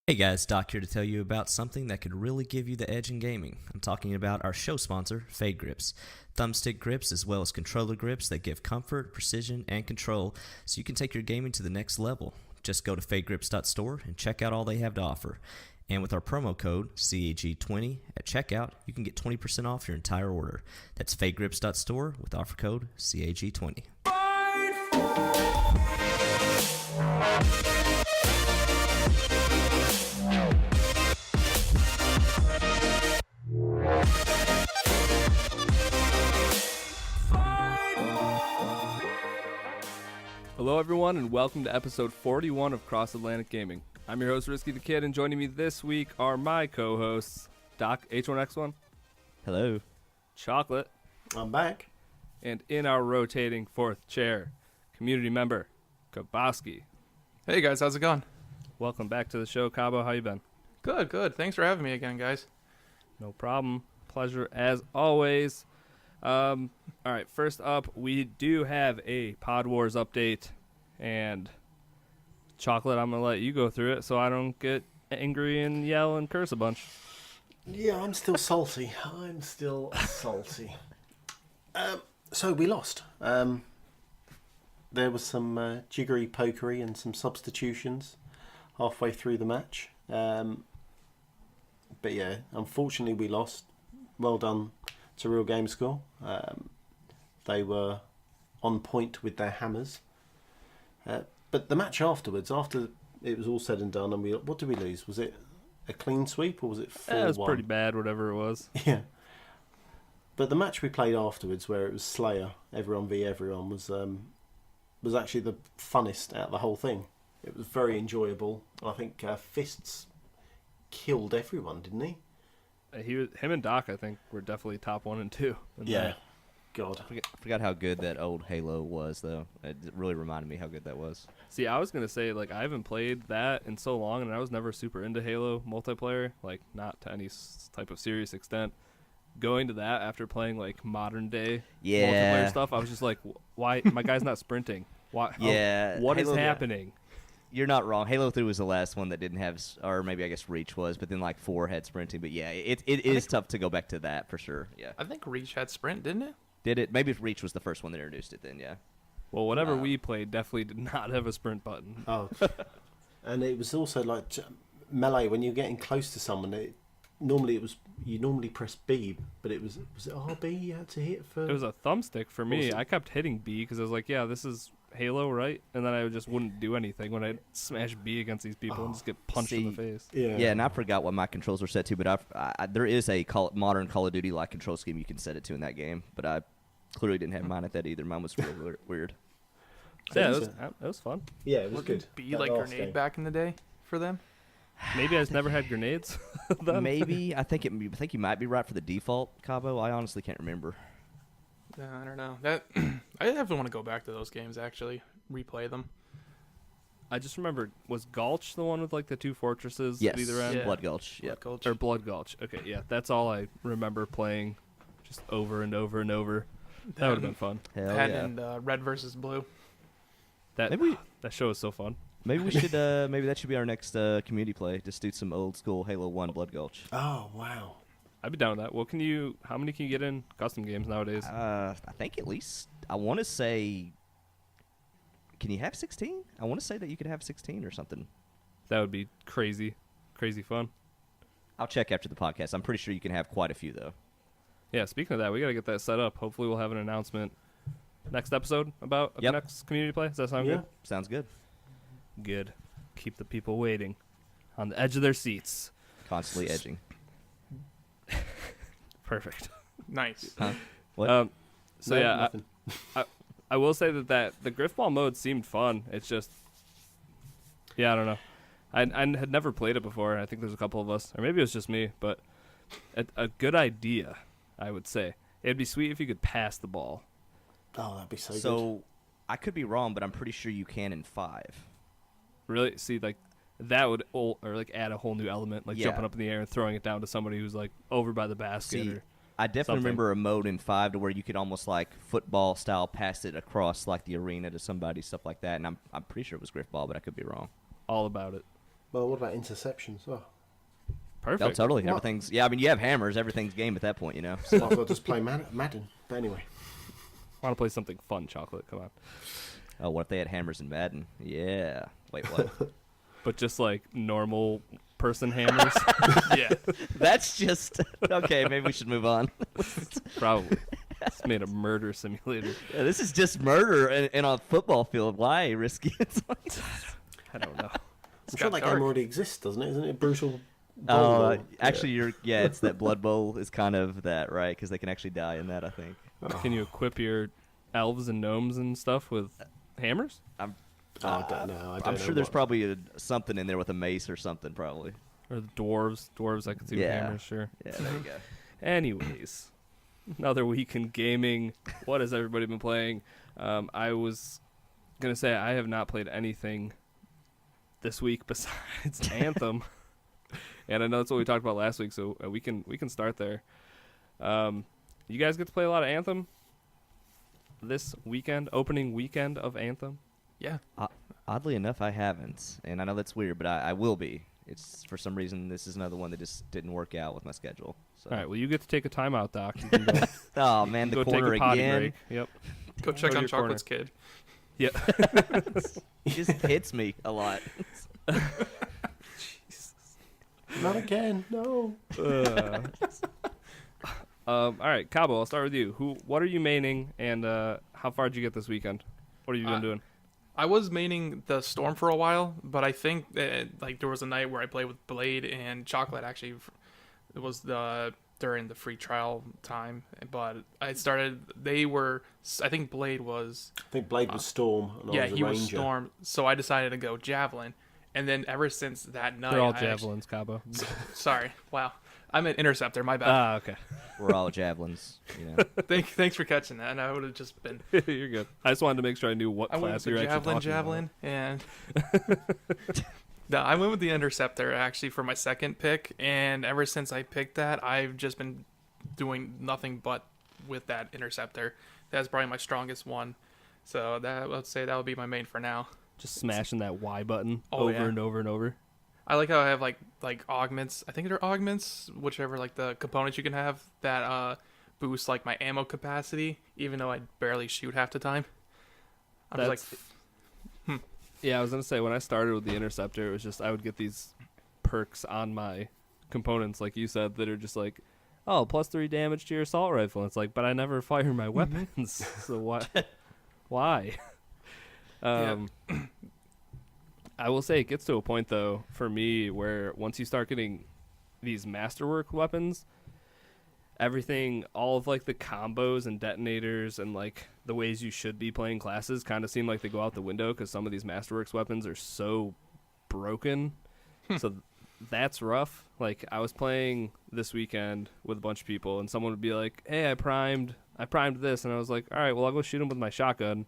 Hey guys, Doc here to tell you about something that could really give you the edge in gaming. I'm talking about our show sponsor, Fade Grips. Thumbstick grips as well as controller grips that give comfort, precision, and control so you can take your gaming to the next level. Just go to fadegrips.store and check out all they have to offer. And with our promo code, CAG20, at checkout, you can get 20% off your entire order. That's fadegrips.store with offer code CAG20. Hello everyone and welcome to episode 41 of Cross Atlantic Gaming. I'm your host Risky the Kid, and joining me this week are my co-hosts Doc H1X1, Hello. Chocolate, I'm back. and in our rotating fourth chair, community member Kaboski. Hey guys, how's it going? Welcome back to the show, Kabo. How you been? Good, good. Thanks for having me again, guys. No problem. Pleasure as always. All right, first up, we do have a Pod Wars update, and Chocolate, I'm going to let you go through it so I don't get angry and yell and curse a bunch. Yeah, I'm still salty. So we lost. There was some jiggery pokery and some substitutions halfway through the match. But yeah, unfortunately we lost. Well done to Real Game Score. They were on point with their hammers. But the match afterwards, after it was all said and done, and what did we lose? Was it a clean sweep or was it 4-1? It was pretty bad, whatever it was. Yeah. But the match we played afterwards, where it was Slayer, everyone v everyone, was actually the funnest out of the whole thing. It was very enjoyable. I think Fists killed everyone, didn't he? Him and Doc, I think, were definitely top 1 and 2. Yeah. God. I forgot how good that old Halo was, though. It really reminded me how good that was. See, I was going to say, I haven't played that in so long, and I was never super into Halo multiplayer, not to any type of serious extent. Going to that after playing, modern-day multiplayer stuff, I was just like, why? My guy's not sprinting. Why? Yeah. What is Halo, happening? You're not wrong. Halo 3 was the last one that didn't have, or maybe I guess Reach was, but then 4 had sprinting. But yeah, it is tough to go back to that for sure. Yeah. I think Reach had Sprint, didn't it? Did it? Maybe Reach was the first one that introduced it then, yeah. Well, whatever we played definitely did not have a sprint button. Oh. And it was also melee, when you're getting close to someone, you normally press B, but was it RB you had to hit for? It was a thumbstick for me. it? I kept hitting B because I was like, yeah, this is Halo, right? And then I just wouldn't do anything when I'd smash B against these people and just get punched in the face. Yeah, and I forgot what my controls were set to, but there is a modern Call of Duty-like control scheme you can set it to in that game, but I clearly didn't have mine at that either. Mine was real weird. Yeah, it was fun. Yeah, it was good. B That like last Grenade game. back in the day for them? Maybe I just never had grenades. then. Maybe. I think you might be right for the default, Cabo. I honestly can't remember. I don't know. That I definitely want to go back to those games, actually. Replay them. I just remember, was Gulch the one with the 2 fortresses Yes, at either end? Yeah. Blood Gulch. Yeah. Blood Gulch. Or Blood Gulch. Okay, yeah, that's all I remember playing, just over and over and over. That would have been fun. Hell That yeah. and Red versus Blue. That show is so fun. Maybe we should. Maybe that should be our next community play. Just do some old school Halo 1 Blood Gulch. Oh, wow. I'd be down with that. Well, how many can you get in custom games nowadays? I think at least I want to say. Can you have 16? I want to say that you could have 16 or something. That would be crazy fun. I'll check after the podcast. I'm pretty sure you can have quite a few though. Yeah, speaking of that, we got to get that set up. Hopefully we'll have an announcement next episode about Yep. next community play. Does that sound Yeah. good? Sounds good. Good. Keep the people waiting on the edge of their seats. Constantly edging. Perfect. Nice. Huh? What? So No, yeah, nothing. I will say that the Griffball mode seemed fun. It's just, yeah, I don't know. I had never played it before. I think there's a couple of us, or maybe it was just me, but a good idea, I would say. It'd be sweet if you could pass the ball. Oh, that'd be so good. So I could be wrong, but I'm pretty sure you can in 5. Really? See, that would add a whole new element, Yeah. jumping up in the air and throwing it down to somebody who's over by the basket. See, or I definitely something. remember a mode in 5 to where you could almost football style pass it across the arena to somebody, stuff like that. And I'm pretty sure it was Griffball, but I could be wrong. all about it. Well, what about interceptions? Oh, Perfect. Oh, totally. What? Everything's I mean, you have hammers. Everything's game at that point, you know. So. might as well just play Madden. But anyway, I want to play something fun, Chocolate. Come on. Oh, what if they had hammers in Madden? Yeah. Wait, what? But just like normal person hammers. Yeah. That's just okay. Maybe we should move on. Probably. It's made a murder simulator. Yeah, this is just murder in a football field. Why risky? I don't know. I'm sure that game already exists, doesn't it? Isn't it Brutal? Oh, Bowl? actually, it's that Blood Bowl is kind of that, right? Because they can actually die in that, I think. Can you equip your elves and gnomes and stuff with hammers? I don't know. I'm sure there's probably something in there with a mace or something, probably. Or the dwarves? Dwarves I could see with hammers, sure. Yeah, there you go. Anyways, another week in gaming. What has everybody been playing? I was going to say I have not played anything this week besides Anthem. And I know that's what we talked about last week, so we can start there. You guys get to play a lot of Anthem this weekend, opening weekend of Anthem? Yeah. Oddly enough, I haven't, and I know that's weird, but I will be. It's for some reason this is another one that just didn't work out with my schedule. So. All right, well, you get to take a timeout, Doc. You can go, Oh man, the go corner take a potty again. break. Yep. Go check to on your corner. Chocolate's kid. Yep. He just hits me a lot. Not again. No. All right, Kabo, I'll start with you. What are you maining, and how far did you get this weekend? What have you been doing? I was maining the Storm for a while, but I think that, there was a night where I played with Blade and Chocolate. Actually, it was during the free trial time, but I started. I think Blade was. I think Blade was Storm. And I was a he was Ranger. Storm. So I decided to go Javelin, and then ever since that night, They're all javelins, Kabo. Sorry, wow. I'm an Interceptor. My bad. Okay. We're all javelins, you know. Thanks for catching that. And I would have just been. You're good. I just wanted to make sure I knew what I went class with you the were actually Javelin, talking and no, I went with the Interceptor actually for my second pick, and ever since I picked that, I've just been doing nothing but with that Interceptor. That's probably my strongest one. So let's say that would be my main for now. Just smashing that Y button Oh, over yeah. and over and over. I like how I have like augments. I think they're augments, whichever like the components you can have that boost like my ammo capacity, even though I barely shoot half the time. I'm just like, Yeah, I was going to say, when I started with the Interceptor, it was just I would get these perks on my components, like you said, that are just like, oh, +3 damage to your assault rifle. And it's like, but I never fire my weapons, so why? I will say it gets to a point, though, for me, where once you start getting these masterwork weapons, everything, all of, like, the combos and detonators and, like, the ways you should be playing classes kind of seem like they go out the window because some of these masterworks weapons are so broken. So that's rough. Like, I was playing this weekend with a bunch of people, and someone would be like, hey, I primed this, and I was like, all right, well, I'll go shoot him with my shotgun,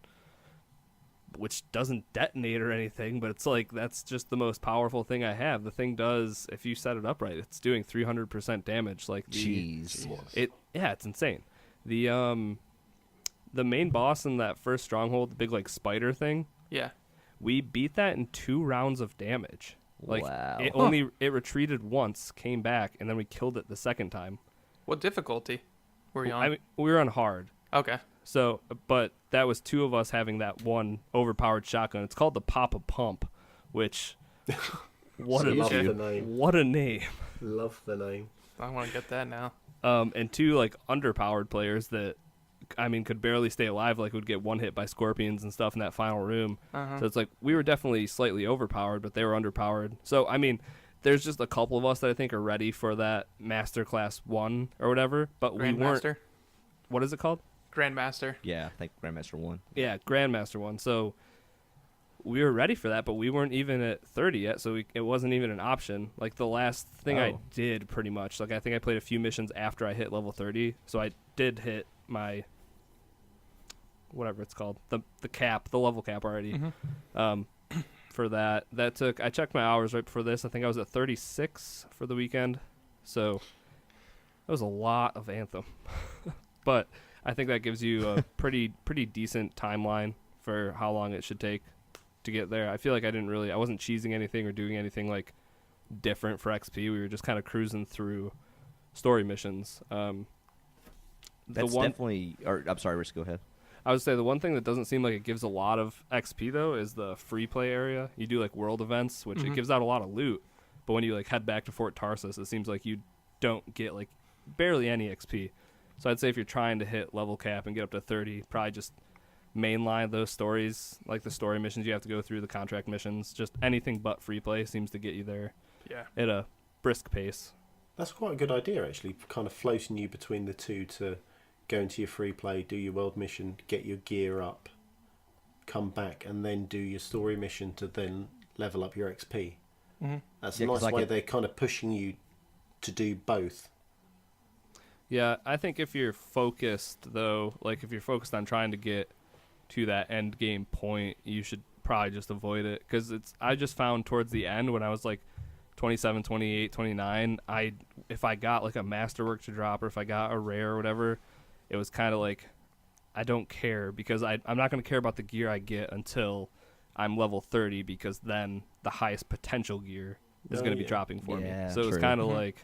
which doesn't detonate or anything, but it's like that's just the most powerful thing I have. The thing does, if you set it up right, it's doing 300% damage. Like, Jeez. It's insane. The main boss in that first stronghold, the big like spider thing, yeah. we beat that in 2 rounds of damage. Like, Wow. it retreated once, came back, and then we killed it the second time. What difficulty were you on? I mean, we were on hard. Okay. So, but that was 2 of us having that one overpowered shotgun. It's called the Papa Pump, which what Love the a name. what a name. Love the name. I want to get that now. And 2 like underpowered players that I mean could barely stay alive, like would get one hit by scorpions and stuff in that final room. So it's like we were definitely slightly overpowered, but they were underpowered. So I mean, there's just a couple of us that I think are ready for that Master Class 1 or whatever, but we weren't. Grandmaster. What is it called? Grandmaster. Yeah, I think Grandmaster won. Yeah, Grandmaster 1. So we were ready for that, but we weren't even at 30 yet, so it wasn't even an option. Like, the last thing I did, pretty much, like, I think I played a few missions after I hit level 30, so I did hit my, whatever it's called, the level cap already. For that I checked my hours right before this. I think I was at 36 for the weekend, so that was a lot of Anthem. But I think that gives you a pretty decent timeline for how long it should take to get there. I feel like I wasn't cheesing anything or doing anything like different for XP. We were just kind of cruising through story missions. That's definitely. Or I'm sorry, Rich. Go ahead. I would say the one thing that doesn't seem like it gives a lot of XP though is the free play area. You do like world events, which it gives out a lot of loot, but when you like head back to Fort Tarsus, it seems like you don't get like barely any XP. So I'd say if you're trying to hit level cap and get up to 30, probably just mainline those stories, like the story missions you have to go through, the contract missions, just anything but free play seems to get you there. Yeah. At a brisk pace. That's quite a good idea, actually, kind of floating you between the two to go into your free play, do your world mission, get your gear up, come back, and then do your story mission to then level up your XP. That's a nice way they're kind of pushing you to do both. Yeah, I think if you're focused, though, like if you're focused on trying to get to that end game point, you should probably just avoid it. Because I just found towards the end when I was like 27, 28, 29, if I got like a masterwork to drop or if I got a rare or whatever, it was kind of like, I don't care because I'm not going to care about the gear I get until I'm level 30 because then the highest potential gear is going to be dropping for me. So it was kind of like,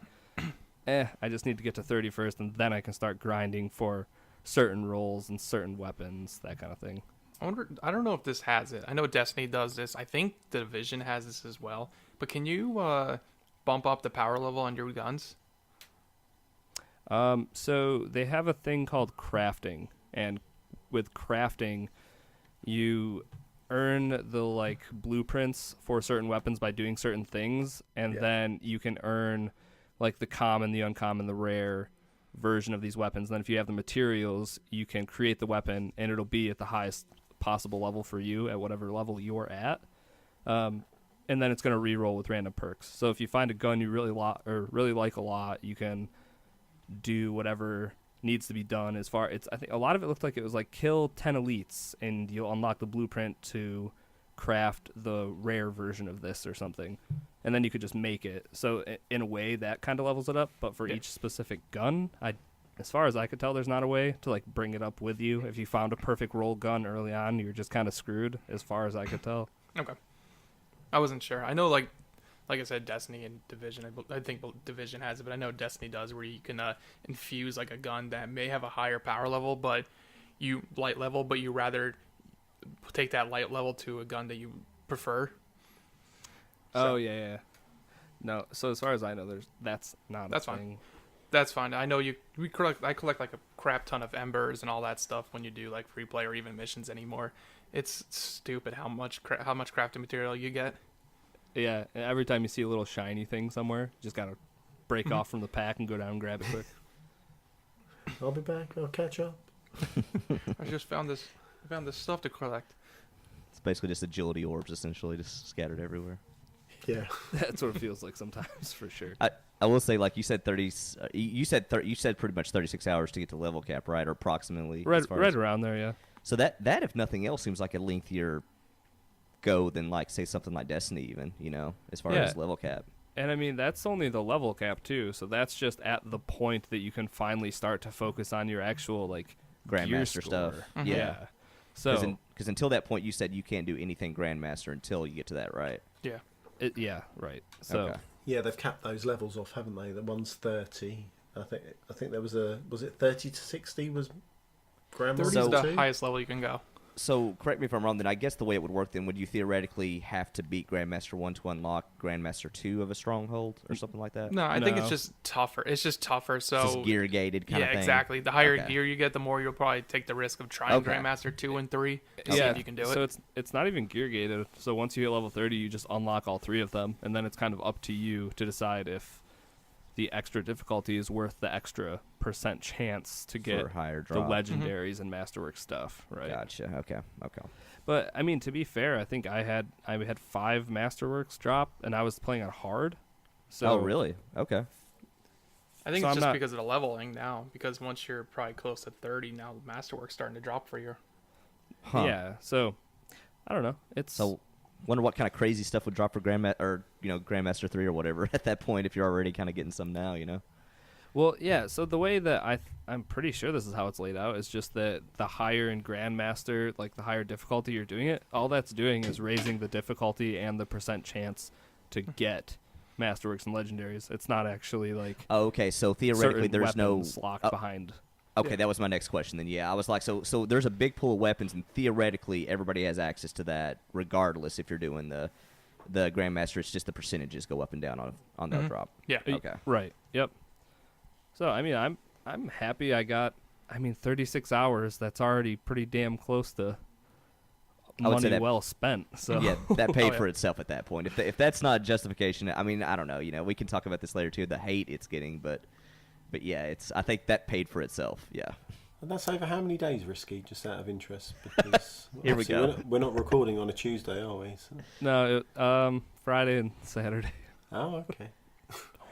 I just need to get to 30 first and then I can start grinding for certain roles and certain weapons, that kind of thing. I don't know if this has it. I know Destiny does this. I think the Division has this as well. But can you bump up the power level on your guns? So they have a thing called crafting, and with crafting, you earn the like blueprints for certain weapons by doing certain things, and then you can earn like the common, the uncommon, the rare version of these weapons. And then if you have the materials, you can create the weapon, and it'll be at the highest possible level for you at whatever level you're at. And then it's going to re-roll with random perks. So if you find a gun you really like a lot, you can do whatever needs to be done. As far I think a lot of it looked like it was like kill 10 elites, and you'll unlock the blueprint to craft the rare version of this or something, and then you could just make it. So in a way, that kind of levels it up. But for each specific gun, as far as I could tell, there's not a way to like bring it up with you. If you found a perfect roll gun early on, you're just kind of screwed, as far as I could tell. Okay. I wasn't sure. I know, like I said, Destiny and Division. I think Division has it, but I know Destiny does, where you can infuse like a gun that may have a higher power level, but you rather take that light level to a gun that you prefer. Oh yeah. No, so as far as I know, that's not a thing. Fine. That's fine. I know I collect like a crap ton of embers and all that stuff when you do like free play or even missions anymore. It's stupid how much crafting material you get. Yeah, and every time you see a little shiny thing somewhere, you just gotta break off from the pack and go down and grab it quick. I'll be back. I'll catch up. I just found this stuff to collect. It's basically just agility orbs, essentially, just scattered everywhere. Yeah, That's what it feels like sometimes, for sure. I will say, like you said, you said pretty much 36 hours to get to level cap, right, or approximately. Right around there, yeah. So that if nothing else seems like a lengthier go than like say something like Destiny, even, as far as level cap. And I mean, that's only the level cap too, so that's just at the point that you can finally start to focus on your actual like Grandmaster stuff. Mm-hmm. Yeah. So because until that point, you said you can't do anything Grandmaster until you get to that, right? Yeah. Right. So okay. Yeah, they've capped those levels off, haven't they? The one's 30. I think there was it 30 to 60 was Grandmaster 30 is the 2? highest level you can go. So correct me if I'm wrong. Then I guess the way it would work then would you theoretically have to beat Grandmaster 1 to unlock Grandmaster 2 of a stronghold or something like that? No, I think it's just tougher. So it's just gear gated kind of thing. Yeah, exactly. The higher gear you get, the more you'll probably take the risk of trying Grandmaster 2 and 3 to see if you can do it. So it's not even gear gated. So once you hit level 30, you just unlock all 3 of them, and then it's kind of up to you to decide if the extra difficulty is worth the extra % chance to get higher the legendaries and masterwork stuff, right? Gotcha. Okay. But I mean, to be fair, I think I had 5 masterworks drop, and I was playing on hard. So oh, really? Okay. I think it's just because of the leveling now. Because once you're probably close to 30, now masterwork's starting to drop for you. Huh. Yeah. So I don't know. So wonder what kind of crazy stuff would drop for Grandmaster 3 or whatever at that point if you're already kind of getting some now, Well, yeah, so the way that I'm pretty sure this is how it's laid out is just that the higher in Grandmaster, like the higher difficulty you're doing it, all that's doing is raising the difficulty and the % chance to get Masterworks and Legendaries. It's not actually like Oh, okay, so theoretically certain there's no weapons locked behind. Okay, Yeah. that was my next question then. Yeah, I was like, so there's a big pool of weapons, and theoretically everybody has access to that, regardless if you're doing the Grandmaster. It's just the percentages go up and down on the drop. Yeah. Okay. Right. Yep. So I mean, I'm happy I got. 36 hours. That's already pretty damn close to I would say money that- well spent. So Yeah, that paid yeah. for itself at that point. If that's not justification, I mean, I don't know. We can talk about this later too. The hate it's getting, but yeah, I think that paid for itself. Yeah. And that's over how many days, Risky, just out of interest? Because Here we obviously go. We're not recording on a Tuesday, are we? So. no, Friday and Saturday. Oh, okay.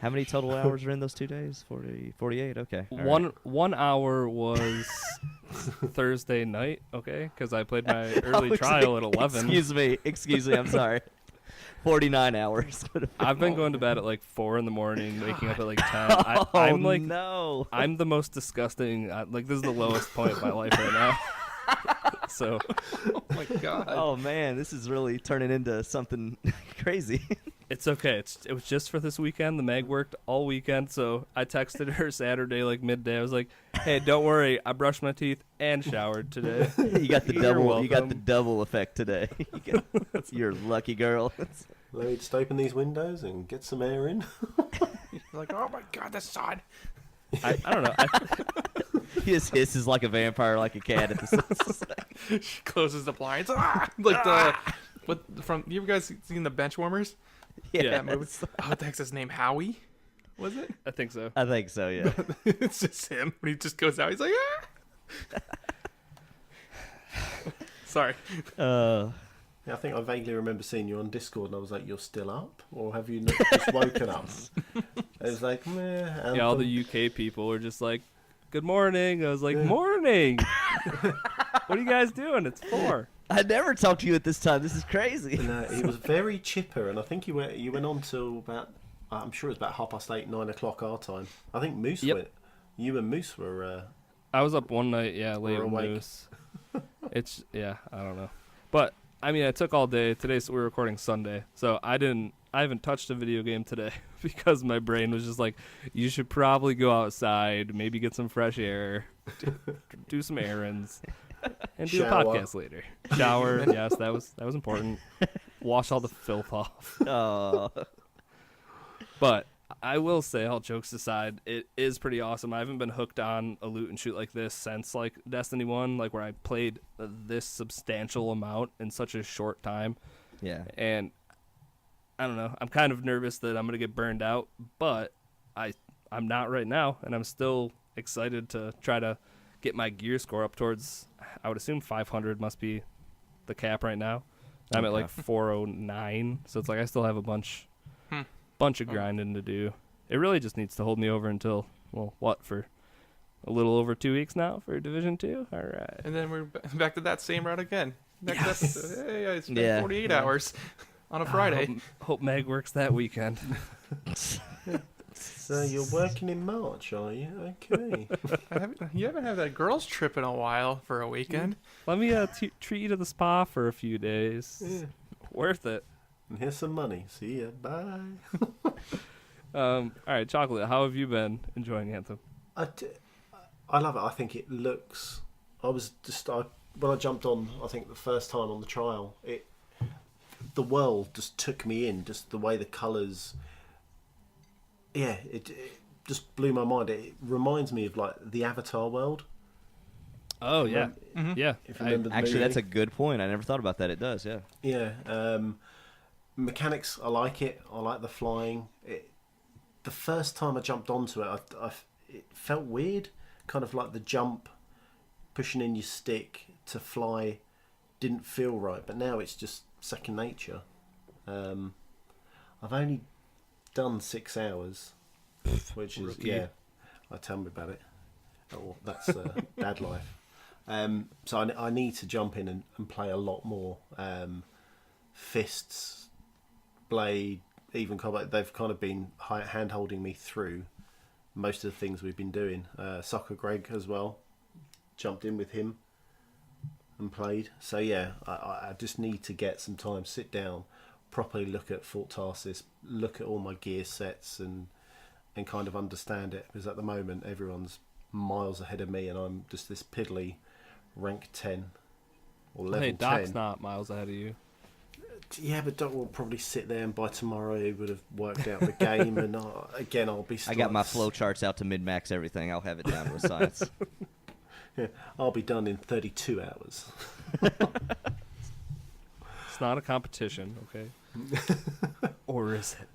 How many total hours are in those 2 days? 48? Okay. All right. One hour was Thursday night. Okay, because I played my early trial at 11. Excuse me. I'm sorry. 49 hours. I've been going to bed at like 4 in the morning, waking up at like 10. Oh, I'm like, no. I'm the most disgusting. Like this is the lowest point of my life right now. So, Oh my god. Oh, man. This is really turning into something crazy. it's okay. It was just for this weekend. The mag worked all weekend, so I texted her Saturday like midday. I was like, "Hey, don't worry. I brushed my teeth and showered today." You got the You're double. You got the welcome. double effect today. You're a lucky girl. Let me just open these windows and get some air in. You're like, oh my god, the sun. I don't know. He just hisses like a vampire, like a cat at the. She closes the blinds. Ah! Like you ever guys seen the Benchwarmers? Yeah, That movie. Oh, what the heck's his name? Howie? Was it? I think so. I think so. Yeah. It's just him. When he just goes out, he's like, ah. Sorry. Uh, Yeah, I think I vaguely remember seeing you on Discord, and I was like, "You're still up, or have you not just woken up?" It was like, meh. Yeah, all Anthem. the UK people were just like, "Good morning." I was like, "Morning." What are you guys doing? It's 4. I never talked to you at this time. This is crazy. And, he was very chipper, and I think you went on till about, I'm sure it was about 8:30, 9 o'clock our time. I think Moose Yep. went. You and Moose were. I was up one night, yeah, late We're with awake. Moose. I don't know. But I mean, I took all day. We're recording Sunday, so I haven't touched a video game today because my brain was just like, you should probably go outside, maybe get some fresh air, do some errands, and do Shower. a podcast later. Shower, yes, that was important. Wash all the filth off. Oh. But I will say, all jokes aside, it is pretty awesome. I haven't been hooked on a loot and shoot like this since like Destiny 1, like where I played this substantial amount in such a short time. Yeah. And I don't know. I'm kind of nervous that I'm going to get burned out, but I'm not right now, and I'm still excited to try to get my gear score up towards, I would assume 500 must be the cap right now. I'm at Okay. like 409, so it's like I still have a bunch of grinding to do. It really just needs to hold me over until, well, what, for a little over 2 weeks now for Division 2? All right. And then we're back to that same route again. Back to that, hey, I spent Yeah. 48 hours on a Friday. Hope Meg works that weekend. So you're working in March, are you? Okay. You haven't had that girls trip in a while for a weekend. Let me treat you to the spa for a few days. Yeah. Worth it. And here's some money. See ya. Bye. All right, Chocolate, how have you been enjoying Anthem? I love it. I think it looks. When I jumped on, I think the first time on the trial, the world just took me in. Just the way the colours. Yeah, it just blew my mind. It reminds me of like the Avatar world. Oh, yeah. Yeah. If you remember the Actually, movie. that's a good point. I never thought about that. It does, yeah. Yeah. Mechanics, I like it. I like the flying. The first time I jumped onto it, it felt weird. Kind of like the jump, pushing in your stick to fly, didn't feel right. But now it's just second nature. I've only done 6 hours, which is Rookie. yeah. Tell me about it. Oh, that's dad life. So I need to jump in and play a lot more. Fists, Blade, even combat. They've kind of been hand holding me through most of the things we've been doing. Soccer Greg as well. Jumped in with him and played. So yeah, I just need to get some time, sit down, properly look at Fort Tarsis, look at all my gear sets, and kind of understand it. Because at the moment, everyone's miles ahead of me, and I'm just this piddly rank 10 or level 10. Hey, Doc's not miles ahead of you. Yeah, but Doc will probably sit there, and by tomorrow he would have worked out the game, and again I'll be. I got my flow charts out to min max everything. I'll have it down to a science. Yeah, I'll be done in 32 hours. It's not a competition, okay? Or is it?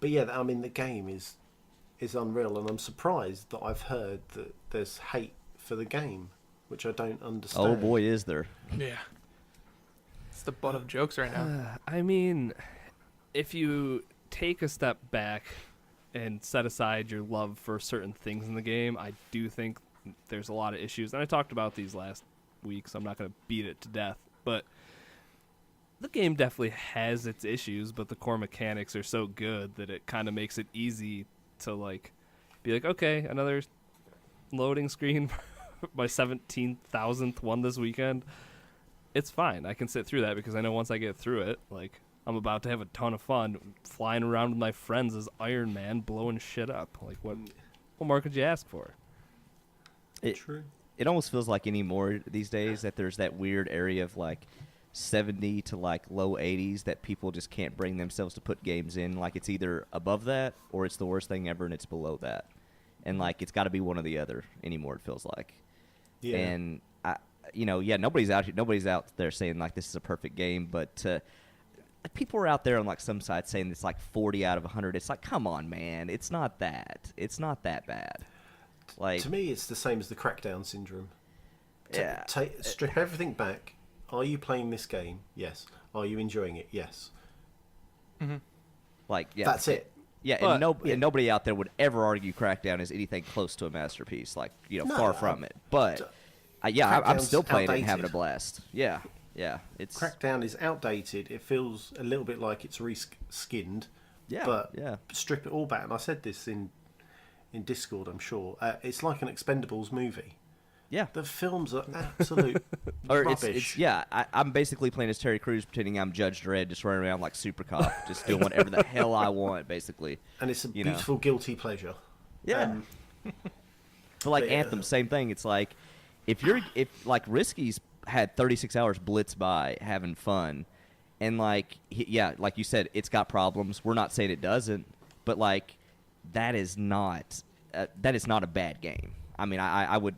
But yeah, I mean the game is unreal, and I'm surprised that I've heard that there's hate for the game, which I don't understand. Oh boy, is there. Yeah. It's the butt of jokes right now. I mean, if you take a step back and set aside your love for certain things in the game, I do think there's a lot of issues. And I talked about these last week, so I'm not going to beat it to death. But the game definitely has its issues, but the core mechanics are so good that it kind of makes it easy to like be like, okay, another loading screen, my 17,000th one this weekend. It's fine. I can sit through that because I know once I get through it, like, I'm about to have a ton of fun flying around with my friends as Iron Man, blowing shit up. Like, what more could you ask for? True. It almost feels like anymore these days that there's that weird area of like 70 to like low 80s that people just can't bring themselves to put games in. Like, it's either above that or it's the worst thing ever and it's below that. And like, it's got to be one or the other anymore, it feels like. Yeah. And nobody's out there saying like this is a perfect game, but people are out there on like some sites saying it's like 40 out of 100. It's like, come on, man, it's not that bad. Like, to me, it's the same as the Crackdown syndrome. Yeah. Strip everything back. Are you playing this game? Yes. Are you enjoying it? Yes. Mm-hmm. Like, yeah, That's it. Yeah, But- and nobody out there would ever argue Crackdown is anything close to a masterpiece. Like, No, far from it. But I'm still playing it and having a outdated. blast. Yeah, it's Crackdown is outdated. It feels a little bit like it's reskinned. Yeah, But yeah. strip it all back. And I said this in Discord, I'm sure. It's like an Expendables movie. Yeah. The films are absolute Or rubbish. I'm basically playing as Terry Crews, pretending I'm Judge Dredd, just running around like Super Cop, just doing whatever the hell I want, basically. And it's a you know. beautiful guilty pleasure. Yeah. But like But, yeah. Anthem, same thing. It's like if like Risky's had 36 hours blitz by having fun, and like like you said, it's got problems. We're not saying it doesn't, but like that is not a bad game. I mean, I would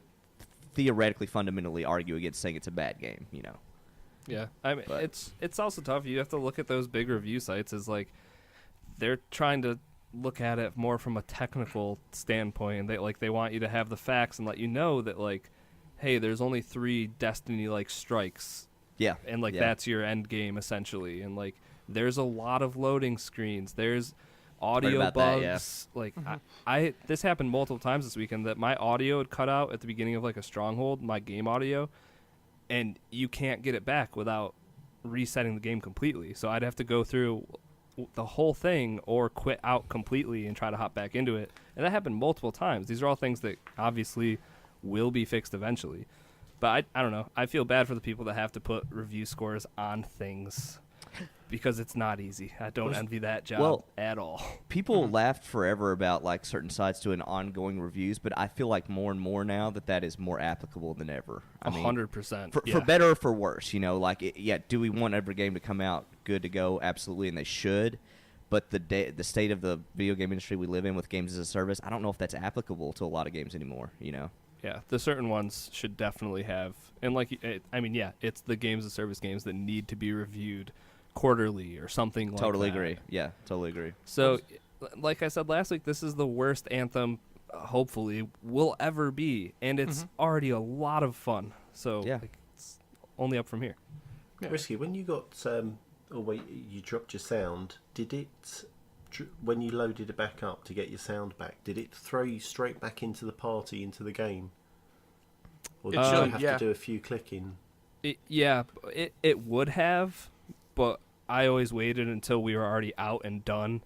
theoretically fundamentally argue against saying it's a bad game. Yeah, I mean, But- it's also tough. You have to look at those big review sites as like they're trying to look at it more from a technical standpoint, and they want you to have the facts and let you know that like, hey, there's only 3 Destiny-like strikes, Yeah, and like yeah. that's your end game essentially, and like there's a lot of loading screens, there's audio about bugs. that, yeah. Like I this happened multiple times this weekend that my audio had cut out at the beginning of like a stronghold, my game audio, and you can't get it back without resetting the game completely. So I'd have to go through the whole thing or quit out completely and try to hop back into it. And that happened multiple times. These are all things that obviously will be fixed eventually. But I don't know. I feel bad for the people that have to put review scores on things because it's not easy. I don't envy that job Well, at all. People laughed forever about like certain sites doing ongoing reviews, but I feel like more and more now that is more applicable than ever. I mean, 100%. for better or for worse, do we want every game to come out good to go? Absolutely, and they should. But the state of the video game industry we live in with games as a service, I don't know if that's applicable to a lot of games anymore. Yeah, the certain ones should definitely have, and it's the games as service games that need to be reviewed quarterly or something like Totally that. agree. Yeah, totally agree. So, like I said last week, this is the worst Anthem, hopefully, will ever be, and it's already a lot of fun. So, Yeah. it's only up from here. Yeah. Risky, when you got you dropped your sound, did it when you loaded it back up to get your sound back, did it throw you straight back into the party, into the game? Or did you should, have yeah. to do a few clicking? It would have, but I always waited until we were already out and done,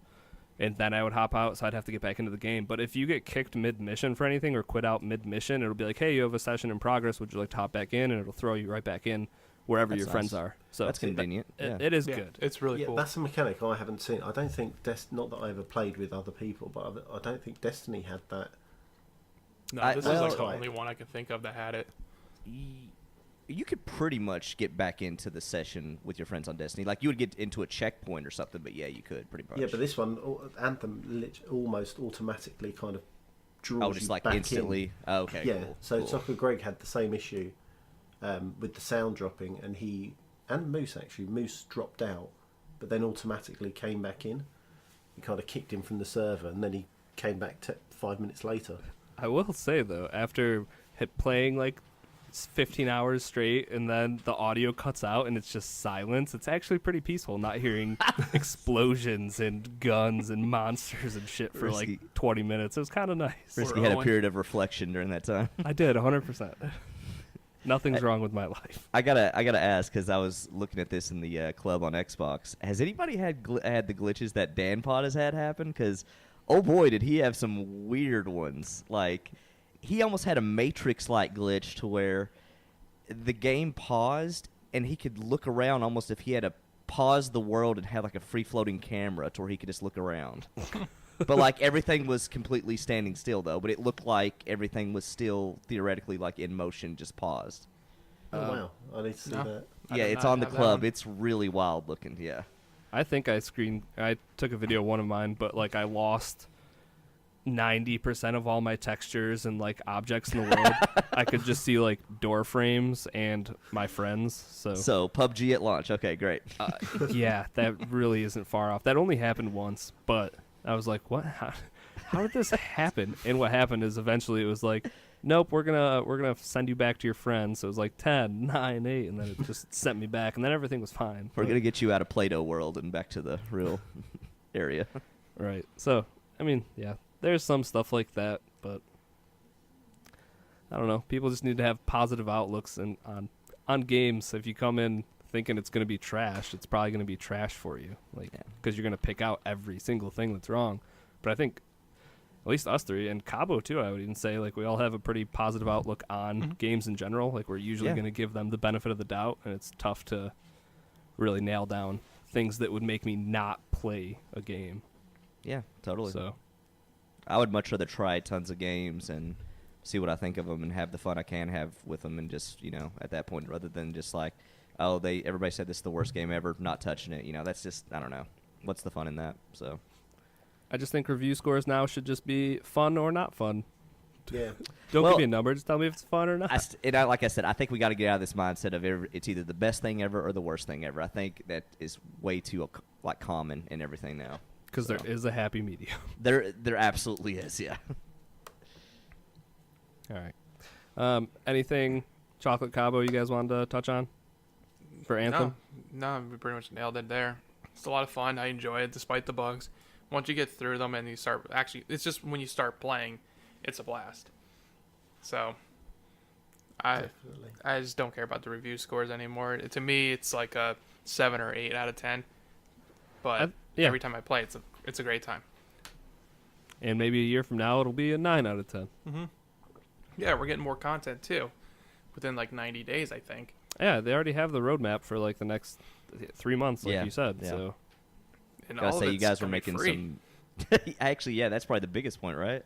and then I would hop out, so I'd have to get back into the game. But if you get kicked mid-mission for anything or quit out mid-mission, it'll be like, hey, you have a session in progress, would you like to hop back in? And it'll throw you right back in wherever That's your nice. friends are. So That's convenient. Yeah. it is Yeah, good. it's really Yeah, cool. that's a mechanic I haven't seen. I don't think not that I ever played with other people, but I don't think Destiny had that. No, I- this well- is like the only one I can think of that had it. You could pretty much get back into the session with your friends on Destiny. Like, you would get into a checkpoint or something, but yeah, you could pretty much. Yeah, but this one, Anthem, almost automatically kind of draws just you like back instantly. in. Oh, okay. Yeah, Cool. so cool. Soccer Greg had the same issue with the sound dropping, and Moose actually. Moose dropped out, but then automatically came back in. He kind of kicked him from the server, and then he came back 5 minutes later. I will say though, after playing like 15 hours straight and then the audio cuts out and it's just silence, it's actually pretty peaceful not hearing explosions and guns and monsters and shit for Risky. like 20 minutes. It was kind of nice. Risky had a Owen. period of reflection during that time. I did 100%. Nothing's wrong with my life. I gotta ask, because I was looking at this in the club on Xbox. Has anybody had the glitches that Dan Pod has had happen? Because oh boy, did he have some weird ones. Like, he almost had a Matrix-like glitch to where the game paused and he could look around almost if he had to pause the world and have like a free-floating camera to where he could just look around. But like everything was completely standing still though, but it looked like everything was still theoretically like in motion, just paused. Oh wow, I need to see no. that. I Yeah, did it's not on the have that club. one. It's really wild looking. Yeah. I think I took a video of one of mine, but like I lost 90% of all my textures and like objects in the world. I could just see like door frames and my friends. So PUBG at launch. Okay, great. Yeah, that really isn't far off. That only happened once, but I was like, what? How did this happen? And what happened is eventually it was like, nope, we're gonna send you back to your friends. So it was like 10, 9, 8, and then it just sent me back, and then everything was fine. We're But- gonna get you out of Play-Doh world and back to the real area. Right. So, I mean, yeah, there's some stuff like that, but I don't know. People just need to have positive outlooks and on games. If you come in thinking it's going to be trash, it's probably going to be trash for you. Like, Yeah. because you're going to pick out every single thing that's wrong. But I think at least us three and Kabo too, I would even say, like, we all have a pretty positive outlook on games in general. Like, we're usually Yeah. going to give them the benefit of the doubt, and it's tough to really nail down things that would make me not play a game. Yeah, totally. So, I would much rather try tons of games and see what I think of them and have the fun I can have with them, and just, you know, at that point, rather than just like, oh, everybody said this is the worst game ever, not touching it. You know, that's just, I don't know. What's the fun in that? So I just think review scores now should just be fun or not fun. Yeah, Don't Well, give me a number. Just tell me if it's fun or not. like I said, I think we got to get out of this mindset of it's either the best thing ever or the worst thing ever. I think that is way too like common in everything now. Because there is a happy medium. There absolutely is. Yeah. All right. Anything Chocolate Cabo you guys wanted to touch on for Anthem? No, we pretty much nailed it there. It's a lot of fun. I enjoy it despite the bugs. Once you get through them and you start, actually, it's just when you start playing, it's a blast. So, definitely. I just don't care about the review scores anymore. To me, it's like a 7 or 8 out of 10. But yeah. every time I play, it's a great time. And maybe a year from now it'll be a 9 out of 10. Yeah, we're getting more content too, within like 90 days, I think. Yeah, they already have the roadmap for like the next 3 months, like Yeah, you said. yeah. So And Gotta all say, of you it's guys were gonna be making free. some. Actually, yeah, that's probably the biggest point, right?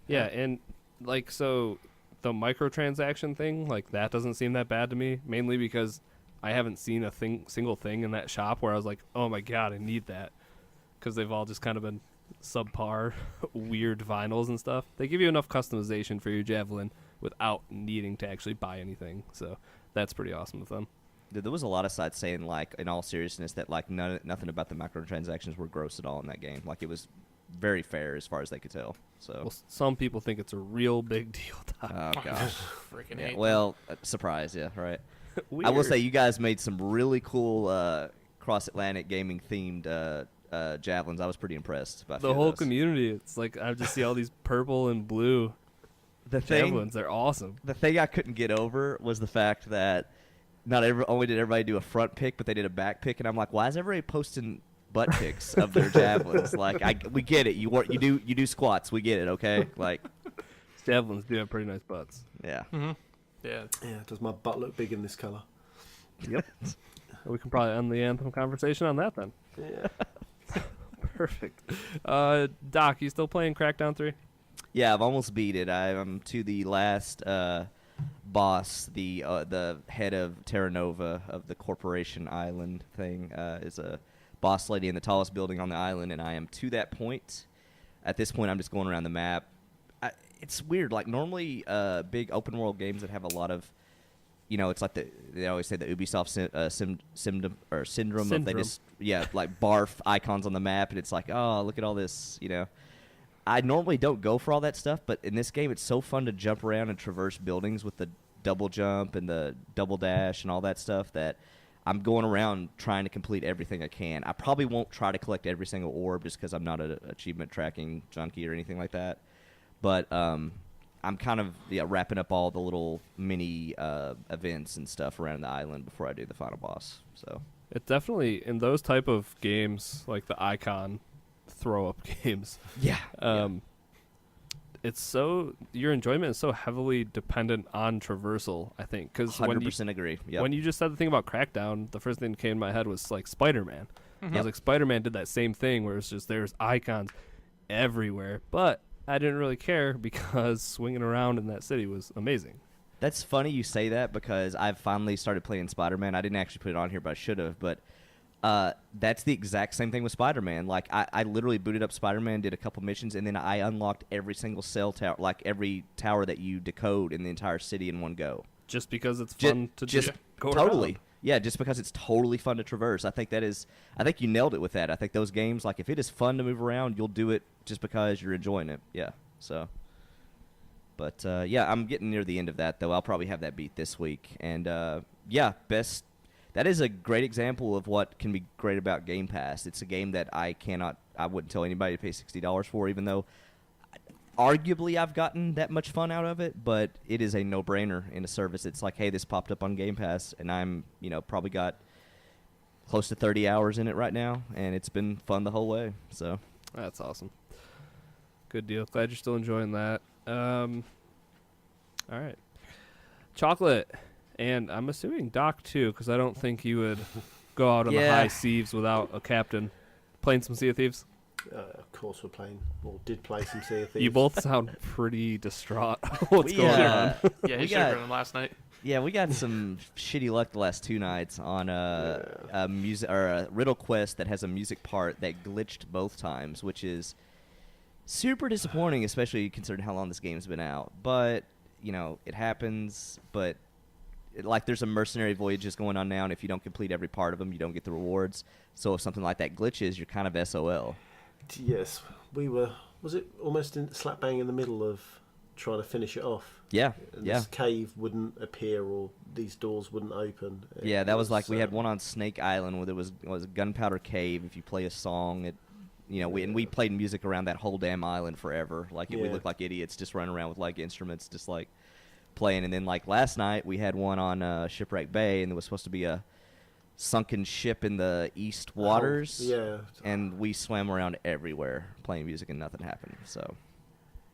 yeah, and like so the microtransaction thing, like that doesn't seem that bad to me, mainly because I haven't seen a single thing in that shop where I was like, oh my god, I need that, because they've all just kind of been subpar weird vinyls and stuff. They give you enough customization for your Javelin without needing to actually buy anything, so that's pretty awesome with them. Dude, there was a lot of sites saying, like, in all seriousness, that like nothing about the microtransactions were gross at all in that game. Like, it was very fair as far as they could tell. So, Well, some people think it's a real big deal. Doc. oh gosh. Freaking Yeah, hate well, surprise, yeah, right. I will Weird. say you guys made some really cool cross-Atlantic gaming themed javelins. I was pretty impressed by a few the of whole those. community. It's like I just see all these purple and blue The thing, javelins. They're awesome. the thing I couldn't get over was the fact that only did everybody do a front pick, but they did a back pick, and I'm like, why is everybody posting butt pics of their javelins? Like, we get it. You do squats. We get it. Okay, like, Javelins do have pretty nice butts. yeah. Yeah. Yeah, does my butt look big in this colour? Yep. We can probably end the Anthem conversation on that then. Yeah. Perfect. Doc, you still playing Crackdown 3? Yeah, I've almost beat it. I'm to the last boss. The head of Terra Nova of the Corporation Island thing is a boss lady in the tallest building on the island, and I am to that point. At this point, I'm just going around the map. It's weird. Like, normally big open world games that have a lot of, it's like they always say the Ubisoft syndrome of they just like barf icons on the map, and it's like, oh, look at all this, I normally don't go for all that stuff, but in this game, it's so fun to jump around and traverse buildings with the double jump and the double dash and all that stuff that I'm going around trying to complete everything I can. I probably won't try to collect every single orb just because I'm not an achievement tracking junkie or anything like that. But I'm kind of wrapping up all the little mini events and stuff around the island before I do the final boss. So It definitely, in those type of games, like the icon throw-up games, it's so, your enjoyment is so heavily dependent on traversal, I think. 'Cause 100% agree. Yep. when you just said the thing about Crackdown, the first thing that came to my head was like Spider-Man. I was like, Spider-Man did that same thing where it's just there's icons everywhere. But I didn't really care because swinging around in that city was amazing. That's funny you say that because I've finally started playing Spider-Man. I didn't actually put it on here, but I should have. But that's the exact same thing with Spider-Man. Like, I literally booted up Spider-Man, did a couple missions, and then I unlocked every single cell tower, like every tower that you decode in the entire city in one go. Just because it's fun to just go totally. around. Yeah, just because it's totally fun to traverse. I think you nailed it with that. I think those games, like, if it is fun to move around, you'll do it just because you're enjoying it. Yeah, so. But, I'm getting near the end of that, though. I'll probably have that beat this week. And, that is a great example of what can be great about Game Pass. It's a game that I wouldn't tell anybody to pay $60 for, even though arguably I've gotten that much fun out of it, but it is a no-brainer in a service. It's like, hey, this popped up on Game Pass, and I'm, probably got close to 30 hours in it right now, and it's been fun the whole way. So That's awesome. Good deal. Glad you're still enjoying that. All right. Chocolate. And I'm assuming Doc, too, because I don't think you would go out on the high seas without a captain. Playing some Sea of Thieves? Of course we're playing, or did play some Sea of Thieves. You both sound pretty distraught. What's going on? Yeah, he should have been last night. Yeah, we got some shitty luck the last 2 nights on a music or a riddle quest that has a music part that glitched both times, which is super disappointing, especially considering how long this game's been out. But it happens. But there's some mercenary voyages going on now, and if you don't complete every part of them, you don't get the rewards. So if something like that glitches, you're kind of SOL. Yes, we were. Was it almost slap bang in the middle of trying to finish it off? Yeah, and this cave wouldn't appear, or these doors wouldn't open. Yeah, that was like we had one on Snake Island where there was a gunpowder cave. If you play a song, we played music around that whole damn island forever. Like we looked like idiots just running around with like instruments, just like playing. And then like last night we had one on Shipwreck Bay, and there was supposed to be a sunken ship in the east waters, and we swam around everywhere playing music, and nothing happened. So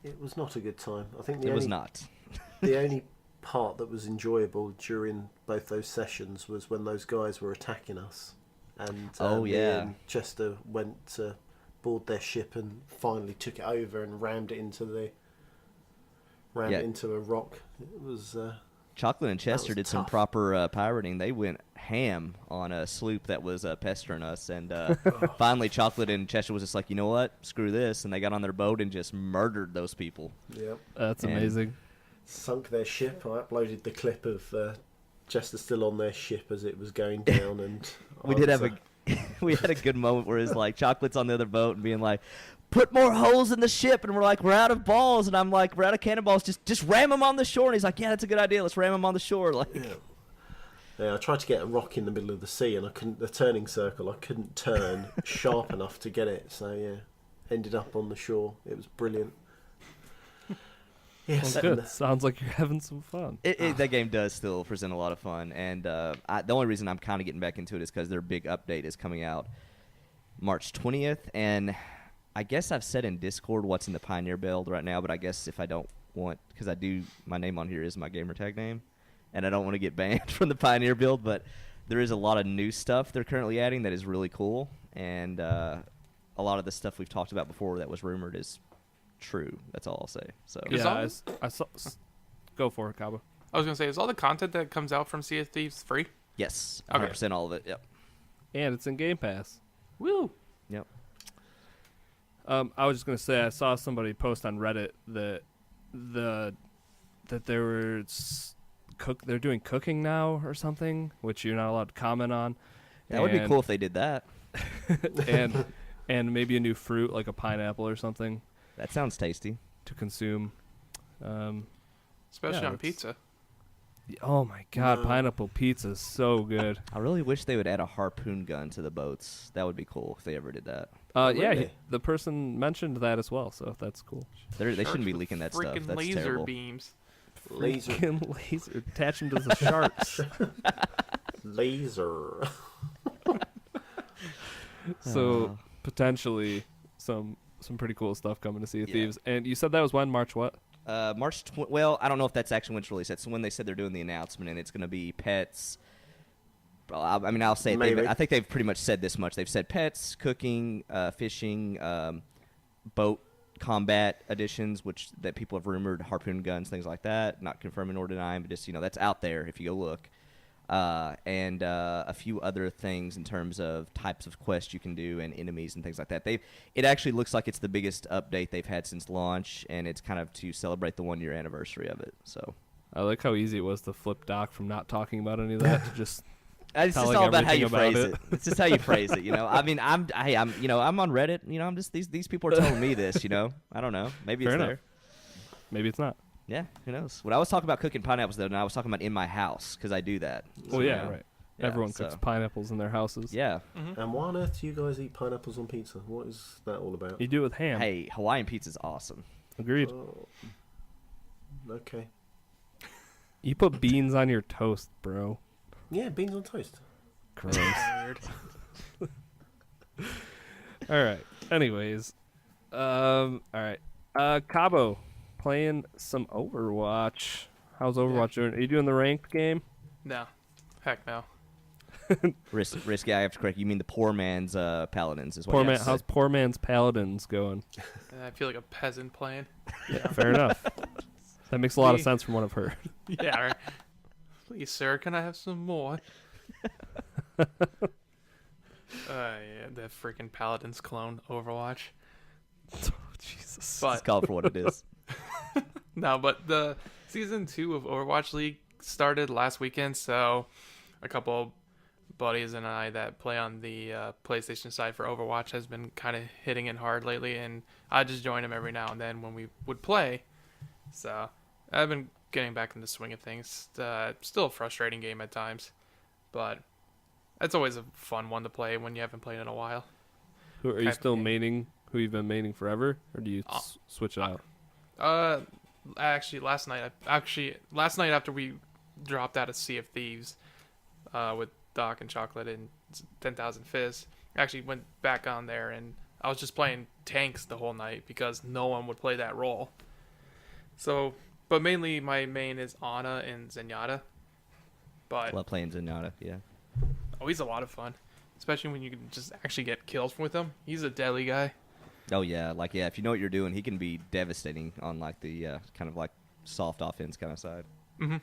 it was not a good time. I think it was not. The only part that was enjoyable during both those sessions was when those guys were attacking us, and me and Chester went to board their ship and finally took it over and rammed it into a rock. It was. Chocolate and Chester did some proper pirating. They went ham on a sloop that was pestering us, and finally Chocolate and Chester was just like, you know what, screw this, and they got on their boat and just murdered those people. Yep, that's amazing. Sunk their ship. I uploaded the clip of Chester still on their ship as it was going down, and we had a good moment where it's like Chocolate's on the other boat and being like, put more holes in the ship, and we're like, we're out of balls, and I'm like, we're out of cannonballs, just ram them on the shore. And he's like, yeah, that's a good idea, let's ram them on the shore. Like, I tried to get a rock in the middle of the sea, and I couldn't. The turning circle, I couldn't turn sharp enough to get it. So ended up on the shore. It was brilliant. Yes, well, good. Sounds like you're having some fun. That game does still present a lot of fun, and the only reason I'm kind of getting back into it is because their big update is coming out March 20th, and I guess I've said in Discord what's in the Pioneer build right now, but I guess if I don't want, because my name on here is my gamer tag name. and I don't want to get banned from the Pioneer build, but there is a lot of new stuff they're currently adding that is really cool, and a lot of the stuff we've talked about before that was rumored is true. That's all I'll say. So Yeah, I saw. Go for it, Kabo. I was gonna say, is all the content that comes out from Sea of Thieves free? yes, Okay. 100% all of it. Yep. And it's in Game Pass. Woo! Yep. I was just gonna say I saw somebody post on Reddit that they were they're doing cooking now or something, which you're not allowed to comment on. That would be cool if they did that. and maybe a new fruit like a pineapple or something That sounds tasty. to consume. Especially Yeah, on it's- pizza. Oh my God, No. pineapple pizza is so good. I really wish they would add a harpoon gun to the boats. That would be cool if they ever did that. Yeah, Really? the person mentioned that as well, so that's cool. They Sharks shouldn't be with leaking that stuff. freaking That's laser terrible. beams. Laser. Freaking laser, attach them to the sharks. Laser. So potentially some pretty cool stuff coming to Sea of Yeah. Thieves. And you said that was when? March what? Well, I don't know if that's actually when it's released. That's when they said they're doing the announcement, and it's going to be pets. Well, I mean, I'll say it. Maybe. I think they've pretty much said this much. They've said pets, cooking, fishing, boat combat editions, which that people have rumored, harpoon guns, things like that. Not confirming or denying, but just that's out there if you go look. And a few other things in terms of types of quests you can do and enemies and things like that. It actually looks like it's the biggest update they've had since launch, and it's kind of to celebrate the 1-year anniversary of it. So I like how easy it was to flip Doc from not talking about any of that to just it's just telling all about how everything you about phrase it. it. It's just how you phrase it. I mean, I'm on Reddit. I'm just these people are telling me this. I don't know. Maybe Fair it's enough. there. maybe it's not. Yeah, who knows? When I was talking about cooking pineapples, though, and I was talking about in my house because I do that. Well, yeah, right. Yeah, Everyone cooks so- pineapples in their houses. Yeah. And why on earth do you guys eat pineapples on pizza? What is that all about? You do it with ham. Hey, Hawaiian pizza's awesome. Agreed. Oh. Okay. You put beans on your toast, bro. Yeah, beans on toast. Gross. Weird. All right. Anyways, all right. Cabo playing some Overwatch. How's Overwatch doing? Are you doing the ranked game? No. Heck no. Risky, I have to correct. You mean the poor man's paladins? Is what Poor you man. have to say. How's poor man's paladins going? I feel like a peasant playing. Yeah, fair enough. That makes a lot of Me- sense from what I've heard. Yeah. Right. Please, sir, can I have some more? Yeah, the freaking Paladins clone Overwatch. Jesus. Let's call it for what it is. No, but the season 2 of Overwatch League started last weekend, so a couple buddies and I that play on the PlayStation side for Overwatch has been kind of hitting it hard lately, and I just join them every now and then when we would play. So I've been getting back in the swing of things. Still a frustrating game at times, but it's always a fun one to play when you haven't played in a while. Who, are you type of still game. maining who you've been maining forever, or do you switch it out? Actually, last night after we dropped out of Sea of Thieves, with Doc and Chocolate and 10,000 Fizz, I actually went back on there and I was just playing tanks the whole night because no one would play that role. So, but mainly my main is Ana and Zenyatta. But Love playing Zenyatta, yeah. oh, he's a lot of fun, especially when you can just actually get kills with him. He's a deadly guy. Oh yeah, if you know what you're doing, he can be devastating on like the kind of like soft offense kind of side.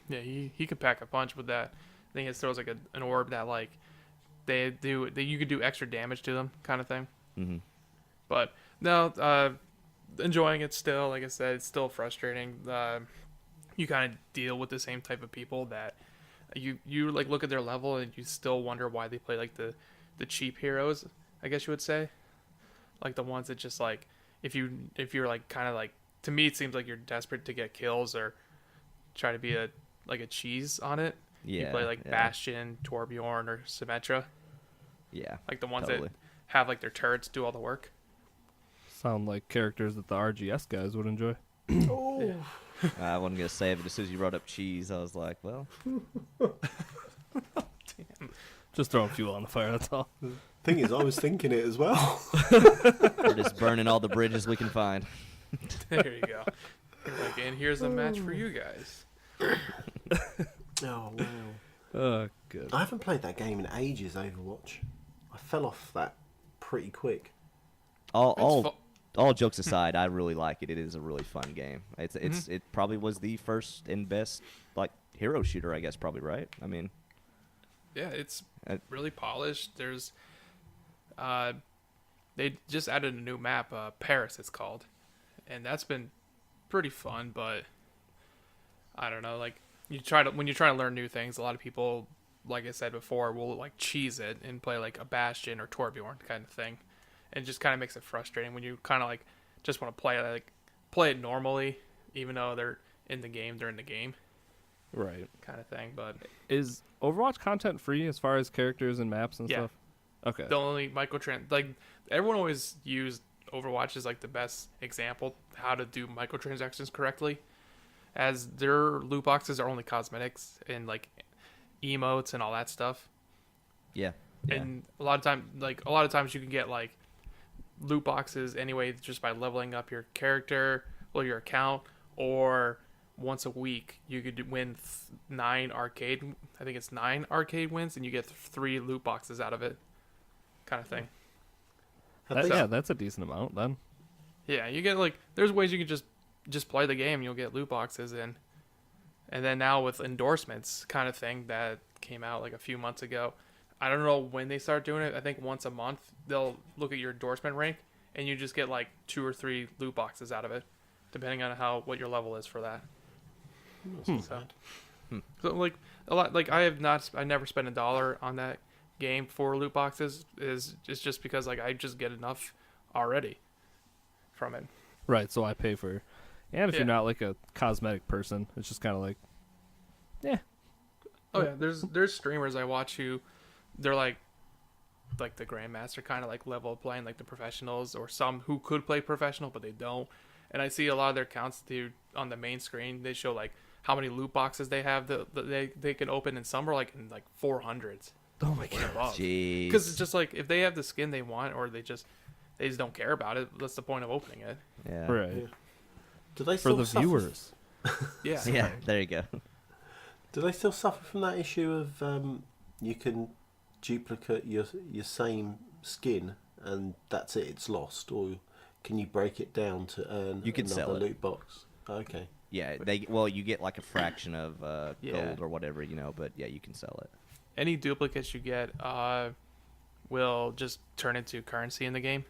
Yeah, he can pack a punch with that. I think it throws like an orb that like you could do extra damage to them kind of thing. Mm-hmm. But no, enjoying it still. Like I said, it's still frustrating. You kind of deal with the same type of people that you like look at their level and you still wonder why they play like the cheap heroes, I guess you would say. Like the ones that just like if you're like kind of like, to me it seems like you're desperate to get kills or try to be a cheese on it. Yeah. You play like yeah. Bastion, Torbjorn, or Symmetra. Yeah. Like the ones totally. that have like their turrets do all the work. Sound like characters that the RGS guys would enjoy. Oh. I wasn't gonna say it, but as soon as you brought up cheese, I was like, well, Just throwing fuel on the fire, that's all. Thing is, I was thinking it as well. we're just burning all the bridges we can find. There you go. Like, and here's a match for you guys. Oh wow! Oh, good. I haven't played that game in ages. Overwatch. I fell off that pretty quick. All jokes aside, I really like it. It is a really fun game. It probably was the first and best like hero shooter, I guess. Probably right. I mean, Yeah, it's really polished. There's, they just added a new map, Paris it's called, and that's been pretty fun. But I don't know, like when you try to learn new things, a lot of people, like I said before, will like cheese it and play like a Bastion or Torbjorn kind of thing, and it just kind of makes it frustrating when you kind of like just want to play it normally, even though they're in the game, Right. kind of thing. But Is Overwatch content free as far as characters and maps and Yeah. stuff? Okay. the only like everyone always used Overwatch as like the best example how to do microtransactions correctly, as their loot boxes are only cosmetics and like emotes and all that stuff. yeah. And a lot of times you can get like loot boxes anyway just by leveling up your character or your account, or once a week you could win 9 arcade wins, and you get 3 loot boxes out of it, kind of thing. That's a decent amount then. Yeah, you get like there's ways you can just play the game and you'll get loot boxes in. And then now with endorsements kind of thing that came out like a few months ago. I don't know when they start doing it. I think once a month they'll look at your endorsement rank and you just get like 2 or 3 loot boxes out of it, depending on what your level is for that. So like a lot, like I never spent $1 on that game for loot boxes. It's just because like I just get enough already from it. Right, so I pay for. And if Yeah. you're not like a cosmetic person, it's just kind of like, yeah. Oh yeah, there's streamers I watch who they're like the grandmaster kind of like level of playing, like the professionals, or some who could play professional but they don't. And I see a lot of their accounts on the main screen. They show like how many loot boxes they have that they can open, and some are like in like 400s. Oh my god. Jeez. Because it's just like if they have the skin they want, or they just don't care about it. That's the point of opening it. Yeah. Right. Yeah. Do they For still the suffer? viewers. Yeah. Yeah. There you go. Do they still suffer from that issue of you can duplicate your same skin and that's it, it's lost, or can you break it down to earn You can another sell it. loot box? Okay. Yeah. You get like a fraction of Yeah. gold or whatever, but yeah, you can sell it. Any duplicates you get will just turn into currency in the game.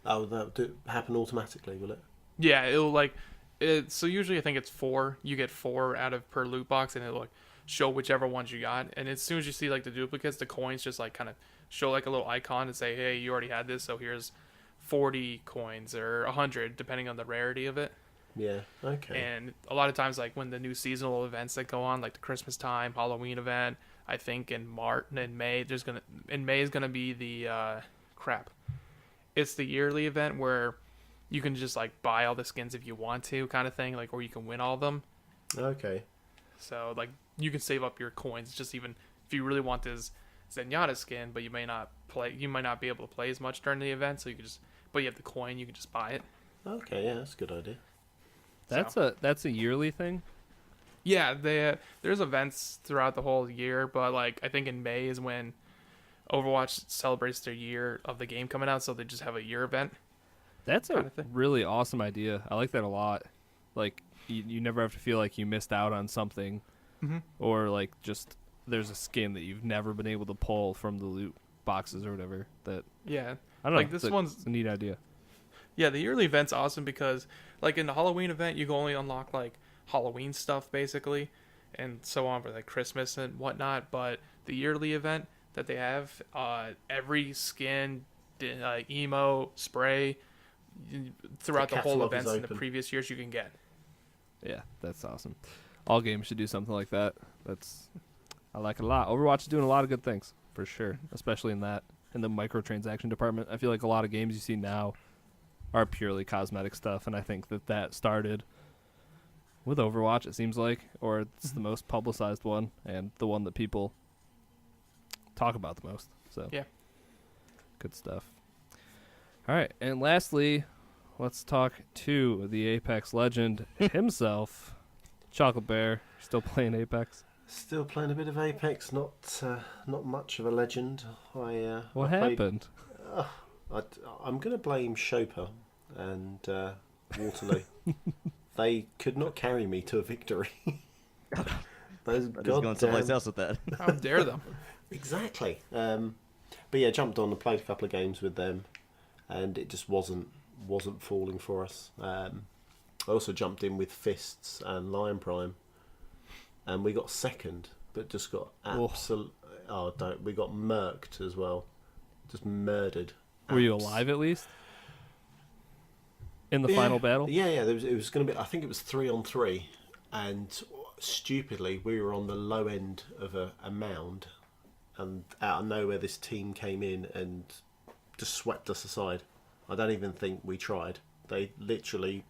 Oh, that will happen automatically, will it? Yeah, it'll like so usually I think it's 4. You get 4 out of per loot box, and it'll like show whichever ones you got. And as soon as you see like the duplicates, the coins just like kind of show like a little icon and say, hey, you already had this, so here's 40 coins or 100 depending on the rarity of it. Yeah. Okay. And a lot of times, like when the new seasonal events that go on, like the Christmas time, Halloween event, I think in May is gonna be the it's the yearly event where you can just like buy all the skins if you want to, kind of thing, like, or you can win all of them. Okay. So like you can save up your coins, just even if you really want this Zenyatta skin, but you might not be able to play as much during the event, so but you have the coin, you can just buy it. Okay, yeah, that's a good idea. That's a yearly thing. Yeah, there's events throughout the whole year, but like I think in May is when Overwatch celebrates their year of the game coming out, so they just have a year event. That's a Kinda thing. really awesome idea. I like that a lot. Like you never have to feel like you missed out on something, or like just there's a skin that you've never been able to pull from the loot boxes or whatever. That Yeah, I don't like know. this one's It's a neat idea. Yeah, the yearly event's awesome because, like, in the Halloween event, you can only unlock, like, Halloween stuff, basically, and so on for, like, Christmas and whatnot, but the yearly event that they have, every skin, emo, spray, throughout the whole catalogue is events in the open. previous years you can get. Yeah, that's awesome. All games should do something like that. I like it a lot. Overwatch is doing a lot of good things for sure, especially in the microtransaction department. I feel like a lot of games you see now are purely cosmetic stuff, and I think that started with Overwatch, it seems like, or it's the most publicized one and the one that people talk about the most. So Yeah. Good stuff. All right, and lastly, let's talk to the Apex legend himself, Chocolate Bear. Still playing Apex? Still playing a bit of Apex, not much of a legend. What I played- happened? I'm going to blame Chopin and Waterloo. They could not carry me to a victory. Those I'm just going someplace goddamn... else with that. How dare them? Exactly. But yeah, jumped on and played a couple of games with them, and it just wasn't falling for us. I also jumped in with Fists and Lion Prime, and we got second, but just got absolute. Oh, don't we got murked as well? Just murdered. Were you alive at least? In the final battle? Yeah. It was going to be. I think it was 3-on-3, and stupidly we were on the low end of a mound, and out of nowhere this team came in and just swept us aside. I don't even think we tried. They literally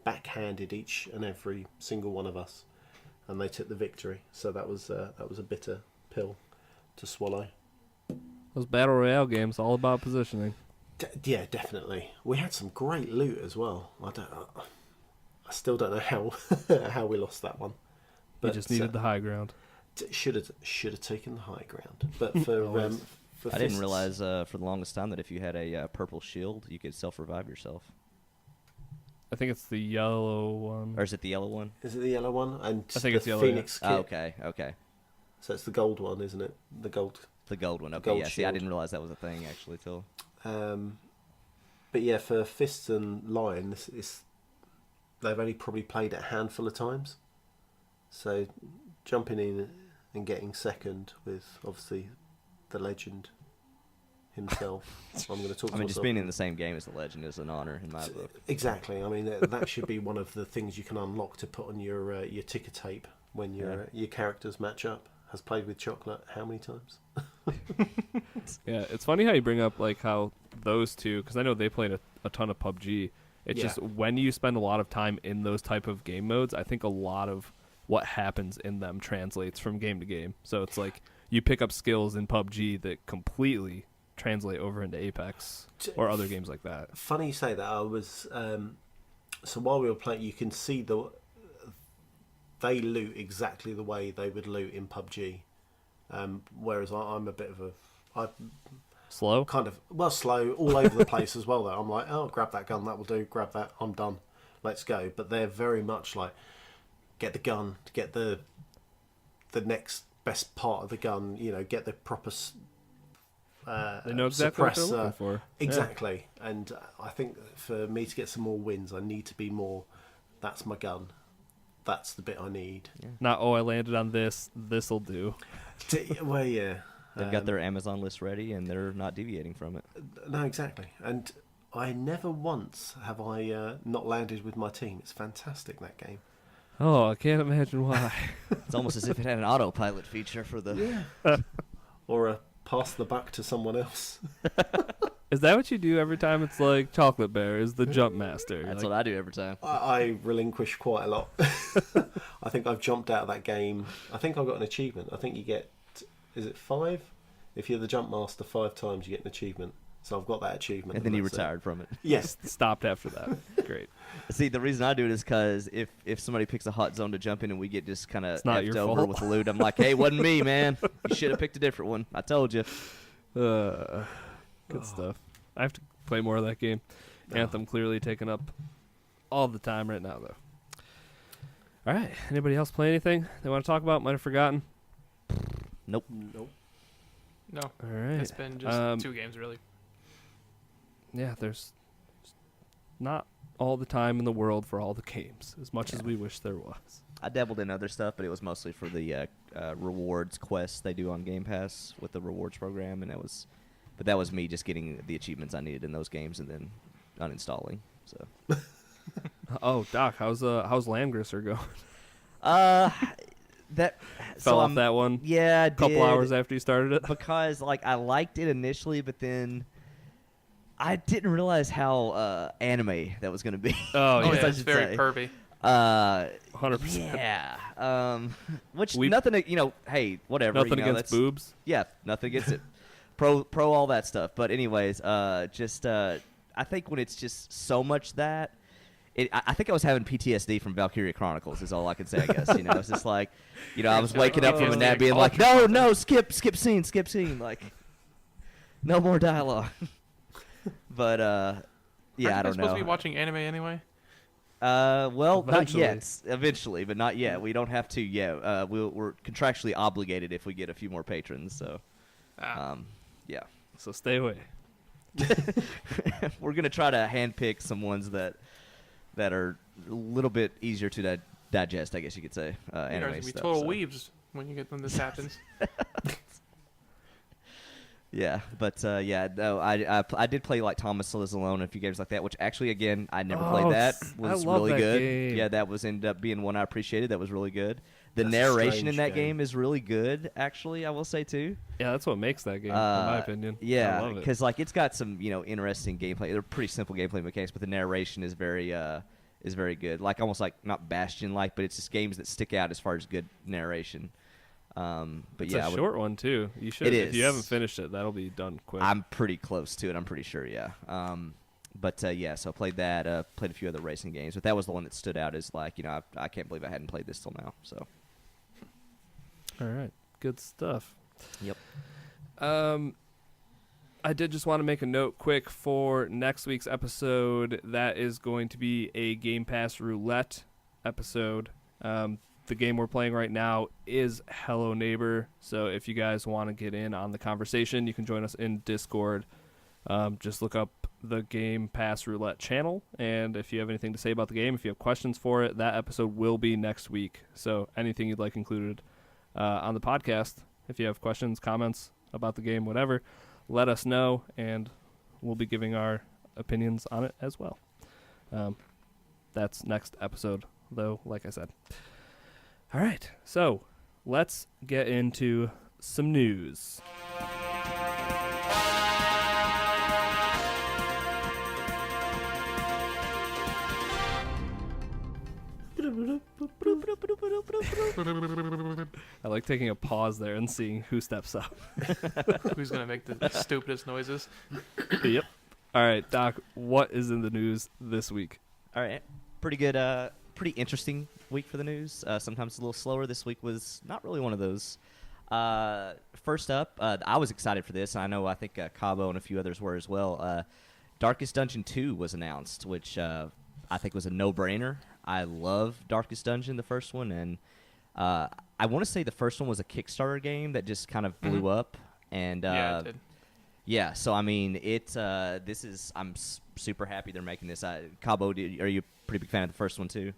backhanded each and every single one of us, and they took the victory. So that was a bitter pill to swallow. Those battle royale games, all about positioning. Yeah, definitely. We had some great loot as well. I still don't know how how we lost that one. You just needed the high ground. Should have taken the high ground. But for I didn't Fists- realize for the longest time that if you had a purple shield, you could self-revive yourself. I think it's the yellow one. Or is it the yellow one? Is it the yellow one? And I think the it's yellow, Phoenix Oh, kit. okay. So it's the gold one, isn't it? The gold. The gold one. Okay, Gold yeah. See, I shield. didn't realize that was a thing actually till. But yeah, for Fists and Lion, they've only probably played it a handful of times. So jumping in and getting second with obviously the legend himself. I'm going to talk. I mean, just myself. being in the same game as the legend is an honor in my book. Exactly. I mean, that should be one of the things you can unlock to put on your ticker tape when your characters match up. Has played with chocolate how many times? Yeah, it's funny how you bring up like how those two, because I know they played a ton of PUBG. It's Yeah. just when you spend a lot of time in those type of game modes, I think a lot of what happens in them translates from game to game. So it's like you pick up skills in PUBG that completely translate over into Apex or other games like that. Funny you say that. I was so while we were playing, you can see they loot exactly the way they would loot in PUBG. Whereas I'm a bit of a Slow? kind of slow all over the place as well. Though I'm like, oh, grab that gun, that will do. Grab that, I'm done. Let's go. But they're very much like, get the gun, get the next best part of the gun. You know, get the proper. They know exactly what they're suppressor. looking for. Exactly. And I think for me to get some more wins, I need to be more. That's my gun. That's the bit I need. Not, I landed on this. This'll do. Well, yeah. They've got their Amazon list ready and they're not deviating from it. No, exactly. And I never once have I not landed with my team. It's fantastic, that game. Oh, I can't imagine why. It's almost as if it had an autopilot feature for the. Or a pass the buck to someone else. Is that what you do every time it's like Chocolate Bear is the jump master? That's Like, what I do every time. I relinquish quite a lot. I think I've jumped out of that game. I think I got an achievement. I think you get, is it 5? If you're the jump master 5 times, you get an achievement. So I've got that achievement. And then you that's it. retired from it. Yes. stopped after that. Great. See, the reason I do it is because if somebody picks a hot zone to jump in and we get just kind of It's not effed your over fault. with the loot, I'm like, hey, wasn't me, man. You should have picked a different one. I told you. Good stuff. I have to play more of that game. Anthem clearly taking up all the time right now, though. All right. Anybody else play anything they want to talk about? Might have forgotten. Nope. No, All right. it's been just 2 games really. Yeah, there's not all the time in the world for all the games, as much as we wish there was. I dabbled in other stuff, but it was mostly for the rewards quests they do on Game Pass with the rewards program, and that was me just getting the achievements I needed in those games and then uninstalling. So. Oh, Doc, how's Landgrisser going? That Fell off that one. Yeah, I A couple did, hours after you started it. because I liked it initially, but then I didn't realize how anime that was going to be. Oh, Oh yeah. yeah, it's very pervy. 100%. Yeah. Which We- nothing. Hey, whatever. Nothing against that's, boobs. Yeah, nothing against it. Pro all that stuff. But anyways, I think when it's just so much that, I think I was having PTSD from Valkyria Chronicles is all I can say, I guess. It's just like, I was waking up from a nap being like, no, skip scene, like, no more dialogue. But, yeah, I don't know. Supposed to be watching anime anyway? Well, Eventually. not yet. Eventually, but not yet. We don't have to yet. We're contractually obligated if we get a few more patrons, so, yeah. So stay away. We're going to try to handpick some ones that are a little bit easier to digest, I guess you could say. You guys Anime will be stuff. total so. weebs when this happens. Yeah, but no, I did play like Thomas Lives Alone and a few games like that, which actually, again, I never played that. Was I love really that good. game. Yeah, that was ended up being one I appreciated. That was really good. The That's a narration in strange that game. game is really good, actually. I will say too. Yeah, that's what makes that game, in my opinion. I Yeah, love it. because like it's got some interesting gameplay. They're pretty simple gameplay mechanics, but the narration is very good. Like almost like not Bastion like, but it's just games that stick out as far as good narration. But It's yeah, a short one too. You should. It If you is. haven't finished it, that'll be done quick. I'm pretty close to it. I'm pretty sure. Yeah. But yeah, so I played that. Played a few other racing games, but that was the one that stood out as like I can't believe I hadn't played this till now. So. All right, good stuff. Yep. I did just want to make a note quick for next week's episode. That is going to be a Game Pass Roulette episode. The game we're playing right now is Hello Neighbor. So if you guys want to get in on the conversation, you can join us in Discord. Just look up the Game Pass Roulette channel. And if you have anything to say about the game, if you have questions for it, that episode will be next week. So anything you'd like included on the podcast, if you have questions, comments about the game, whatever, let us know, and we'll be giving our opinions on it as well. That's next episode, though, like I said. All right, so let's get into some news. I like taking a pause there and seeing who steps up. Who's gonna make the stupidest noises? Yep. All right, Doc, what is in the news this week? All right. Pretty good. Pretty interesting week for the news. Sometimes a little slower. This week was not really one of those. First up, I was excited for this. I think Kabo and a few others were as well. Darkest Dungeon 2 was announced, which I think was a no-brainer. I love Darkest Dungeon, the first one, and I want to say the first one was a Kickstarter game that just kind of blew up. And Yeah, it did. yeah, so I mean, I'm super happy they're making this. Kabo, are you a pretty big fan of the first one too?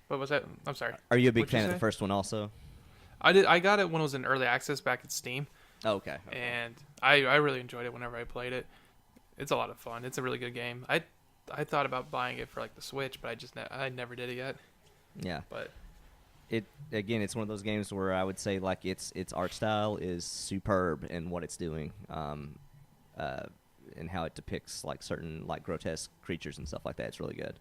What was that? I'm sorry. Are you a big What'd you fan of say? the first one also? I got it when it was in early access back at Steam, Oh, okay. and I really enjoyed it whenever I played it. It's a lot of fun. It's a really good game. I thought about buying it for like the Switch, but I never did it yet. Yeah. But It's one of those games where I would say like its art style is superb in what it's doing, and how it depicts like certain like grotesque creatures and stuff like that. It's really good.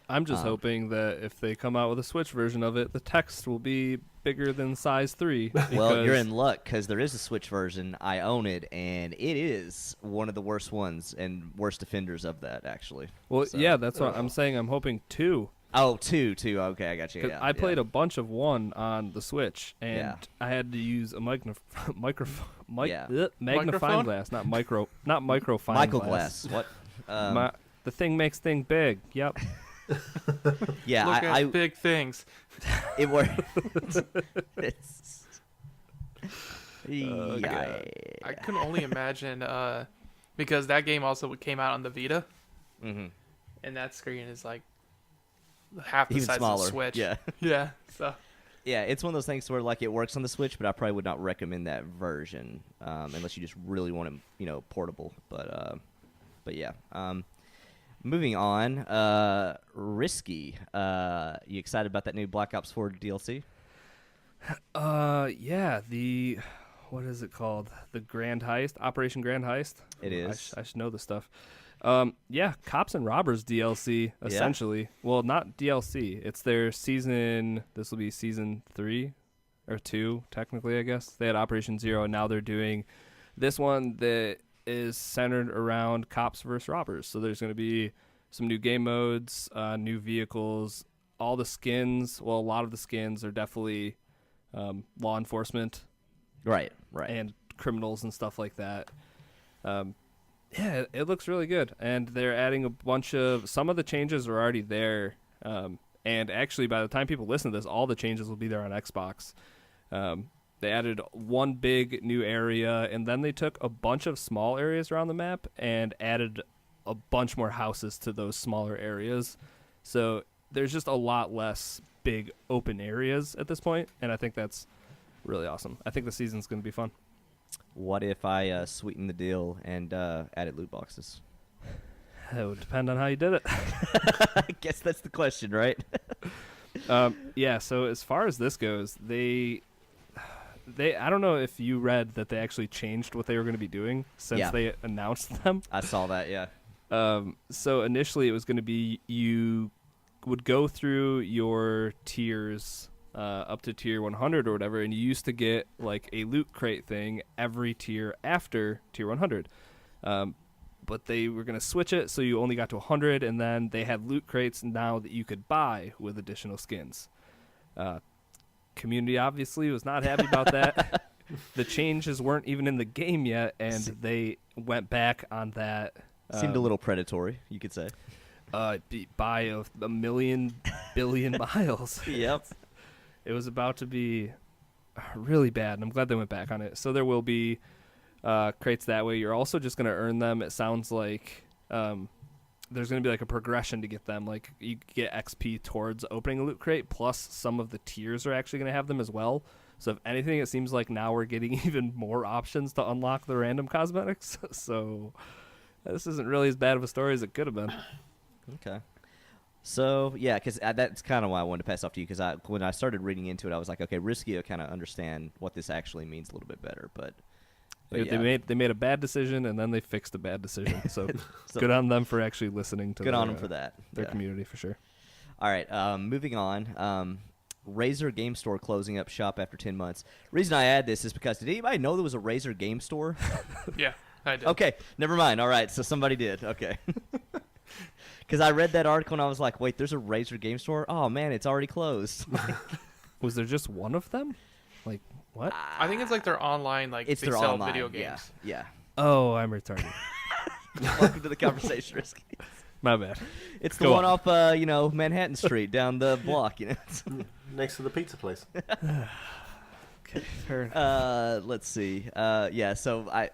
I'm just hoping that if they come out with a Switch version of it, the text will be bigger than size 3. Well, you're in luck because there is a Switch version. I own it, and it is one of the worst ones and worst offenders of that, actually. Well, So- yeah, that's what I'm saying. I'm hoping 2. Oh, two. Okay, I got you. 'Cause Yeah, I played yeah. a bunch of 1 on the Switch, and Yeah. I had to use a magnifying Microphone? glass, not microfine Michael Glass. What? The thing makes thing big. Yep. Yeah, look at I big things. it worked. It's. Yeah. I can only imagine because that game also came out on the Vita, Mhm. and that screen is like half the Even size smaller. of the Switch. Yeah. Yeah. So Yeah, it's one of those things where like it works on the Switch, but I probably would not recommend that version unless you just really want it, portable. But yeah. Moving on, Risky. You excited about that new Black Ops 4 DLC? Yeah. What is it called? The Grand Heist, Operation Grand Heist. It is. I should know this stuff. Yeah, Cops and Robbers DLC, essentially. Well, not DLC. It's their season. This will be season 3 or 2, technically, I guess. They had Operation Zero, and now they're doing this one that is centered around cops versus robbers. So there's going to be some new game modes, new vehicles, all the skins. Well, a lot of the skins are definitely law enforcement, Right. and criminals and stuff like that. Yeah, it looks really good, and they're adding a bunch of. Some of the changes are already there, and actually, by the time people listen to this, all the changes will be there on Xbox. They added one big new area, and then they took a bunch of small areas around the map and added a bunch more houses to those smaller areas. So there's just a lot less big open areas at this point, and I think that's really awesome. I think the season's going to be fun. What if I sweetened the deal and added loot boxes? It would depend on how you did it. I guess that's the question, right? Yeah, so as far as this goes, they I don't know if you read that they actually changed what they were going to be doing since they announced them. I saw that, yeah. So initially it was going to be you would go through your tiers up to tier 100 or whatever, and you used to get like a loot crate thing every tier after tier 100. But they were going to switch it so you only got to 100, and then they had loot crates now that you could buy with additional skins. Community obviously was not happy about that. The changes weren't even in the game yet, and they went back on that. Seemed a little predatory, you could say. By a million billion miles. Yep. It was about to be really bad, and I'm glad they went back on it. So there will be crates that way. You're also just going to earn them. It sounds like there's going to be like a progression to get them. Like you get XP towards opening a loot crate, plus some of the tiers are actually going to have them as well. So if anything, it seems like now we're getting even more options to unlock the random cosmetics. So this isn't really as bad of a story as it could have been. Okay. So, yeah, because that's kind of why I wanted to pass off to you, because when I started reading into it, I was like, okay, risky to kind of understand what this actually means a little bit better. But they made a bad decision, and then they fixed a bad decision. So, good on them for actually listening to on them for that. Their community, for sure. All right, moving on. Razer Game Store closing up shop after 10 months. Reason I add this is because, did anybody know there was a Razer Game Store? Yeah, I did. Okay, never mind. All right, so somebody did. Okay. Because I read that article and I was like, wait, there's a Razer Game Store? Oh, man, it's already closed. Was there just one of them? Like, what? I think it's like their online, like It's they their sell online, video games. Yeah. Oh, I'm retarded. Welcome to the conversation, Risky. My bad. It's Go the one on. off, Manhattan Street down the block, Next to the pizza place. Okay, fair enough. Let's see. Yeah, so I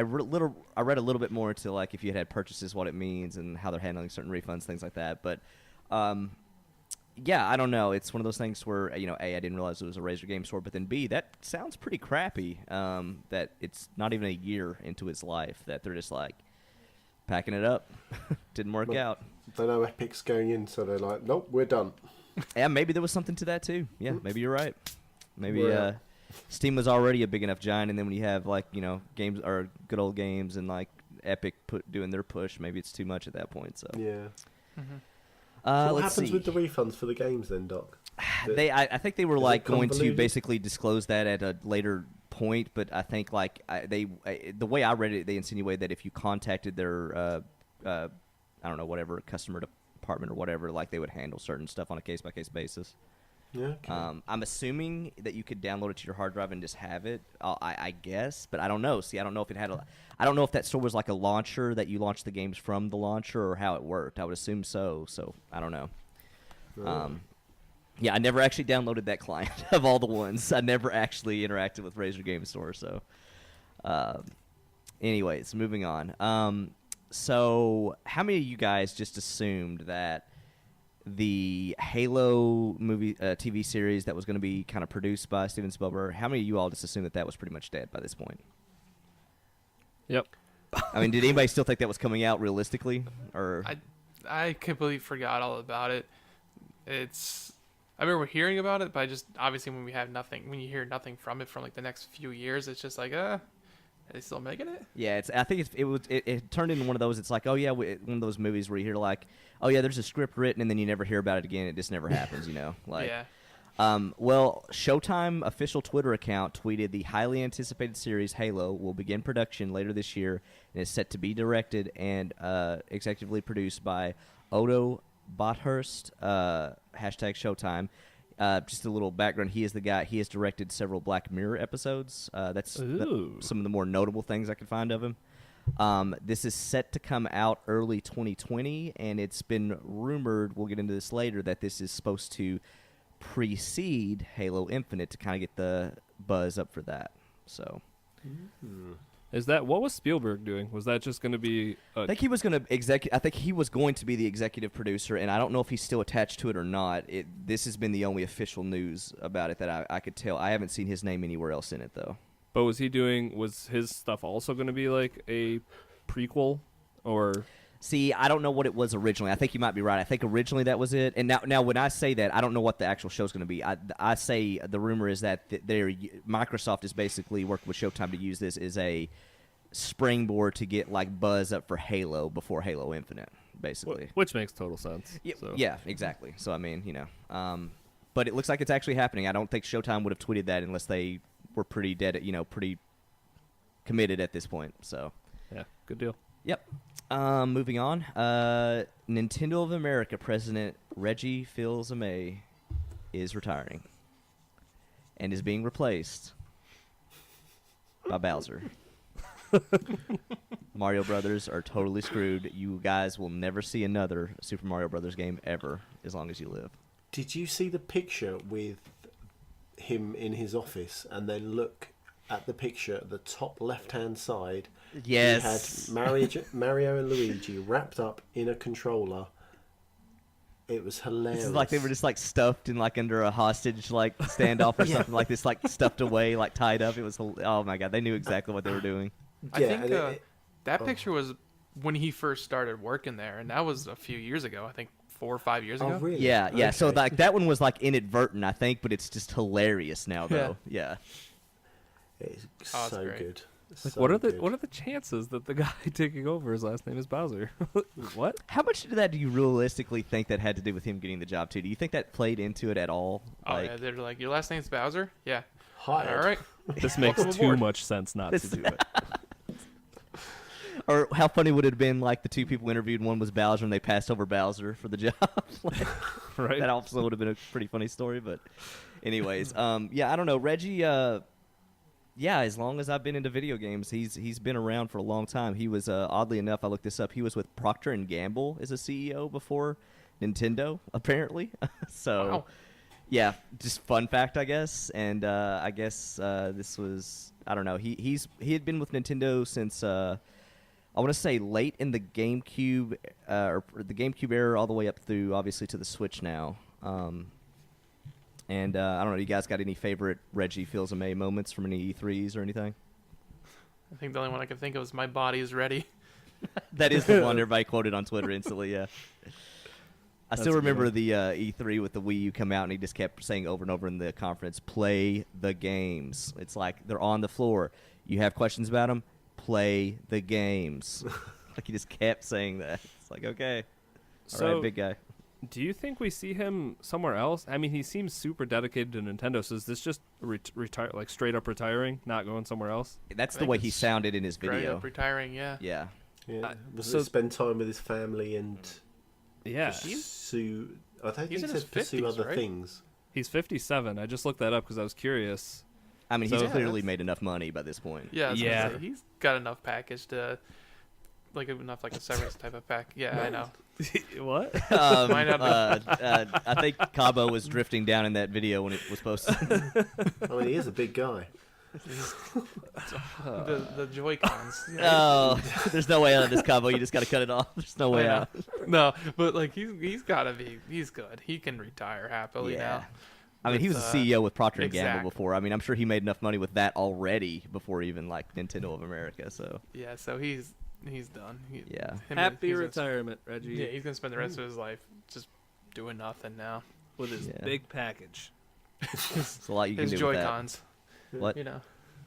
read a little bit more into like if you had purchases, what it means, and how they're handling certain refunds, things like that. But yeah, I don't know. It's one of those things where A, I didn't realize it was a Razer Game Store, but then B, that sounds pretty crappy. That it's not even a year into its life that they're just like packing it up. Didn't work out. They know Epic's going in, so they're like, nope, we're done. Yeah, maybe there was something to that too. Yeah, maybe you're right. Maybe We're out. Steam was already a big enough giant, and then when you have like games or good old games and like Epic doing their push, maybe it's too much at that point. So Yeah. Mm-hmm. So what let's happens see. with the refunds for the games then, Doc? I think they were Is it like going to convoluted? basically disclose that at a later point, but I think like the way I read it, they insinuated that if you contacted their I don't know, whatever customer department or whatever, like they would handle certain stuff on a case by case basis. Yeah. Okay. I'm assuming that you could download it to your hard drive and just have it. I guess, but I don't know. See, I don't know if it had I don't know if that store was like a launcher that you launched the games from the launcher or how it worked. I would assume so. So I don't know. Right. Yeah, I never actually downloaded that client of all the ones. I never actually interacted with Razer Game Store. So, anyways, moving on. So how many of you guys just assumed that the Halo movie TV series that was going to be kind of produced by Steven Spielberg, how many of you all just assumed that was pretty much dead by this point? Yep. I mean, did anybody still think that was coming out realistically? Or I completely forgot all about it. I remember hearing about it, but I just obviously when you hear nothing from it from like the next few years, it's just like, are they still making it? Yeah, I think it turned into one of those. It's like, oh yeah, one of those movies where you hear like, oh yeah, there's a script written, and then you never hear about it again. It just never happens, Like, Yeah. Well, Showtime official Twitter account tweeted the highly anticipated series Halo will begin production later this year and is set to be directed and executively produced by Odo Bothurst, hashtag Showtime. Just a little background. He is the guy. He has directed several Black Mirror episodes. That's some of the more notable things I could find of him. This is set to come out early 2020, and it's been rumored, we'll get into this later, that this is supposed to precede Halo Infinite to kind of get the buzz up for that. So, Is that what was Spielberg doing? Was that just going to be? I think he was going to I think he was going to be the executive producer, and I don't know if he's still attached to it or not. This has been the only official news about it that I could tell. I haven't seen his name anywhere else in it though. But was his stuff also going to be like a prequel, or? See, I don't know what it was originally. I think you might be right. I think originally that was it. And now when I say that, I don't know what the actual show's going to be. I say the rumor is that Microsoft is basically working with Showtime to use this as a springboard to get like buzz up for Halo before Halo Infinite, basically. Which makes total sense. Yeah, So. yeah, exactly. So I mean, but it looks like it's actually happening. I don't think Showtime would have tweeted that unless they were pretty pretty committed at this point. So Yeah, good deal. Yep. Moving on. Nintendo of America president Reggie fils-aime is retiring and is being replaced by Bowser. Mario Brothers are totally screwed. You guys will never see another Super Mario Brothers game ever as long as you live. Did you see the picture with him in his office, and then look at the picture at the top left-hand side? Yes. He had Mario and Luigi wrapped up in a controller. It was hilarious. This is like they were just like stuffed in like under a hostage like standoff or something like this, like stuffed away, like tied up. It was oh my god, they knew exactly what they were doing. I Yeah, think and that picture was when he first started working there, and that was a few years ago. I think 4 or 5 years ago. Oh, really? Yeah, yeah. So Okay. like that one was like inadvertent, I think, but it's just hilarious now though. Yeah. It's Oh, it's so great. good. Like, So what are good. the chances that the guy taking over his last name is Bowser? What? How much of that do you realistically think that had to do with him getting the job too? Do you think that played into it at all? Oh yeah, they're like, your last name's Bowser? Yeah. Hired. All right. This makes Welcome too aboard. much sense not to do it. Or how funny would it have been like the two people interviewed, one was Bowser and they passed over Bowser for the job? Like, Right? that also would have been a pretty funny story, but anyways, yeah, I don't know. Reggie, yeah, as long as I've been into video games, he's been around for a long time. He was, oddly enough, I looked this up, he was with Procter & Gamble as a CEO before Nintendo, apparently. So, Wow. yeah, just fun fact, I guess. And I guess this was, I don't know, he had been with Nintendo since, I want to say late in the GameCube, or the GameCube era all the way up through, obviously, to the Switch now. And I don't know, you guys got any favorite Reggie fils-aime moments from any E3s or anything? I think the only one I could think of is "My body is ready." That is the one everybody quoted on Twitter instantly, yeah. I That's still a good remember one. the E3 with the Wii U come out, and he just kept saying over and over in the conference, play the games. It's like they're on the floor. You have questions about them? Play the games. Like he just kept saying that. It's like, okay. All right, So, big guy. do you think we see him somewhere else? I mean, he seems super dedicated to Nintendo. So is this just retire, like straight up retiring, not going somewhere else? That's the think way he it's sounded in his Straight video. up retiring, yeah. Yeah. Yeah. Was so- it spend time with his family and Yeah, pursue? I think he's he in his said pursue 50s, other right? things. he's 57. I just looked that up because I was curious. I mean, he's So- clearly made enough money by this point. Yeah, I was gonna Yeah. say, he's got enough package to, like enough like a severance type of pack. Yeah, I know. What? Might not I think Kabo was drifting down in that video when it was posted. I mean, he is a big guy. The Joy Cons. Oh, there's no way out of this Kabo. You just got to cut it off. There's no way out. No, but like he's gotta be. He's good. He can retire happily Yeah. now. I mean, he was a CEO with Procter & Gamble exactly. before. I mean, I'm sure he made enough money with that already before even like Nintendo of America. So Yeah, so he's done. yeah, Happy he's retirement, Reggie. Yeah, he's gonna spend the rest of his life just doing nothing now. With his Yeah. big package. it's a lot you can His do Joy with that. Cons. What? You know.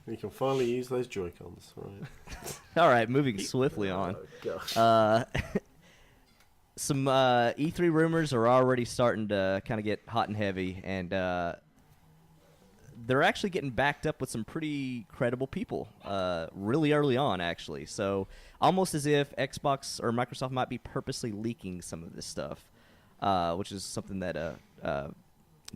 You can finally use those Joy-Cons, right? All right, moving swiftly on. Oh, gosh. some E3 rumors are already starting to kind of get hot and heavy, and they're actually getting backed up with some pretty credible people really early on, actually. So almost as if Xbox or Microsoft might be purposely leaking some of this stuff, which is something that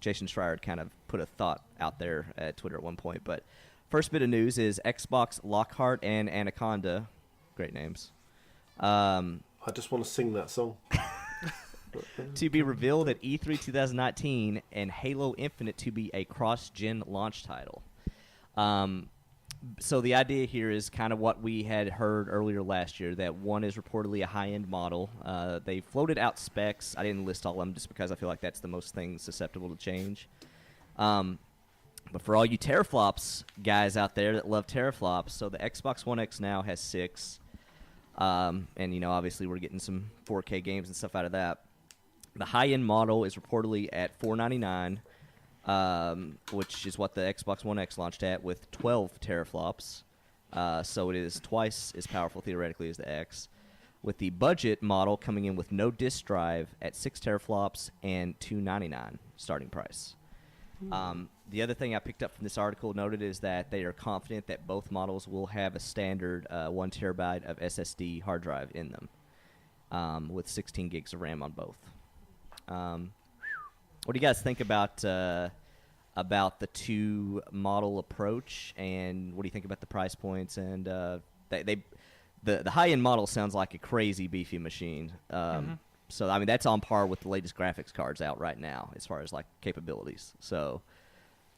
Jason Schreier had kind of put a thought out there at Twitter at one point. But first bit of news is Xbox Lockhart and Anaconda, great names, I just want to sing that song. to be revealed at E3 2019, and Halo Infinite to be a cross-gen launch title. So the idea here is kind of what we had heard earlier last year, that one is reportedly a high-end model. They floated out specs. I didn't list all of them just because I feel like that's the most thing susceptible to change. But for all you teraflops guys out there that love teraflops, so the Xbox One X now has 6. And, obviously we're getting some 4K games and stuff out of that. The high-end model is reportedly at $499, which is what the Xbox One X launched at, with 12 teraflops. So it is twice as powerful theoretically as the X. With the budget model coming in with no disk drive at 6 teraflops and $299 starting price. The other thing I picked up from this article noted is that they are confident that both models will have a standard 1 terabyte of SSD hard drive in them, with 16 gigs of RAM on both. What do you guys think about the two model approach, and what do you think about the price points? And the high end model sounds like a crazy beefy machine. So I mean that's on par with the latest graphics cards out right now as far as like capabilities. So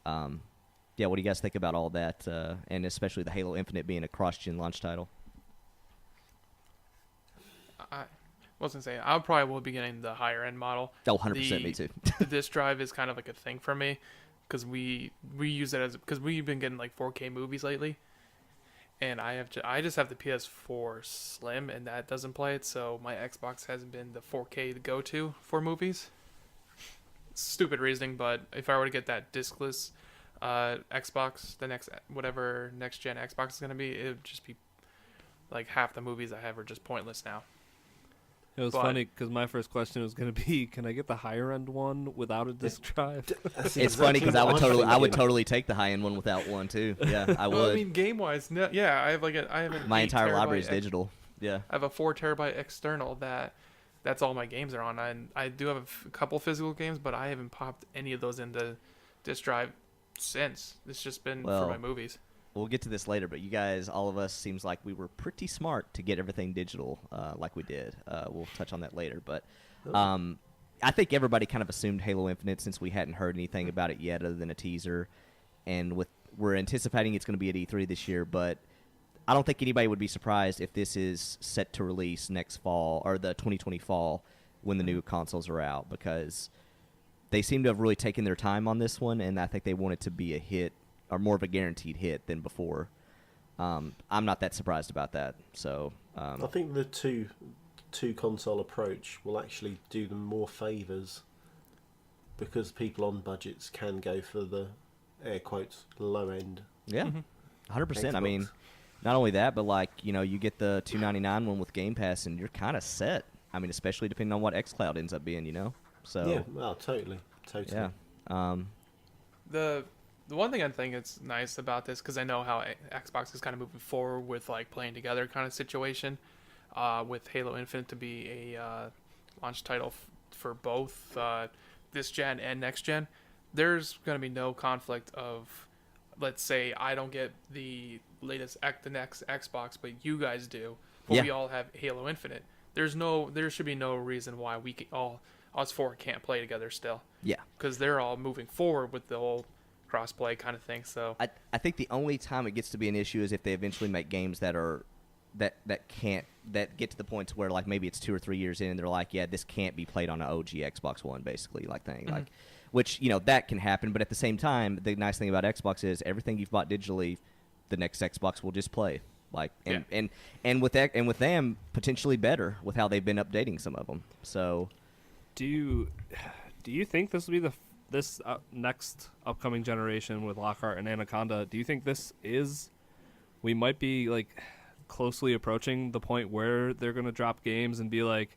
yeah, what do you guys think about all that, and especially the Halo Infinite being a cross-gen launch title? I was going to say, I probably will be getting the higher end model. Oh, 100% me too. The disk drive is kind of like a thing for me because we use it because we've been getting like 4K movies lately. And I just have the PS4 Slim, and that doesn't play it, so my Xbox hasn't been the 4K to go to for movies. Stupid reasoning, but if I were to get that diskless Xbox, the next gen Xbox is gonna be, it would just be like half the movies I have are just pointless now. It was funny because my first question was going to be, can I get the higher end one without a disk drive? It's funny because I would totally take the high end one without one too. Yeah, I would. Well, I mean, game wise, no, yeah, I have my entire library is digital. Yeah, I have a 4 terabyte external that's all my games are on. I do have a couple physical games, but I haven't popped any of those into disk drive since. It's just been for my movies. We'll get to this later, but you guys, all of us, seems like we were pretty smart to get everything digital like we did. We'll touch on that later. But I think everybody kind of assumed Halo Infinite since we hadn't heard anything about it yet other than a teaser. And we're anticipating it's going to be at E3 this year, but I don't think anybody would be surprised if this is set to release next fall or the 2020 fall when the new consoles are out, because they seem to have really taken their time on this one, and I think they want it to be a hit, or more of a guaranteed hit than before. I'm not that surprised about that. So I think the two console approach will actually do them more favours, because people on budgets can go for the air quotes low end. Yeah, 100%. I mean, not only that, but like you get the $299 one with Game Pass, and you're kind of set. I mean, especially depending on what xCloud ends up being, So yeah, well, totally. Yeah. The one thing I think it's nice about this, because I know how Xbox is kind of moving forward with like playing together kind of situation, with Halo Infinite to be a launch title for both this gen and next gen. There's going to be no conflict of, let's say I don't get the next Xbox, but you guys do, but we all have Halo Infinite. There should be no reason why us four can't play together still. Yeah, because they're all moving forward with the whole cross-play kind of thing. So I think the only time it gets to be an issue is if they eventually make games that get to the point to where like maybe it's 2 or 3 years in and they're like, yeah, this can't be played on an OG Xbox One, basically, like thing. Like, which that can happen, but at the same time, the nice thing about Xbox is everything you've bought digitally, the next Xbox will just play. Like and with them potentially better with how they've been updating some of them. So do you think this will be this next upcoming generation with Lockhart and Anaconda? Do you think we might be like closely approaching the point where they're going to drop games and be like,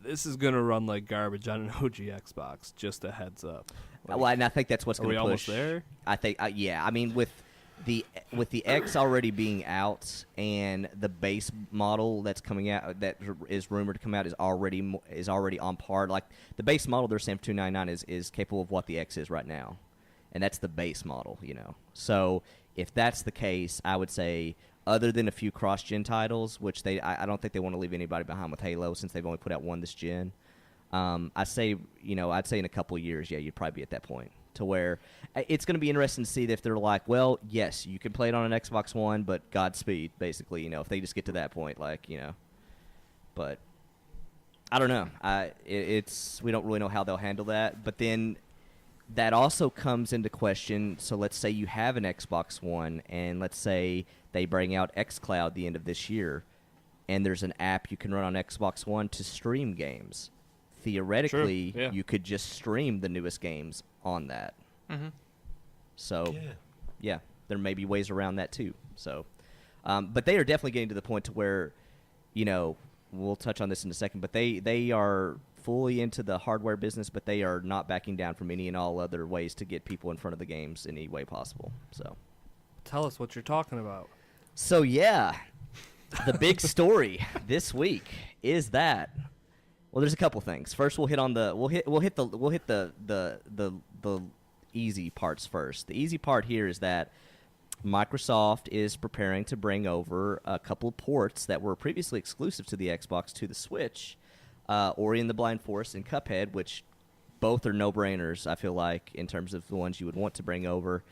This is gonna run like garbage on an OG Xbox. Just a heads up. Well, and I think that's what's Are going we to push. almost there? I think, yeah. I mean, with the X already being out and the base model that's coming out that is rumored to come out is already on par. Like the base model they're saying for $299 is capable of what the X is right now, and that's the base model. So if that's the case, I would say, other than a few cross-gen titles, which I don't think they want to leave anybody behind with Halo since they've only put out one this gen. I'd say in a couple of years, yeah, you'd probably be at that point to where it's going to be interesting to see if they're like, well, yes, you can play it on an Xbox One, but Godspeed, basically, if they just get to that point, But I don't know. We don't really know how they'll handle that. But then that also comes into question. So let's say you have an Xbox One, and let's say they bring out xCloud the end of this year, and there's an app you can run on Xbox One to stream games. Theoretically, yeah. you could just stream the newest games on that. Mm-hmm. So, yeah, there may be ways around that too. So, but they are definitely getting to the point to where, we'll touch on this in a second, but they are fully into the hardware business, but they are not backing down from any and all other ways to get people in front of the games in any way possible. So, Tell us what you're talking about. So yeah, the big story this week is that. Well, there's a couple things. First, we'll hit the easy parts first. The easy part here is that Microsoft is preparing to bring over a couple of ports that were previously exclusive to the Xbox to the Switch, Ori and the Blind Forest and Cuphead, which both are no-brainers, I feel like, in terms of the ones you would want to bring over.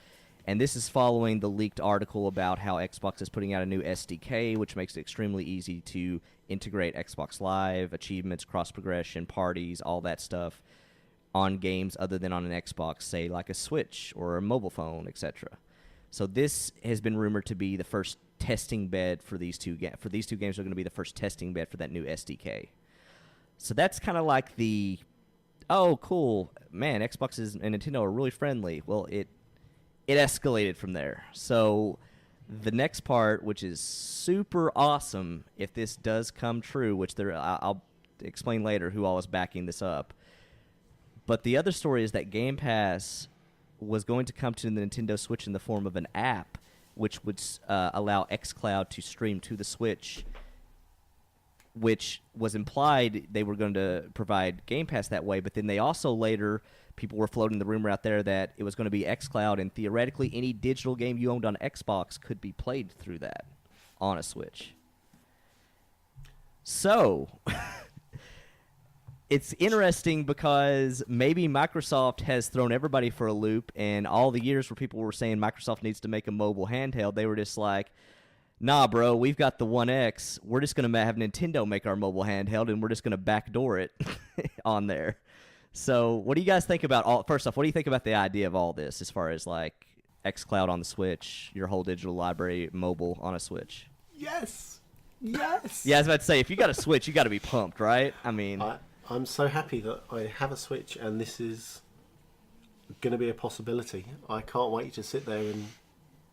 And this is following the leaked article about how Xbox is putting out a new SDK, which makes it extremely easy to integrate Xbox Live, achievements, cross-progression, parties, all that stuff on games other than on an Xbox, say like a Switch or a mobile phone, etc. So this has been rumored to be the first testing bed for these two games. For these two games are going to be the first testing bed for that new SDK. So that's kind of like oh, cool, man, Xbox and Nintendo are really friendly. Well, it escalated from there. So the next part, which is super awesome if this does come true, which I'll explain later who all is backing this up. But the other story is that Game Pass was going to come to the Nintendo Switch in the form of an app, which would allow xCloud to stream to the Switch, which was implied they were going to provide Game Pass that way. But then they also later, people were floating the rumor out there that it was going to be xCloud, and theoretically any digital game you owned on Xbox could be played through that on a Switch. So it's interesting because maybe Microsoft has thrown everybody for a loop, and all the years where people were saying Microsoft needs to make a mobile handheld, they were just like, nah, bro, we've got the One X. We're just going to have Nintendo make our mobile handheld, and we're just going to backdoor it on there. So what do you guys think about first off, what do you think about the idea of all this as far as like xCloud on the Switch, your whole digital library mobile on a Switch? Yes. Yeah, I was about to say, if you got a Switch, you got to be pumped, right? I mean, I'm so happy that I have a Switch and this is going to be a possibility. I can't wait to sit there and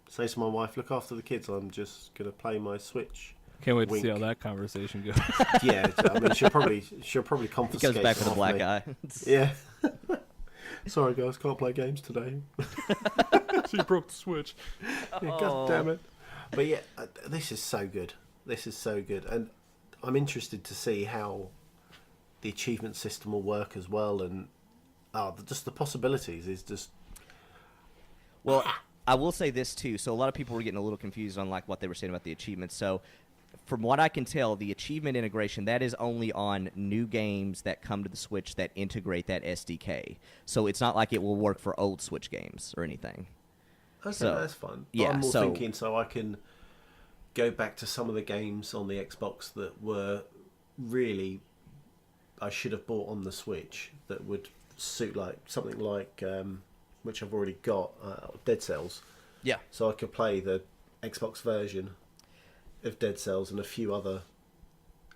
say to my wife, look after the kids, I'm just going to play my Switch. Can't wait Wink. to see how that conversation goes. Yeah, I mean, she'll probably confiscate. it goes back with a black me. eye. Yeah. Sorry guys, can't play games today. She broke the Switch. Yeah, God damn it. But yeah, this is so good. This is so good. And I'm interested to see how the achievement system will work as well. And just the possibilities is just... Well, I will say this too. So a lot of people were getting a little confused on like what they were saying about the achievements. So from what I can tell, the achievement integration, that is only on new games that come to the Switch that integrate that SDK. So it's not like it will work for old Switch games or anything. Okay, So, that's fun. But yeah, I'm more so- thinking so I can go back to some of the games on the Xbox that were really I should have bought on the Switch that would suit like something like which I've already got, Dead Cells. Yeah. So I could play the Xbox version of Dead Cells and a few other,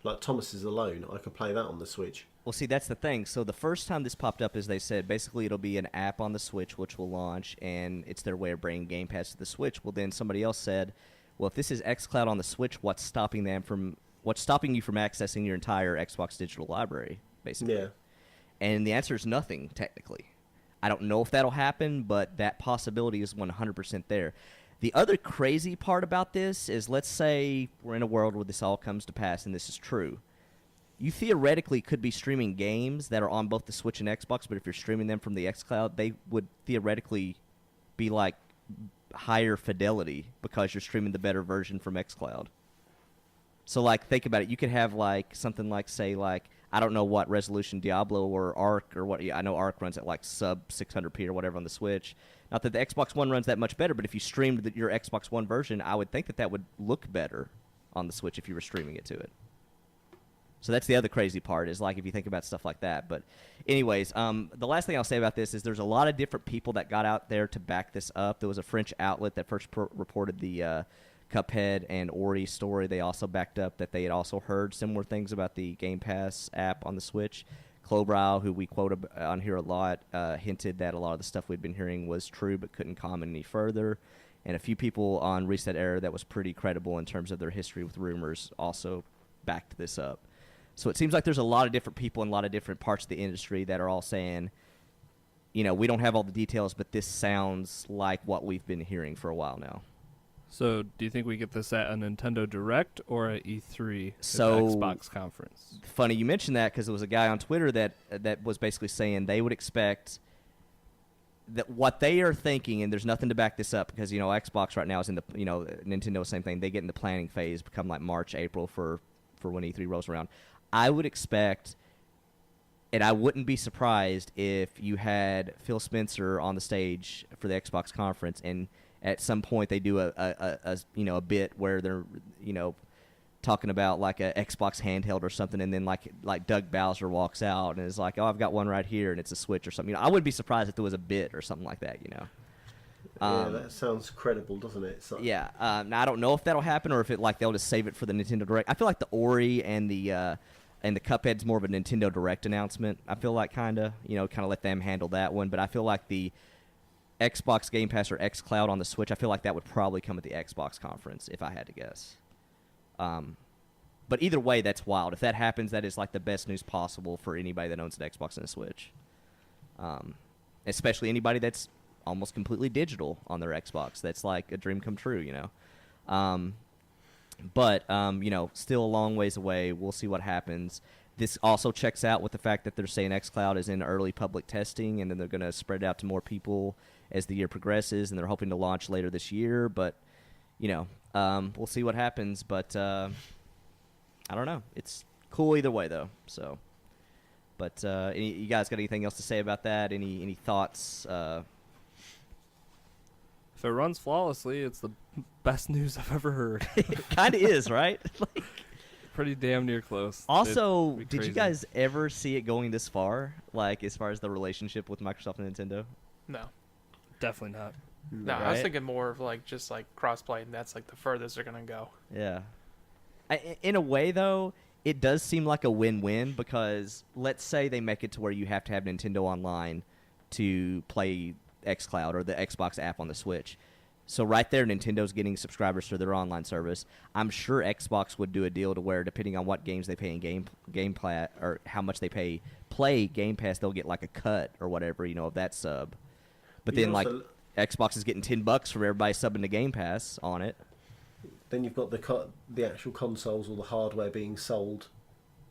like Thomas is Alone. I could play that on the Switch. Well, see, that's the thing. So the first time this popped up, as they said, basically it'll be an app on the Switch which will launch, and it's their way of bringing Game Pass to the Switch. Well, then somebody else said, well, if this is xCloud on the Switch, what's stopping you from accessing your entire Xbox digital library? basically. Yeah. And the answer is nothing, technically. I don't know if that'll happen, but that possibility is 100% there. The other crazy part about this is, let's say we're in a world where this all comes to pass and this is true. You theoretically could be streaming games that are on both the Switch and Xbox, but if you're streaming them from the xCloud, they would theoretically be like higher fidelity because you're streaming the better version from xCloud. So, like, think about it. You could have, like, something like, say, like, I don't know what resolution Diablo or Arc or what. Yeah, I know Arc runs at, like, sub 600p or whatever on the Switch. Not that the Xbox One runs that much better, but if you streamed your Xbox One version, I would think that that would look better on the Switch if you were streaming it to it. So that's the other crazy part, is, like, if you think about stuff like that. But anyways, the last thing I'll say about this is there's a lot of different people that got out there to back this up. There was a French outlet that first reported the Cuphead and Ori story. They also backed up that they had also heard similar things about the Game Pass app on the Switch. Clobrow, who we quote on here a lot, hinted that a lot of the stuff we'd been hearing was true but couldn't comment any further. And a few people on Reset Era that was pretty credible in terms of their history with rumors also backed this up. So it seems like there's a lot of different people in a lot of different parts of the industry that are all saying, you know, we don't have all the details, but this sounds like what we've been hearing for a while now. So, do you think we get this at a Nintendo Direct or a E3 So- Xbox conference? Funny you mentioned that, because there was a guy on Twitter that was basically saying they would expect that what they are thinking, and there's nothing to back this up because, you know, Xbox right now is in the, you know, Nintendo, same thing. They get in the planning phase, become like March, April for when E3 rolls around. I would expect, and I wouldn't be surprised if you had Phil Spencer on the stage for the Xbox conference, and at some point they do a you know, a bit where they're, you know, talking about like a Xbox handheld or something, and then like Doug Bowser walks out and is like, oh, I've got one right here, and it's a Switch or something. You know, I wouldn't be surprised if there was a bit or something like that. You know. Yeah, that sounds credible, doesn't it? So, Yeah. Now I don't know if that'll happen or if they'll just save it for the Nintendo Direct. I feel like the Ori and the Cuphead's more of a Nintendo Direct announcement. I feel like kind of let them handle that one. But I feel like the Xbox Game Pass or xCloud on the Switch, I feel like that would probably come at the Xbox conference if I had to guess. But either way, that's wild. If that happens, that is like the best news possible for anybody that owns an Xbox and a Switch. Especially anybody that's almost completely digital on their Xbox. That's like a dream come true, you know. But you know, still a long ways away. We'll see what happens. This also checks out with the fact that they're saying xCloud is in early public testing, and then they're going to spread it out to more people as the year progresses, and they're hoping to launch later this year. But, you know, we'll see what happens. But I don't know. It's cool either way, though. So, but you guys got anything else to say about that? Any thoughts? If it runs flawlessly, it's the best news I've ever heard. It kind of is, right? Like, Pretty damn near close. also, It'd be did you crazy. guys ever see it going this far? Like, as far as the relationship with Microsoft and Nintendo? No. Definitely not. No, I was Right? thinking more of like just like crossplay, and that's like the furthest they're gonna go. Yeah. In a way, though, it does seem like a win-win because let's say they make it to where you have to have Nintendo Online to play xCloud or the Xbox app on the Switch. So right there, Nintendo's getting subscribers to their online service. I'm sure Xbox would do a deal to where, depending on what games they pay in Game Pass or how much they play Game Pass, they'll get like a cut or whatever, you know, of that sub. But You then, like, also- Xbox is getting $10 from everybody subbing to Game Pass on it. Then you've got the actual consoles or the hardware being sold,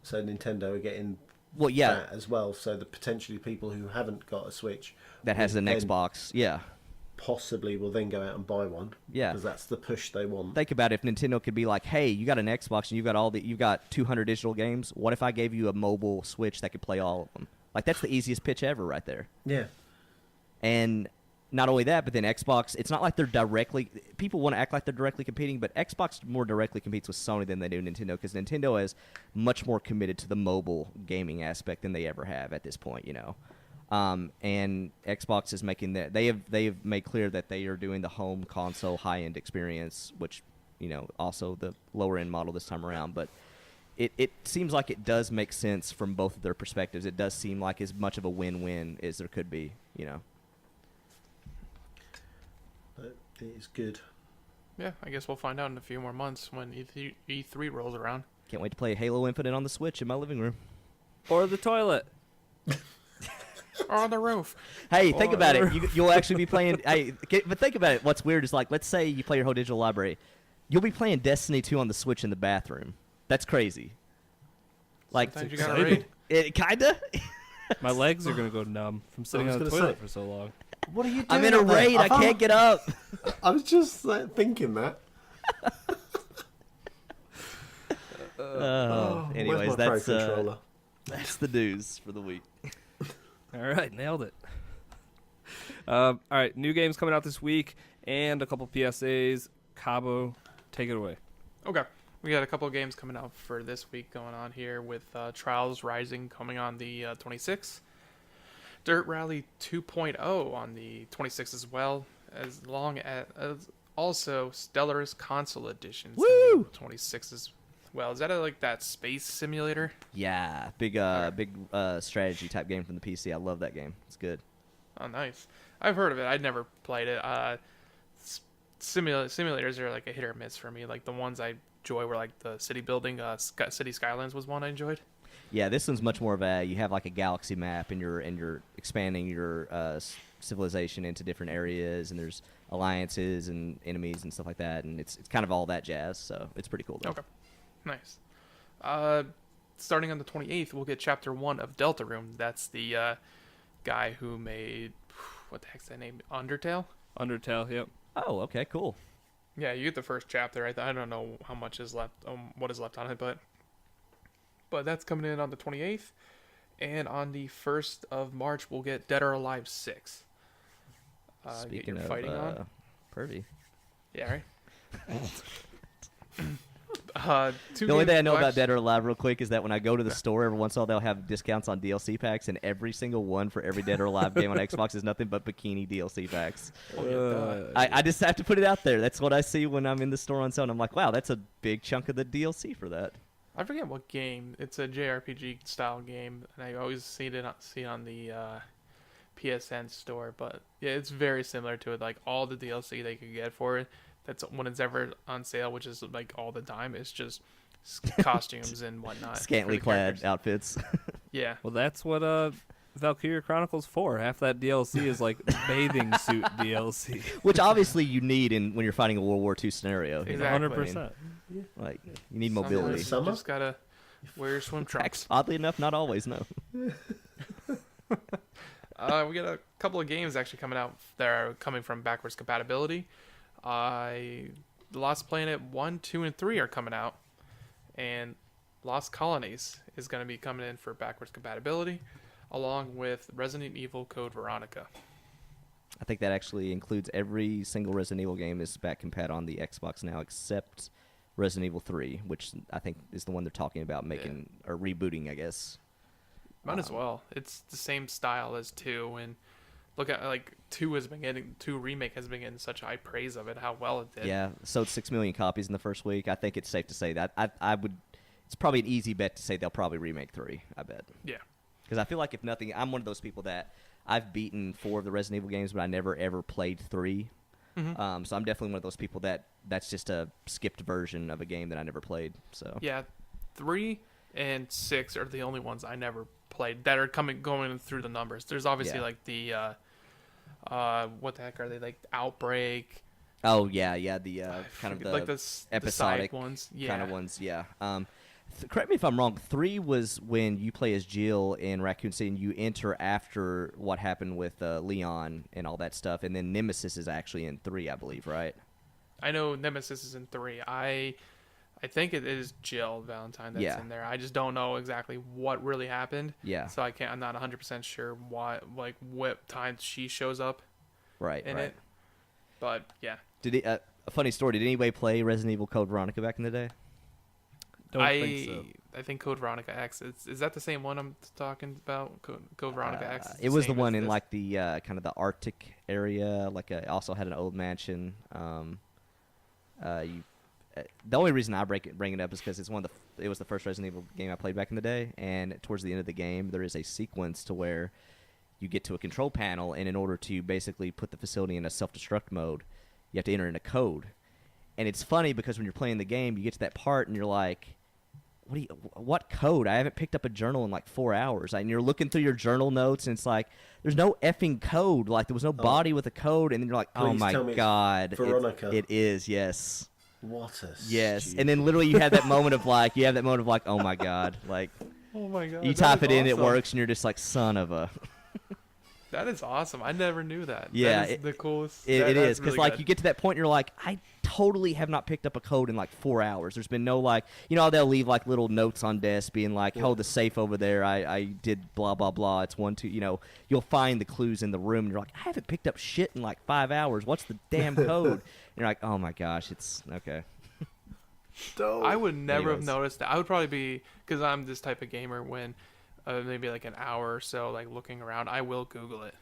so Nintendo are getting Well, yeah, that as well. So the potentially people who haven't got a Switch that has an then Xbox. Yeah. possibly will then go out and buy one. Yeah. because that's the push they want. Think about it, if Nintendo could be like, hey, you got an Xbox and you've got 200 digital games. What if I gave you a mobile Switch that could play all of them? Like, that's the easiest pitch ever right there. Yeah, And not only that, but then Xbox, it's not like they're directly, people want to act like they're directly competing, but Xbox more directly competes with Sony than they do Nintendo, because Nintendo is much more committed to the mobile gaming aspect than they ever have at this point, you know. And Xbox is making that, they have made clear that they are doing the home console high-end experience, which, you know, also the lower-end model this time around, but it seems like it does make sense from both of their perspectives. It does seem like as much of a win-win as there could be, you know. but it is good. Yeah, I guess we'll find out in a few more months when E3 rolls around. Can't wait to play Halo Infinite on the Switch in my living room. Or the toilet. Or on the roof. Hey, think about Or- it. You'll actually be playing. But think about it. What's weird is like, let's say you play your whole digital library, you'll be playing Destiny 2 on the Switch in the bathroom. That's crazy. Like, Sometimes you gotta raid. it kinda. My legs are gonna go numb from sitting was on the gonna toilet say. for so long. What are you doing? I'm in a up there? raid. I can't get up. I was just thinking that. Anyways, where's my Pro controller? that's the news for the week. All right, nailed it. All right, new games coming out this week and a couple PSAs. Kabo, take it away. Okay. We got a couple of games coming out for this week going on here with Trials Rising coming on the 26th. Dirt Rally 2.0 on the 26th as well, as long as also Stellaris Console Editions Woo! 26th as well. Is that like that space simulator? Yeah, big strategy type game from the PC. I love that game. It's good. Oh, nice. I've heard of it. I'd never played it. Simulators are like a hit or miss for me. Like the ones I enjoy were like the city building. City Skylines was one I enjoyed. Yeah, this one's much more of a, you have like a galaxy map and you're expanding your civilization into different areas, and there's alliances and enemies and stuff like that, and it's kind of all that jazz. So it's pretty cool though. Okay, nice. Starting on the 28th, we'll get Chapter 1 of Deltarune. That's the guy who made, what the heck's that name? Undertale? Undertale, yep. Oh, okay, cool. Yeah, you get the first chapter. I don't know how much is left, what is left on it, but that's coming in on the 28th. And on the 1st of March, we'll get Dead or Alive 6. Speaking get your of fighting on. pervy. Yeah, right? The only thing I know about Dead or Alive real quick is that when I go to the store, every once in a while they'll have discounts on DLC packs, and every single one for every Dead or Alive game on Xbox is nothing but bikini DLC packs. I just have to put it out there. That's what I see when I'm in the store on sale, and I'm like, wow, that's a big chunk of the DLC for that. I forget what game. It's a JRPG style game, and I always see it on the PSN store. But yeah, it's very similar to it. Like all the DLC they could get for it, that's when it's ever on sale, which is like all the time. It's just costumes and whatnot. Scantily for the clad characters. outfits. Yeah. Well, that's what Valkyria Chronicles 4. Half that DLC is like bathing suit DLC. Which obviously you need when you're fighting a World War II scenario. You know? Exactly. 100%. Like, you need Sometimes mobility. you Summer? just gotta wear your swim trunks. Oddly enough, not always, no. We got a couple of games actually coming out that are coming from backwards compatibility. Lost Planet 1, 2, and 3 are coming out. And Lost Colonies is going to be coming in for backwards compatibility, along with Resident Evil Code Veronica. I think that actually includes every single Resident Evil game is back compat on the Xbox now, except Resident Evil 3, which I think is the one they're talking about making or rebooting, I guess. Might as well. It's the same style as 2, and look at like 2 remake has been getting such high praise of it, how well it did. Yeah, sold 6 million copies in the first week. I think it's safe to say that I would. It's probably an easy bet to say they'll probably remake 3. I bet. Yeah. Because I feel like if nothing, I'm one of those people that I've beaten 4 of the Resident Evil games, but I never ever played 3. Mm-hmm. So I'm definitely one of those people that's just a skipped version of a game that I never played. So Yeah, 3 and 6 are the only ones I never played that are going through the numbers. There's obviously Yeah. like the what the heck are they, like Outbreak? Oh yeah, the kind of the like the episodic side ones, kind of ones. Yeah. Correct me if I'm wrong. 3 was when you play as Jill in Raccoon City, and you enter after what happened with Leon and all that stuff, and then Nemesis is actually in 3, I believe, right? I know Nemesis is in 3. I think it is Jill Valentine that's in there. I just don't know exactly what really happened. Yeah. So I'm not 100% sure what time she shows up Right. in right. it. But yeah. A funny story. Did anybody play Resident Evil Code Veronica back in the day? Don't think so. I think Code Veronica X. Is that the same one I'm talking about? Code Veronica X. is It was the same one as in this? like the kind of the Arctic area. Like it also had an old mansion. The only reason I bring it up is because it was the first Resident Evil game I played back in the day, and towards the end of the game, there is a sequence to where you get to a control panel, and in order to basically put the facility in a self-destruct mode, you have to enter in a code. And it's funny because when you're playing the game, you get to that part, and you're like, what code? I haven't picked up a journal in like 4 hours. And you're looking through your journal notes, and it's like there's no effing code. Like there was no body with a code, and then you're like, oh Please tell my me god, Veronica. it is, yes. What a Yes, and then literally you have that moment of like, oh my god, like Oh my god. you that type is it in, it awesome. works, and you're just like, son of a. That is awesome. I never knew that. Yeah, that is the coolest. It that's is because really like good. you get to that point, and you're like, I totally have not picked up a code in like 4 hours. There's been no like, you know, how they'll leave like little notes on desks being like, oh, the safe over there. I did blah blah blah. It's 1 2. You know, you'll find the clues in the room. And you're like, I haven't picked up shit in like 5 hours. What's the damn code? And you're like, oh my gosh, it's okay. I would never have Anyways. noticed that. I would probably be, because I'm this type of gamer, when maybe like an hour or so like looking around, I will Google it.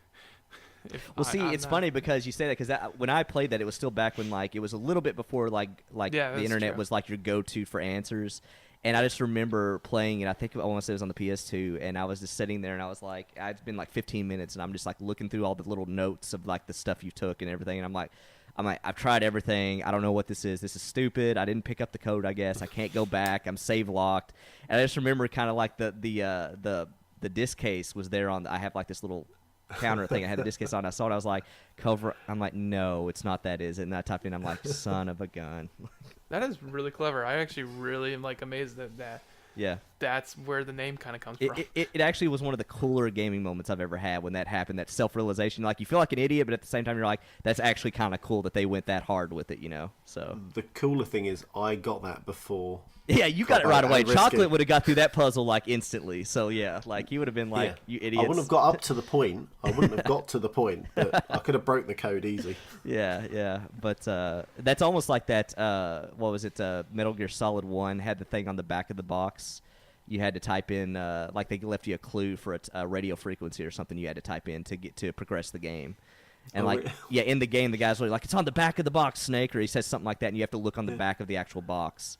Well, see, I'm it's not- funny because you say that because when I played that, it was still back when like it was a little bit before like Yeah, the that's internet true. was like your go-to for answers. And I just remember playing, and I think I want to say it was on the PS2, and I was just sitting there, and I was like, it's been like 15 minutes, and I'm just like looking through all the little notes of like the stuff you took and everything, and I'm like, I've tried everything. I don't know what this is. This is stupid. I didn't pick up the code. I guess I can't go back. I'm save locked. And I just remember kind of like the disc case was there on. I have like this little counter thing. I had the disc case on. I saw it. I was like, cover. I'm like, no, it's not that, is it? And I typed in. I'm like, son of a gun. That is really clever. I actually really am like amazed that Yeah. that's where the name kind of comes from. It actually was one of the cooler gaming moments I've ever had when that happened. That self-realization, like you feel like an idiot, but at the same time you're like, that's actually kind of cool that they went that hard with it, you know. So The cooler thing is, I got that before. yeah, you got it Cop right out away. and risk Chocolate it. would have got through that puzzle like instantly. So yeah, like you would have been like, Yeah. you idiots. I wouldn't have got up to the point. I wouldn't have got to the point, but I could have broke the code easy. Yeah. But that's almost like that. What was it? Metal Gear Solid 1 had the thing on the back of the box. You had to type in, like they left you a clue for a radio frequency or something. You had to type in to get to progress the game. And Oh, like, really? yeah, in the game, the guy's really like, it's on the back of the box, Snake, or he says something like that, and you have to look on the back of the actual box.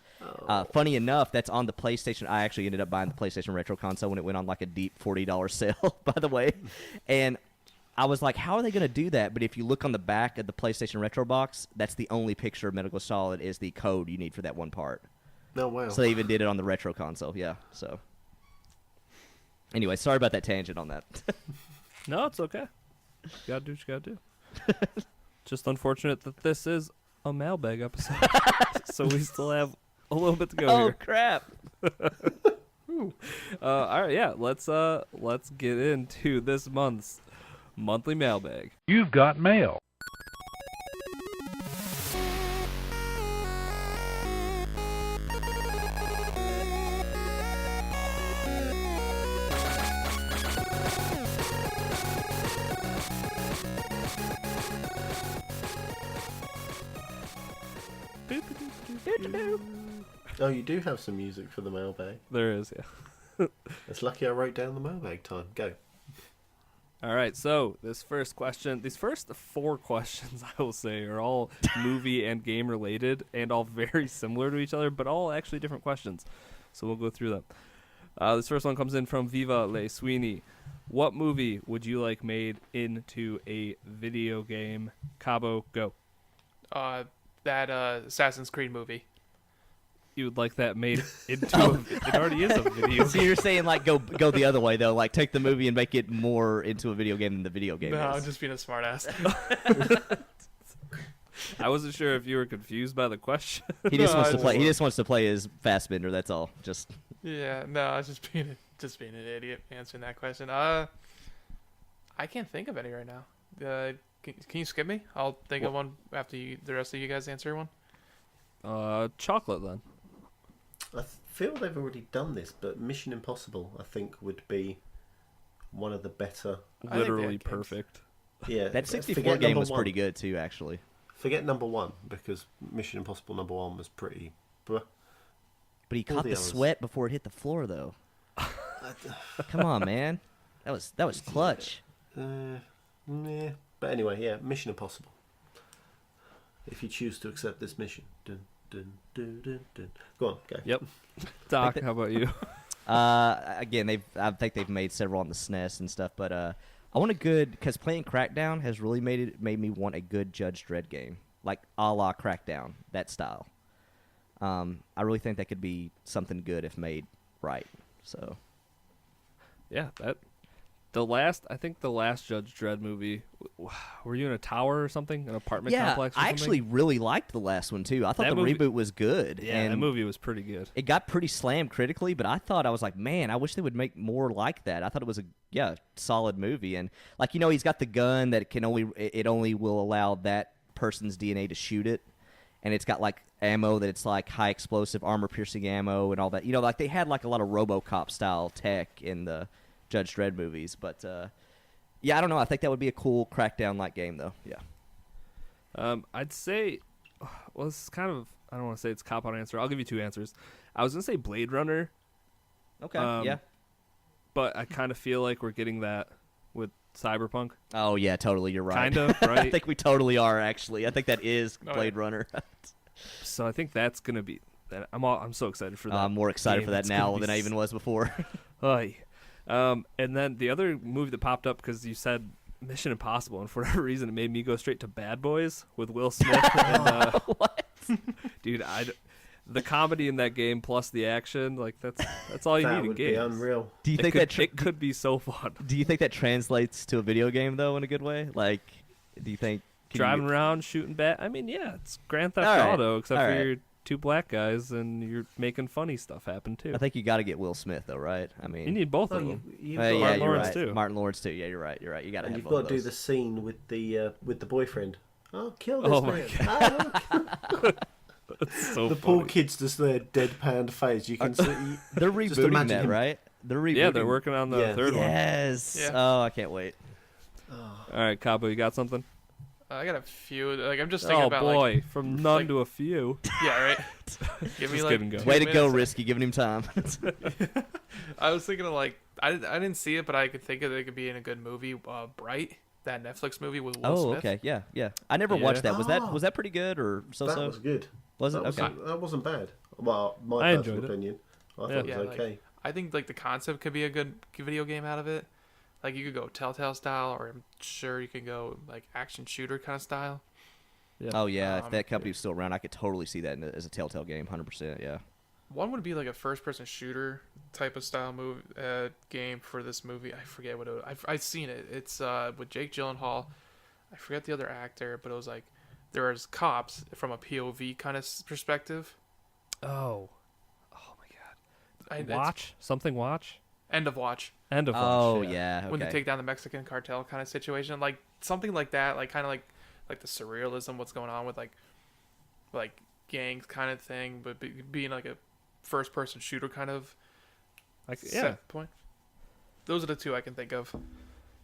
Funny enough, that's on the PlayStation. I actually ended up buying the PlayStation Retro console when it went on like a deep $40 sale, by the way. And I was like, how are they going to do that? But if you look on the back of the PlayStation Retro box, that's the only picture of Metal Gear Solid is the code you need for that one part. No, wow. So they even did it on the Retro console, yeah. So anyway, sorry about that tangent on that. No, it's okay. You gotta do what you gotta do. Just unfortunate that this is a mailbag episode, so we still have a little bit to go Oh here. crap! All right, yeah. Let's get into this month's monthly mailbag. You've got mail. Oh, you do have some music for the mailbag. There is, yeah. It's lucky I wrote down the mailbag time. Go. All right, so these first 4 questions, I will say, are all movie and game related and all very similar to each other, but all actually different questions. So we'll go through them. This first one comes in from Viva Le Sweeney. What movie would you like made into a video game? Cabo, go. That Assassin's Creed movie. You would like that made into it already is a video So game. you're saying like go the other way though, like take the movie and make it more into a video game than the video game No, is. I'm just being a smartass. I wasn't sure if you were confused by the question. He just No, wants I to just play. He want- just wants to play as Fastbender. That's all. Just Yeah, no, I was just being an idiot answering that question. I can't think of any right now. Can you skip me? I'll think of one after the rest of you guys answer one. Chocolate then. I feel they've already done this, but Mission Impossible, I think, would be one of the better. I think they Literally had games. perfect. Yeah, that 64 forget game number was one. pretty good too, actually. Forget number 1 because Mission Impossible number 1 was pretty. Bruh. But he All caught the the others. sweat before it hit the floor, though. Come on, man. That was clutch. Yeah. But anyway, yeah, Mission Impossible. If you choose to accept this mission. Dun, dun, dun, dun, dun. Go on, go. Yep. Doc, how about you? Again, I think they've made several on the SNES and stuff, but I want a good because playing Crackdown has really made me want a good Judge Dredd game, like a la Crackdown, that style. I really think that could be something good if made right. So Yeah, I think the last Judge Dredd movie, were you in a tower or something, an apartment complex? Or I something? actually really liked the last one too. I thought That the movie- reboot was good. Yeah, and that movie was pretty good. it got pretty slammed critically, but I was like, man, I wish they would make more like that. I thought it was a solid movie, and like he's got the gun that it only will allow that person's DNA to shoot it, and it's got like ammo that it's like high explosive armor piercing ammo and all that. Like they had like a lot of RoboCop style tech in the Judge Dredd movies, but I don't know. I think that would be a cool Crackdown like game though. Yeah. I'd say, well, this is kind of, I don't want to say it's a cop-out answer. I'll give you two answers. I was going to say Blade Runner. Okay. Yeah. But I kind of feel like we're getting that with Cyberpunk. Oh yeah, totally. You're right. Kind of, right? I think we totally are actually. I think that is Blade Runner. So I think that's going to be, I'm so excited for that. I'm more excited game. for that It's gonna now be than I even was before. Oy. And then the other movie that popped up, because you said Mission Impossible, and for whatever reason it made me go straight to Bad Boys with Will Smith. And, What? Dude, the comedy in that game plus the action, like that's all you That need in would be games. unreal. Do you think it could be so fun. Do you think that translates to a video game though in a good way? Like, do you think Driving around, shooting I mean, yeah, it's Grand Theft All right. Auto, except All for right. you're two black guys and you're making funny stuff happen too. I think you got to get Will Smith though, right? I mean, you need both Oh, of them. you've yeah, got, Martin you're Lawrence right. too. Martin Lawrence too. Yeah, you're right. You're right. You got to and have you've both got to of do the those. scene with the boyfriend. Oh, kill this Oh my man! Oh, It's so the funny. poor kid's just there, deadpan face. You can see. They're Just rebooting imagine that, him- right? They're rebooting. Yeah, they're working on the Yeah. third one. Yes. Yeah. Oh, I can't wait. All right, Cabo, you got something? I got a few. Like I'm just thinking Oh about boy, like, from none like- to a few. yeah, right. Give me Just like kidding, go. 2 Way to go, minutes. Risky, giving him time. I was thinking of like I didn't see it, but I could think of it could be in a good movie. Bright, that Netflix movie with Will Oh, Smith. okay, yeah. I never Yeah. watched that. Oh. Was that pretty good or That so-so? was good. Was it? That Okay. That wasn't bad. Well, I my enjoyed personal it. opinion. I thought Yeah. it was Yeah, like- okay. I think like the concept could be a good video game out of it. Like you could go Telltale style, or I'm sure you could go like action shooter kind of style. Yeah. Oh yeah, if Um, that company was still around, I could totally see that as a Telltale game, 100%. Yeah. One would be like a first-person shooter type of style game for this movie. I forget what it was. I've seen it. It's with Jake Gyllenhaal. I forget the other actor, but it was like there was cops from a POV kind of perspective. Oh my God. It's Watch something. Watch. End of watch End of watch. Oh yeah. Okay. when they take down the Mexican cartel kind of situation, like something like that, like kind of like the surrealism, what's going on with like gangs kind of thing, but being like a first-person shooter kind of Like, yeah, set point. Those are the two I can think of.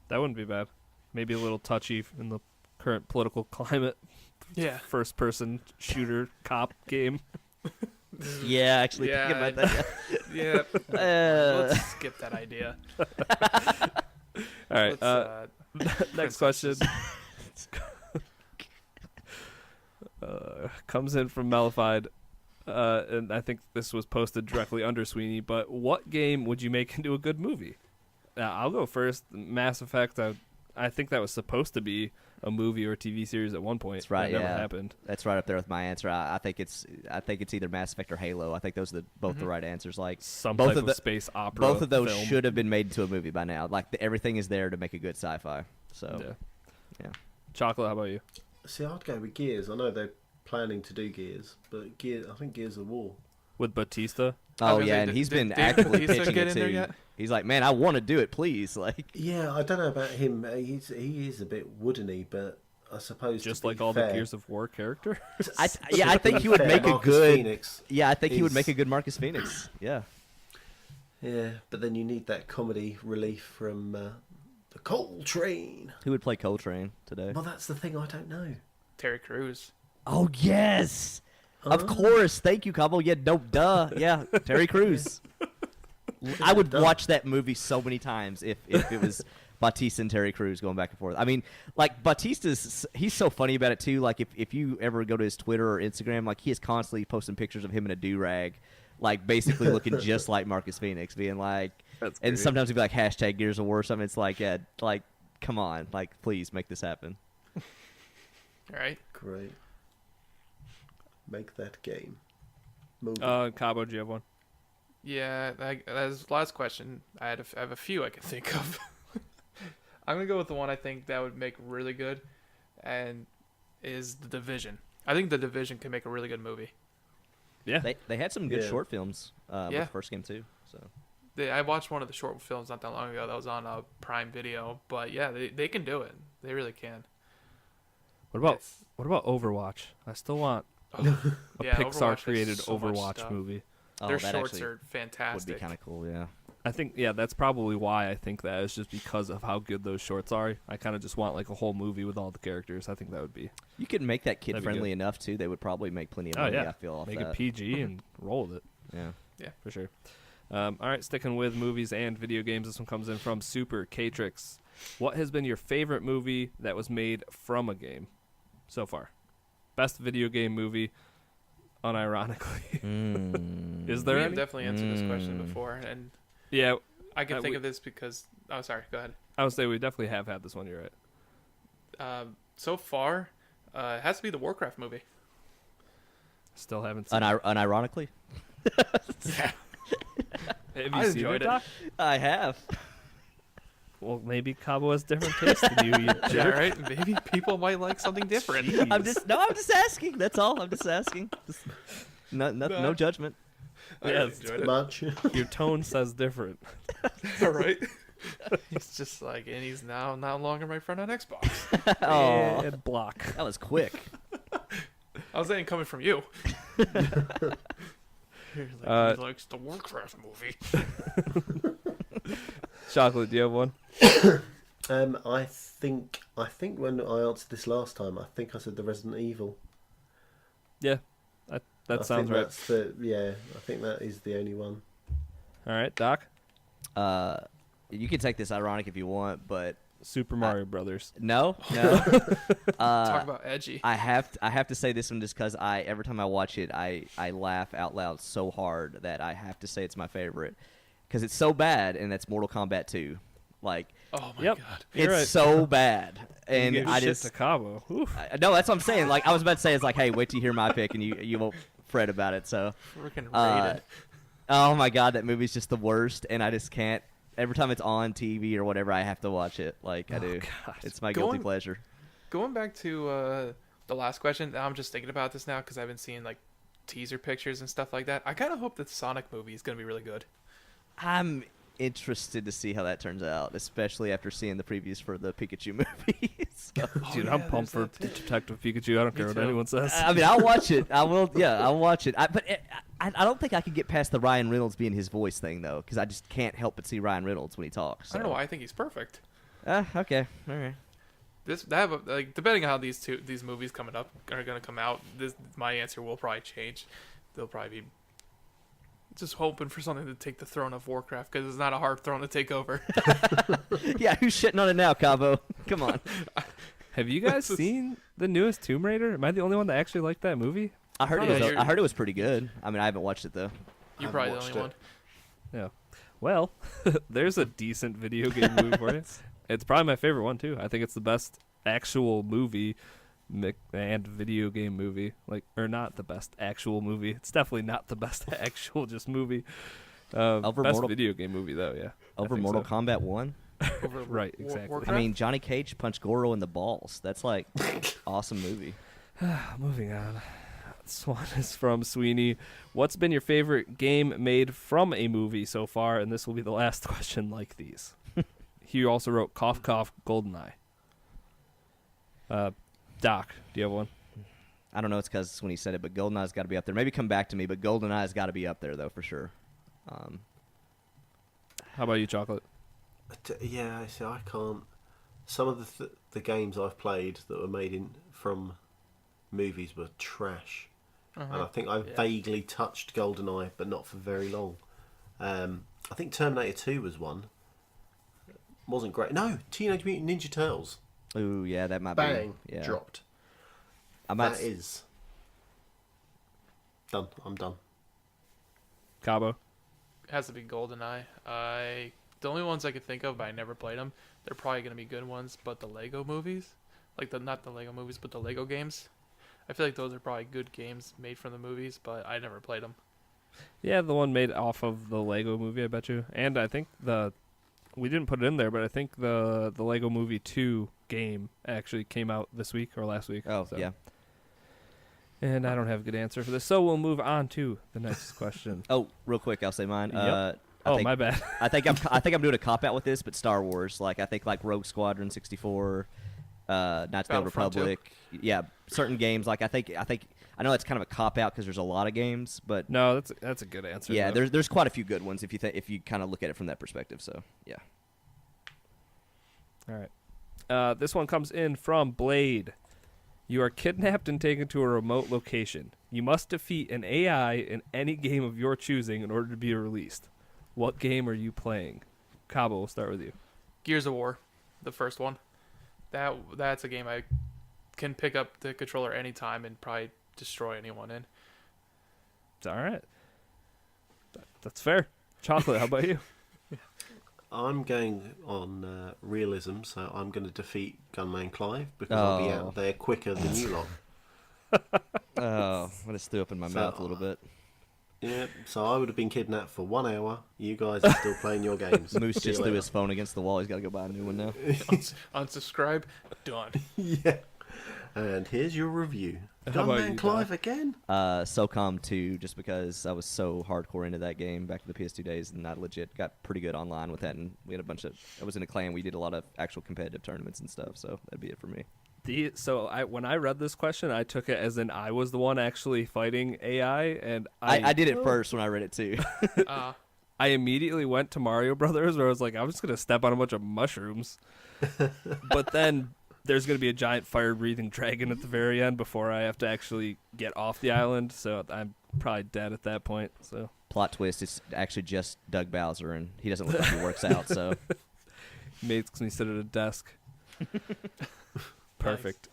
that wouldn't be bad. Maybe a little touchy in the current political climate. Yeah. First person shooter cop game. Yeah, actually Yeah, thinking about that. Yeah. Uh, Let's skip that idea. All right. Let's, Next question. Comes in from Mellified, and I think this was posted directly under Sweeney. But what game would you make into a good movie? I'll go first. Mass Effect. I think that was supposed to be a movie or a TV series at one point. That's right, That never yeah. happened. That's right up there with my answer. I think it's either Mass Effect or Halo. I think those are both the right answers. Like Some both type of of the- space opera. both of those film. should have been made into a movie by now. Like everything is there to make a good sci-fi. So Yeah. yeah. Chocolate. How about you? See, I'd go with Gears. I know they're planning to do Gears, but I think Gears of War. With Batista. Oh gonna yeah, say, and he's did- been did actively Batista pitching get it in there too. yet? He's like, man, I want to do it, please. Like, Yeah, I don't know about him. He is a bit woodeny, but I suppose Just to be like all fair, the Gears of War character. I to think be he would fair, make a Marcus good. Phoenix. Yeah, I think he would is- make a good Marcus Phoenix. Yeah. Yeah, but then you need that comedy relief from the Coal Train. Who would play Coltrane today? Well, that's the thing. I don't know. Terry Crews. Oh yes, of Oh. course. Thank you, Cabo. Yeah, no, duh. Yeah, Terry Crews. I would Duh. watch that movie so many times if it was Batista and Terry Crews going back and forth. I mean, like he's so funny about it too. Like if you ever go to his Twitter or Instagram, like he is constantly posting pictures of him in a do-rag, like basically looking just like Marcus Phoenix, being like, That's and great. sometimes he'd be like hashtag Gears of War or something. It's like, yeah, like come on, like please make this happen. All right. Great. Make that game. movie. Cabo, do you have one? Yeah, that's the last question. I have a few I can think of. I'm gonna go with the one I think that would make really good, and is The Division. I think The Division can make a really good movie. Yeah. They had some good Yeah. short films with Yeah. the first game too. So I watched one of the short films not that long ago that was on Prime Video, but yeah, they can do it. They really can. What about It's- Overwatch? I still want a yeah, Pixar Overwatch has created so much Overwatch stuff. movie. Their that shorts actually are would be fantastic. kind of cool. Yeah. I think that's probably why I think that is just because of how good those shorts are. I kind of just want like a whole movie with all the characters. I think that would be You could make that kid That'd be friendly good. enough too. They would probably make plenty of Oh, money. yeah. I feel off make that. it PG and roll with it. Yeah. For sure. All right, sticking with movies and video games. This one comes in from Super Catrix. What has been your favorite movie that was made from a game so far? Best video game movie, unironically. Is there We have any? definitely answered this question before, and Yeah, I can think we- of this because. Oh, sorry. Go ahead. I would say we definitely have had this one. You're right. So far, it has to be the Warcraft movie. Still haven't seen it. Unironically, Have you I seen enjoyed it, it. Doc? I have. Well, maybe Cabo has different taste than you Yeah, jerk. right. Maybe people might like something different. I'm just asking. That's all. I'm just asking. No judgment. I Yes. enjoyed it. Much. Your tone says different. All right. He's just like, and he's now no longer my friend on Xbox. Oh, And block. that was quick. I was saying coming from you. He likes the Warcraft movie. Chocolate, do you have one? I think when I answered this last time, I think I said the Resident Evil. Yeah, that I sounds think right. That's I think that is the only one. All right, Doc. You can take this ironic if you want, but Super Mario Brothers. no. Talk about edgy. I have to say this one just because every time I watch it, I laugh out loud so hard that I have to say it's my favorite because it's so bad, and that's Mortal Kombat 2. Like, Oh my Yep. god. You're it's right. so bad, and You get I shit just to Cabo. Oof. no, that's what I'm saying. Like, I was about to say, it's like, hey, wait till you hear my pick, and you won't fret about it. So, Freaking uh, rated. oh my god, that movie's just the worst, and I just can't. Every time it's on TV or whatever, I have to watch it. Like I do. God. It's my guilty Going- pleasure. Going back to the last question, I'm just thinking about this now because I've been seeing like teaser pictures and stuff like that. I kind of hope that the Sonic movie is going to be really good. I'm interested to see how that turns out, especially after seeing the previews for the Pikachu movie. So, Dude, yeah, I'm pumped for there's that too. Detective Pikachu. I don't care what too. anyone says. I mean, I'll watch it. I will. Yeah, I'll watch it. I don't think I can get past the Ryan Reynolds being his voice thing though, because I just can't help but see Ryan Reynolds when he talks. I don't know why I think he's perfect. Okay. All right. Depending on how these movies coming up are going to come out, my answer will probably change. They'll probably be just hoping for something to take the throne of Warcraft because it's not a hard throne to take over. Yeah, who's shitting on it now, Cabo? Come on. Have you guys seen the newest Tomb Raider? Am I the only one that actually liked that movie? I heard Yeah, I heard it was pretty good. I mean, I haven't watched it though. You're I've probably the watched only it. one. Yeah. Well, there's a decent video game movie for you. It's probably my favorite one too. I think it's the best actual movie and video game movie. Or not the best actual movie. It's definitely not the best actual just movie. Over best Mortal- video game movie though. Yeah. Over think Mortal so. Kombat 1. Over Right, exactly. Warcraft? I mean, Johnny Cage punched Goro in the balls. That's like awesome movie. Moving on. This one is from Sweeney. What's been your favorite game made from a movie so far? And this will be the last question like these. He also wrote Cough Cough GoldenEye. Doc, do you have one? I don't know. It's because when he said it, but GoldenEye's got to be up there. Maybe come back to me, but GoldenEye's got to be up there though for sure. How about you, Chocolate? Yeah, I see. I can't. Some of the games I've played that were made from movies were trash, and I think I vaguely touched GoldenEye, but not for very long. I think Terminator 2 was one. Wasn't great. No, Teenage Mutant Ninja Turtles. Ooh, yeah, that might Bang, be. Yeah, dropped. I might. That is done. I'm done. Cabo? It has to be GoldenEye. The only ones I could think of, but I never played them. They're probably gonna be good ones, but the Lego movies, not the Lego movies, but the Lego games. I feel like those are probably good games made from the movies, but I never played them. Yeah, the one made off of the Lego Movie, I bet you. And I think we didn't put it in there, but I think the Lego Movie 2 game actually came out this week or last week. Oh, so. yeah. And I don't have a good answer for this, so we'll move on to the next question. Oh, real quick, I'll say mine. Yep. I think, my bad. I think I'm doing a cop out with this, but Star Wars. Like I think like Rogue Squadron 64, Knights of the Old Battlefront Republic. Yeah, certain games. Like I think I know that's kind of a cop out because there's a lot of games, but No, that's a good answer. yeah, though. there's quite a few good ones if you kind of look at it from that perspective. So yeah. All right. This one comes in from Blade. You are kidnapped and taken to a remote location. You must defeat an AI in any game of your choosing in order to be released. What game are you playing? Kabo, we'll start with you. Gears of War, the first one. That's a game I can pick up the controller anytime and probably destroy anyone in. It's all right. That's fair. Chocolate, how about you? I'm going on realism, so I'm going to defeat Gunman Clive because I'll be out there quicker than you lot. Oh, I just threw up in my mouth a little bit. Yeah, so I would have been kidnapped for 1 hour. You guys are still playing your games. Moose See you just threw later. his phone against the wall. He's got to go buy a new one now. Unsubscribe. Done. Yeah. And here's your review. How about Gunman you, Clive Doc? again? SOCOM 2, just because I was so hardcore into that game back in the PS2 days, and I legit got pretty good online with that. And we had a bunch of. I was in a clan. We did a lot of actual competitive tournaments and stuff. So that'd be it for me. When I read this question, I took it as in I was the one actually fighting AI, and I did it first when I read it too. I immediately went to Mario Brothers, where I was like, I'm just gonna step on a bunch of mushrooms, but then there's gonna be a giant fire-breathing dragon at the very end before I have to actually get off the island, so I'm probably dead at that point. So Plot twist: it's actually just Doug Bowser, and he doesn't look like he works out. So makes me sit at a desk. Perfect.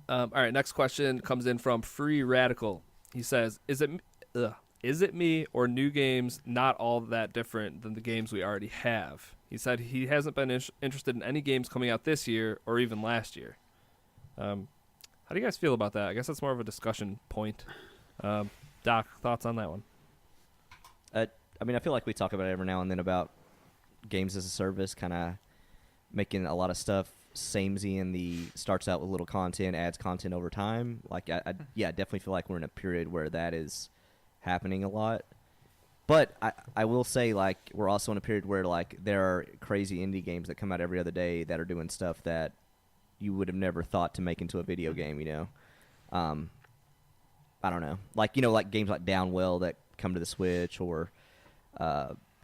All right, next question comes in from Free Radical. He says, is it me or new games not all that different than the games we already have? He said he hasn't been interested in any games coming out this year or even last year. How do you guys feel about that? I guess that's more of a discussion point. Doc, thoughts on that one? I mean, I feel like we talk about it every now and then about games as a service, kind of making a lot of stuff samey, and starts out with little content, adds content over time. Like, I definitely feel like we're in a period where that is happening a lot. But I will say, like, we're also in a period where, like, there are crazy indie games that come out every other day that are doing stuff that you would have never thought to make into a video game, you know? I don't know. Like, you know, like games like Downwell that come to the Switch, or,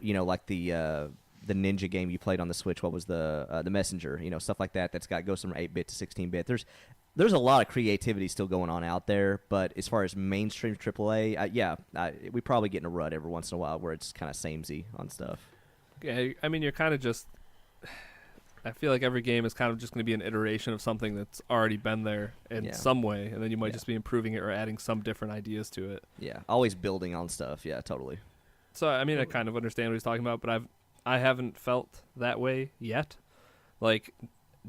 you know, like the Ninja game you played on the Switch. What was the Messenger? You know, stuff like that. That's goes from 8-bit to 16-bit. There's a lot of creativity still going on out there. But as far as mainstream AAA, we probably get in a rut every once in a while where it's kind of samey on stuff. Yeah, I mean, you're kind of just. I feel like every game is kind of just going to be an iteration of something that's already been there in some way, and then you might just be improving it or adding some different ideas to it. Yeah, always building on stuff. Yeah, totally. So, I mean, I kind of understand what he's talking about, but I haven't felt that way yet. Like,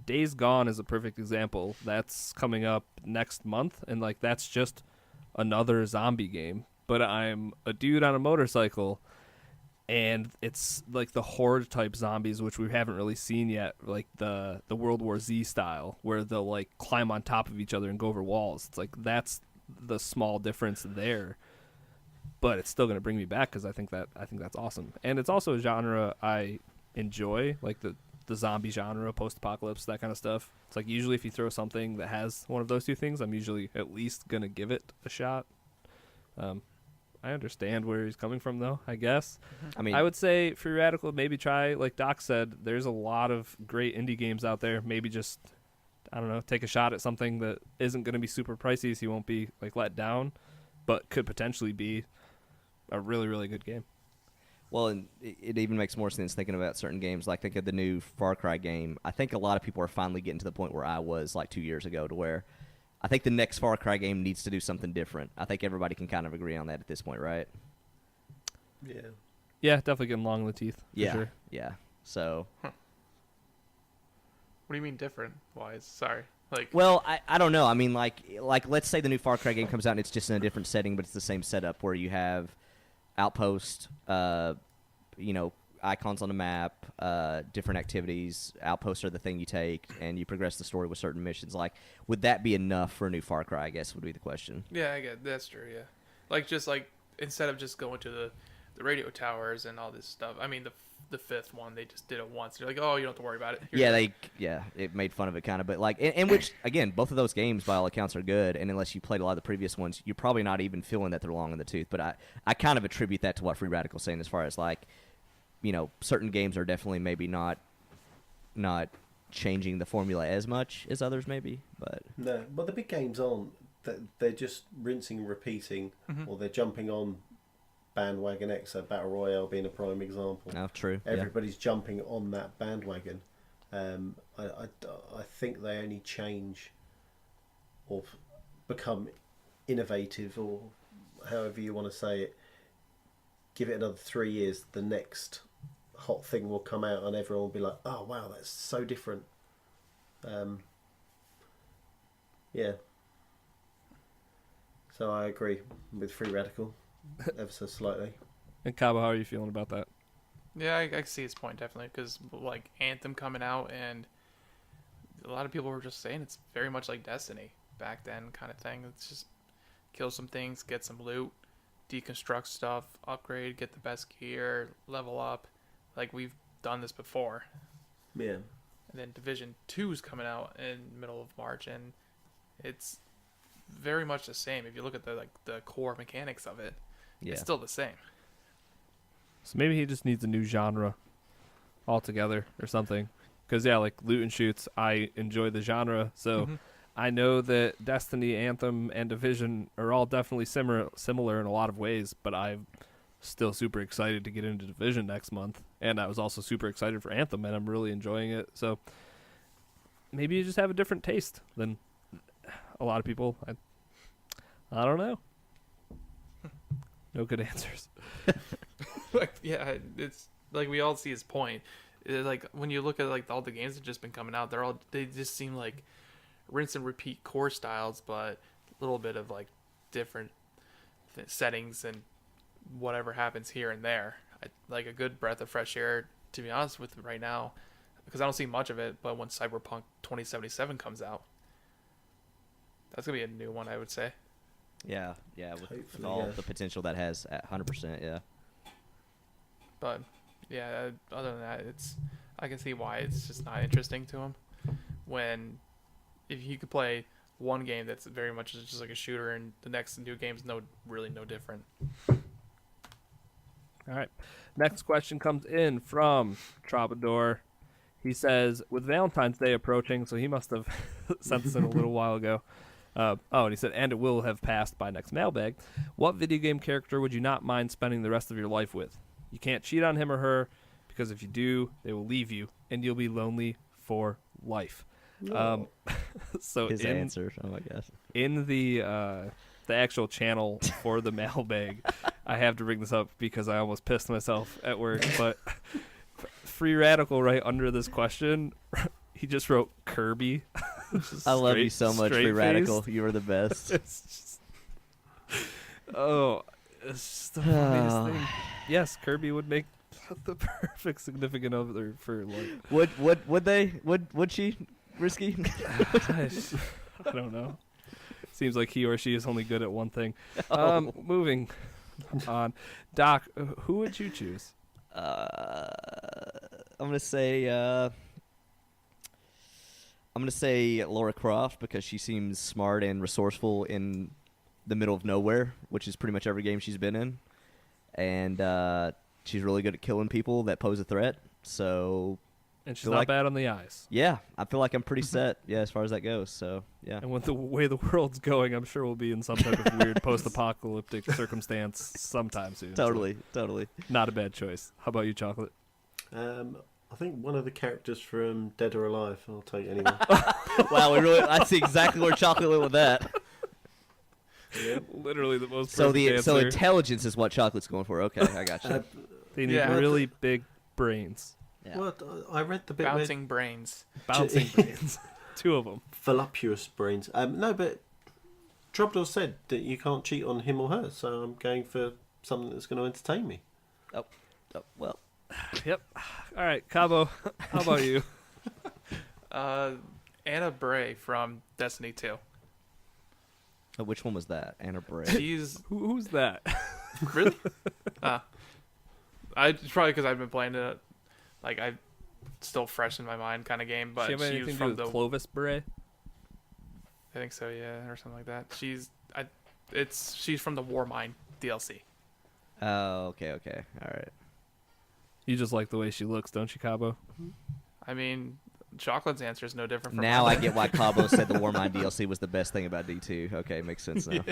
Days Gone is a perfect example. That's coming up next month, and, like, that's just another zombie game. But I'm a dude on a motorcycle, and it's, like, the horde-type zombies, which we haven't really seen yet, like the World War Z style, where they'll, like, climb on top of each other and go over walls. It's like, that's the small difference there. But it's still going to bring me back because I think that's awesome. And it's also a genre I enjoy, like the zombie genre, post-apocalypse, that kind of stuff. It's like usually if you throw something that has one of those two things, I'm usually at least going to give it a shot. I understand where he's coming from, though, I guess. I mean, I would say Free Radical, maybe try, like Doc said, there's a lot of great indie games out there. Maybe just, I don't know, take a shot at something that isn't going to be super pricey so you won't be, like, let down, but could potentially be a really, really good game. Well, and it even makes more sense thinking about certain games. Like, think of the new Far Cry game. I think a lot of people are finally getting to the point where I was, like, 2 years ago, to where I think the next Far Cry game needs to do something different. I think everybody can kind of agree on that at this point, right? Yeah. Yeah, definitely getting long in the teeth, for Yeah, sure. yeah. So, What do you mean different? Wise? Sorry. Like, Well, I don't know. I mean, like let's say the new Far Cry game comes out and it's just in a different setting, but it's the same setup where you have outpost, icons on the map, different activities. Outposts are the thing you take, and you progress the story with certain missions. Like, would that be enough for a new Far Cry, I guess, would be the question. yeah, I get that's true. Yeah, like just like instead of just going to the radio towers and all this stuff. I mean, the fifth one, they just did it once. You're like, oh, you don't have to worry about it. It made fun of it kind of, but like, and which again, both of those games by all accounts are good, and unless you played a lot of the previous ones, you're probably not even feeling that they're long in the tooth. But I kind of attribute that to what Free Radical's saying as far as like, certain games are definitely maybe not changing the formula as much as others maybe, but No, but the big games aren't. They're just rinsing and repeating, or they're jumping on bandwagon X, so Battle Royale being a prime example. no, true. Everybody's jumping on that bandwagon. I think they only change or become innovative, or however you want to say it. Give it another 3 years, the next hot thing will come out and everyone will be like, oh wow, that's so different. Yeah. So I agree with Free Radical ever so slightly. And Kabo, how are you feeling about that? Yeah, I see his point definitely, because like Anthem coming out, and a lot of people were just saying it's very much like Destiny back then kind of thing. It's just kill some things, get some loot, deconstruct stuff, upgrade, get the best gear, level up. Like we've done this before. Yeah. And then Division 2 is coming out in the middle of March, and it's very much the same. If you look at the core mechanics of it, it's still the same. So maybe he just needs a new genre altogether or something. Because, yeah, like loot and shoots, I enjoy the genre. So I know that Destiny, Anthem, and Division are all definitely similar in a lot of ways, but I'm still super excited to get into Division next month. And I was also super excited for Anthem, and I'm really enjoying it. So maybe you just have a different taste than a lot of people. I don't know. No good answers. Yeah, it's like we all see his point. Like when you look at like all the games that just been coming out, they just seem like rinse and repeat core styles, but a little bit of like different settings and whatever happens here and there. Like a good breath of fresh air, to be honest with you right now, because I don't see much of it. But when Cyberpunk 2077 comes out, that's gonna be a new one, I would say. Yeah, with all the potential that has at 100%, yeah. But yeah, other than that, I can see why it's just not interesting to him. When if you could play one game that's very much just like a shooter, and the next new game's no different. All right. Next question comes in from Troubadour. He says, with Valentine's Day approaching, so he must have sent this in a little while ago. And he said, and it will have passed by next mailbag. What video game character would you not mind spending the rest of your life with? You can't cheat on him or her, because if you do, they will leave you, and you'll be lonely for life. So his answer, oh my gosh. In the actual channel for the mailbag, I have to bring this up because I almost pissed myself at work, but Free Radical right under this question, he just wrote Kirby. I love you so much, Free Radical. Straight-faced. You are the best. It's just the funniest thing. Yes, Kirby would make the perfect significant other for like. Would she, Risky? I don't know. Seems like he or she is only good at one thing. Moving on, Doc, who would you choose? I'm gonna say Laura Croft, because she seems smart and resourceful in the middle of nowhere, which is pretty much every game she's been in, and she's really good at killing people that pose a threat. So, And she's not bad on the eyes. yeah, I feel like I'm pretty set, as far as that goes. So, yeah. And with the way the world's going, I'm sure we'll be in some type of weird post-apocalyptic circumstance sometime soon. Totally. Not a bad choice. How about you, Chocolate? I think one of the characters from Dead or Alive. I'll tell you anyway. Wow, I see exactly where Chocolate went with that. Yeah. Literally the most So perfect so answer. intelligence is what Chocolate's going for. Okay, I got you. They need Yeah. really big brains. Yeah. Well, I read the bit Bouncing brains. Bouncing brains. 2 of them. voluptuous brains. No, but Troubadour said that you can't cheat on him or her, so I'm going for something that's going to entertain me. Well, Yep. All right, Kabo, how about you? Anna Bray from Destiny 2. which one was that? Anna Bray. She's Who's that? really. It's probably because I've been playing it. Like I still fresh in my mind kind of game. But She have she anything was to do from with the. Clovis Beret? I think so, yeah, or something like that. She's from the Warmind DLC. Oh, okay. All right. You just like the way she looks, don't you, Kabo? I mean, Chocolate's answer is no different from Now I mine. get why Kabo said the Warmind DLC was the best thing about D2. Okay, makes sense now.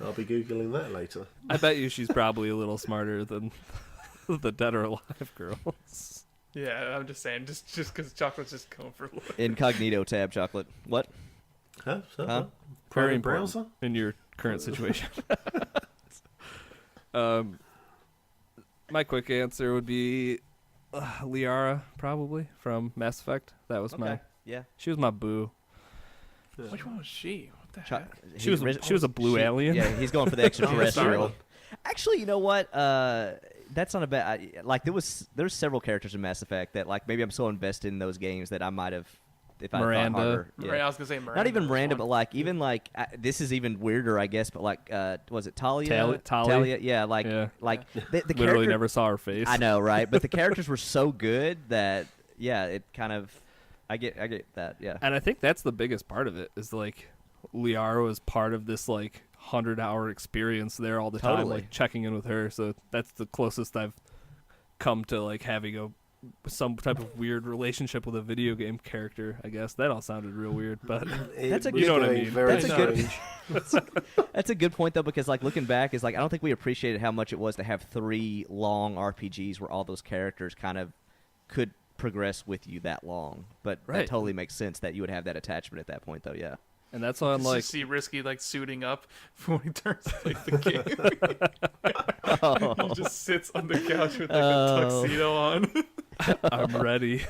I'll be Googling that later. I bet you she's probably a little smarter than the Dead or Alive girls. Yeah, I'm just saying, just because Chocolate's just going for a look. Incognito tab, Chocolate. What? Huh? Huh? Very Private important browser? in your current situation. My quick answer would be Liara, probably from Mass Effect. That was Okay. my. She was my boo. Yeah. Which one was she? What the Cho- heck? She was a blue alien. Yeah, he's going for the extraterrestrial. Starla. Actually, you know what? That's not a bad. Like there's several characters in Mass Effect that like maybe I'm so invested in those games that I might have. If I thought Miranda. harder. Yeah. Right, I was gonna say Miranda. Not even was Miranda, one. but like even like this is even weirder, I guess. But like, was it Talia? Talia? Yeah, like Yeah. like the Literally character, never saw her face. I know, right? But the characters were so good that it kind of. I get that. Yeah. And I think that's the biggest part of it is like Liara was part of this like 100-hour experience there all the time, Totally. like checking in with her. So that's the closest I've come to like having some type of weird relationship with a video game character. I guess that all sounded real weird, but That's a was You know what I going mean. Very That's a good- strange. That's a good point though, because like looking back is like I don't think we appreciated how much it was to have 3 long RPGs where all those characters kind of could progress with you that long. But that Right. totally makes sense that you would have that attachment at that point though. Yeah. and that's why I'm Just like, to see Risky like suiting up when he turns to play the game. He just sits on the couch with like a tuxedo on. I'm ready.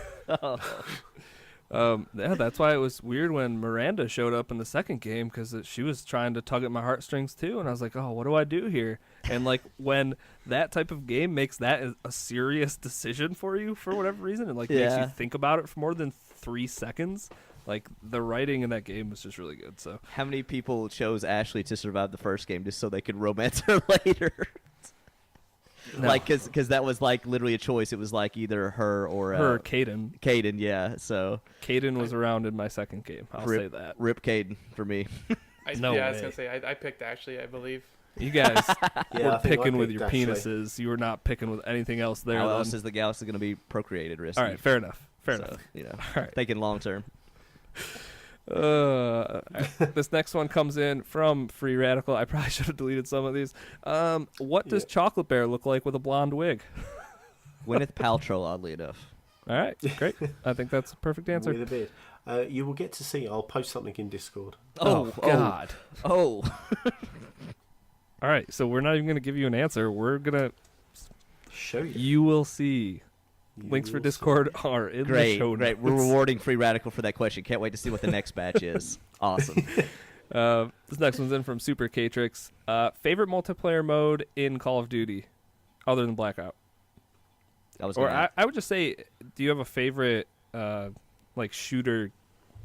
Yeah, that's why it was weird when Miranda showed up in the second game because she was trying to tug at my heartstrings too, and I was like, "Oh, what do I do here?" And like when that type of game makes that a serious decision for you for whatever reason, and like makes Yeah. you think about it for more than 3 seconds, like the writing in that game was just really good. So How many people chose Ashley to survive the first game just so they could romance her later? No. Like, because that was like literally a choice. It was like either her or her Caden. Caden. Yeah. So Caden was around in my second game. I'll say that. Rip Caden for me. No I was way. gonna say I picked Ashley, I believe. You guys Yeah, were I think I picking with picked your Ashley. penises. You were not picking with anything else there. How then. else is the galaxy going to be procreated? Risky? All right, fair enough. Fair So, enough. You know, All right. thinking long term. This next one comes in from Free Radical. I probably should have deleted some of these. What does Chocolate Bear look like with a blonde wig? Gwyneth Paltrow, oddly enough. All right, great. I think that's a perfect answer. With a beard. You will get to see. I'll post something in Discord. Oh, God. Oh. All right, so we're not even going to give you an answer. We're going to... Show you. You will see. You Links for will Discord are in the Great, show great. We're notes. rewarding Free Radical for that question. Can't wait to see what the next batch is. Awesome. This next one's in from Super Catrix. Favorite multiplayer mode in Call of Duty, other than Blackout? I was Or gonna- I would just say, do you have a favorite like shooter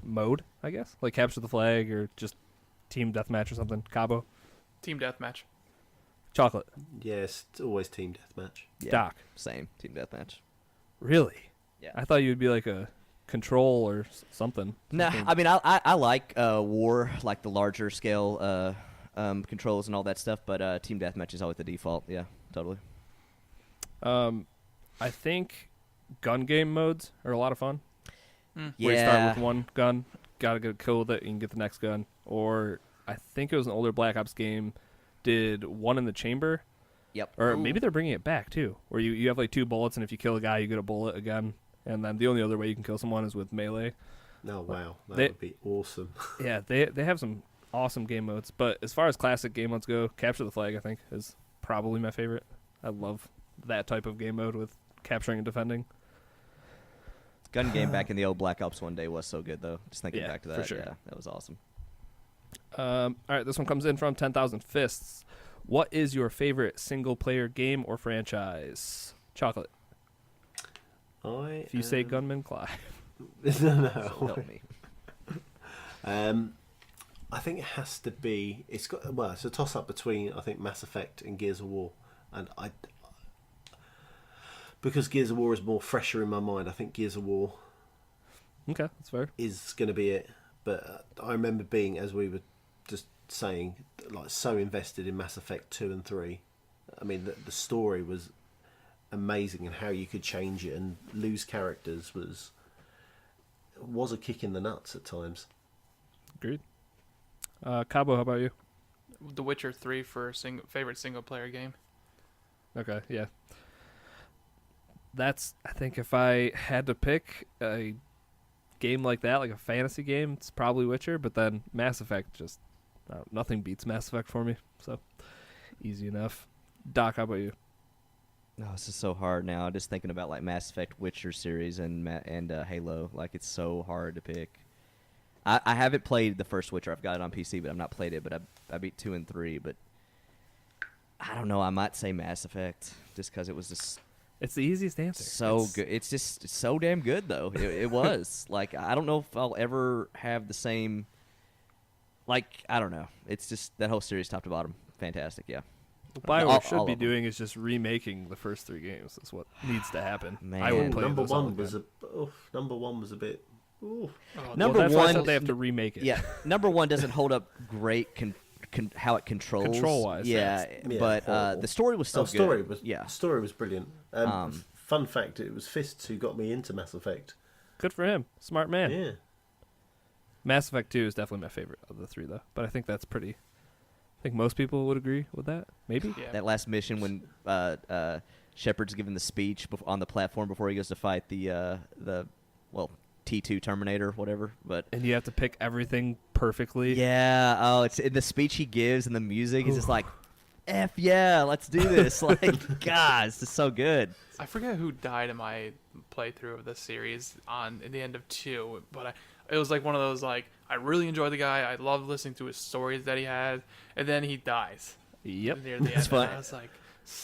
mode? I guess like capture the flag or just team deathmatch or something. Cabo, Team deathmatch. Chocolate, Yes, it's always team deathmatch. yeah, Doc. Same team deathmatch. Really? Yeah. I thought you would be like a control or something. Nah, Something- I mean, I like war, like the larger scale controls and all that stuff, but team deathmatch is always the default. Yeah, totally. I think gun game modes are a lot of fun. Mm. Where you start with one gun, gotta get a kill with it, you can get the next gun. Or I think it was an older Black Ops game, did one in the chamber. Yep. Or maybe they're bringing it back too, where you have like 2 bullets, and if you kill a guy, you get a bullet again. And then the only other way you can kill someone is with melee. Oh, wow. That They- would be awesome. Yeah, they have some awesome game modes. But as far as classic game modes go, Capture the Flag, I think, is probably my favorite. I love that type of game mode with capturing and defending. gun game back in the old Black Ops 1 day was so good, though. Just thinking Yeah, back to for that, sure. yeah, that was awesome. All right, this one comes in from 10,000 Fists. What is your favorite single-player game or franchise? Chocolate. If you say Gunman, Clive. no. So help me. I think it has to be. It's a toss up between I think Mass Effect and Gears of War, and because Gears of War is more fresher in my mind. I think Gears of War Okay, that's fair. is going to be it. But I remember being, as we were just saying, like so invested in Mass Effect 2 and 3. I mean, the story was amazing, and how you could change it and lose characters was a kick in the nuts at times. Agreed. Kabo, how about you? The Witcher 3 for favorite single player game. Okay, yeah. That's, I think if I had to pick a game like that, like a fantasy game, it's probably Witcher, but then Mass Effect just, nothing beats Mass Effect for me, so easy enough. Doc, how about you? No, this is so hard now. Just thinking about like Mass Effect, Witcher series, and Halo. Like it's so hard to pick. I haven't played the first Witcher. I've got it on PC, but I've not played it. But I beat 2 and 3. But I don't know. I might say Mass Effect just because it was just It's the easiest answer. so good. It's just so damn good though. It was like I don't know if I'll ever have the same. Like I don't know. It's just that whole series, top to bottom, fantastic. Yeah. What BioWare All should be of them. doing is just remaking the first 3 games. That's what needs to happen. Man. I would play number those all one the was time. number one was a bit. Oof. Oh, Number well, that's why I one- said they have to remake it. Yeah, number 1 doesn't hold up great. How it controls, Control-wise, yeah, Yeah, but horrible. the story was still good. Story was brilliant. Um, Fun fact: it was Fists who got me into Mass Effect. Good for him. Smart man. Yeah, Mass Effect 2 is definitely my favorite of the 3, though. But I think that's pretty. I think most people would agree with that. Maybe. Yeah. That last mission when Shepard's giving the speech on the platform before he goes to fight the T2 Terminator, whatever. But And you have to pick everything perfectly. yeah, oh, it's in the speech he gives and the music is just like, F yeah, let's do this. Like, God, it's just so good. I forget who died in my playthrough of this series in the end of 2, but it was like one of those like I really enjoyed the guy. I loved listening to his stories that he had, and then he dies. Yep. Near the That's end, fun. and I was like,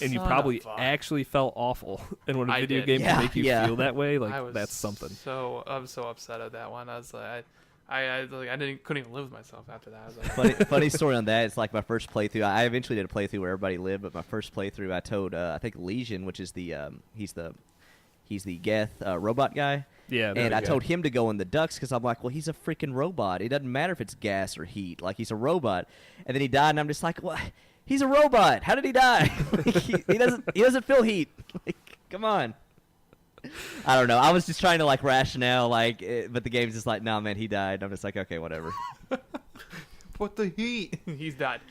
And you "Son probably of fuck." actually felt awful. And when a I video did. game Yeah, can make you yeah. feel that way, I like was that's something. I'm so upset at that one. I was like, couldn't even live with myself after that. I was like, Funny story on that. It's like my first playthrough. I eventually did a playthrough where everybody lived, but my first playthrough, I told I think Legion, which is the he's the Geth robot guy. Yeah. there And we I go. told him to go in the ducts because I'm like, well, he's a freaking robot. It doesn't matter if it's gas or heat. Like, he's a robot. And then he died, and I'm just like, well, he's a robot. How did he die? Like, he doesn't feel heat. Like, come on. I don't know. I was just trying to, like, rationale, like, but the game's just like, no, man, he died. I'm just like, okay, whatever. what the heat? He's died.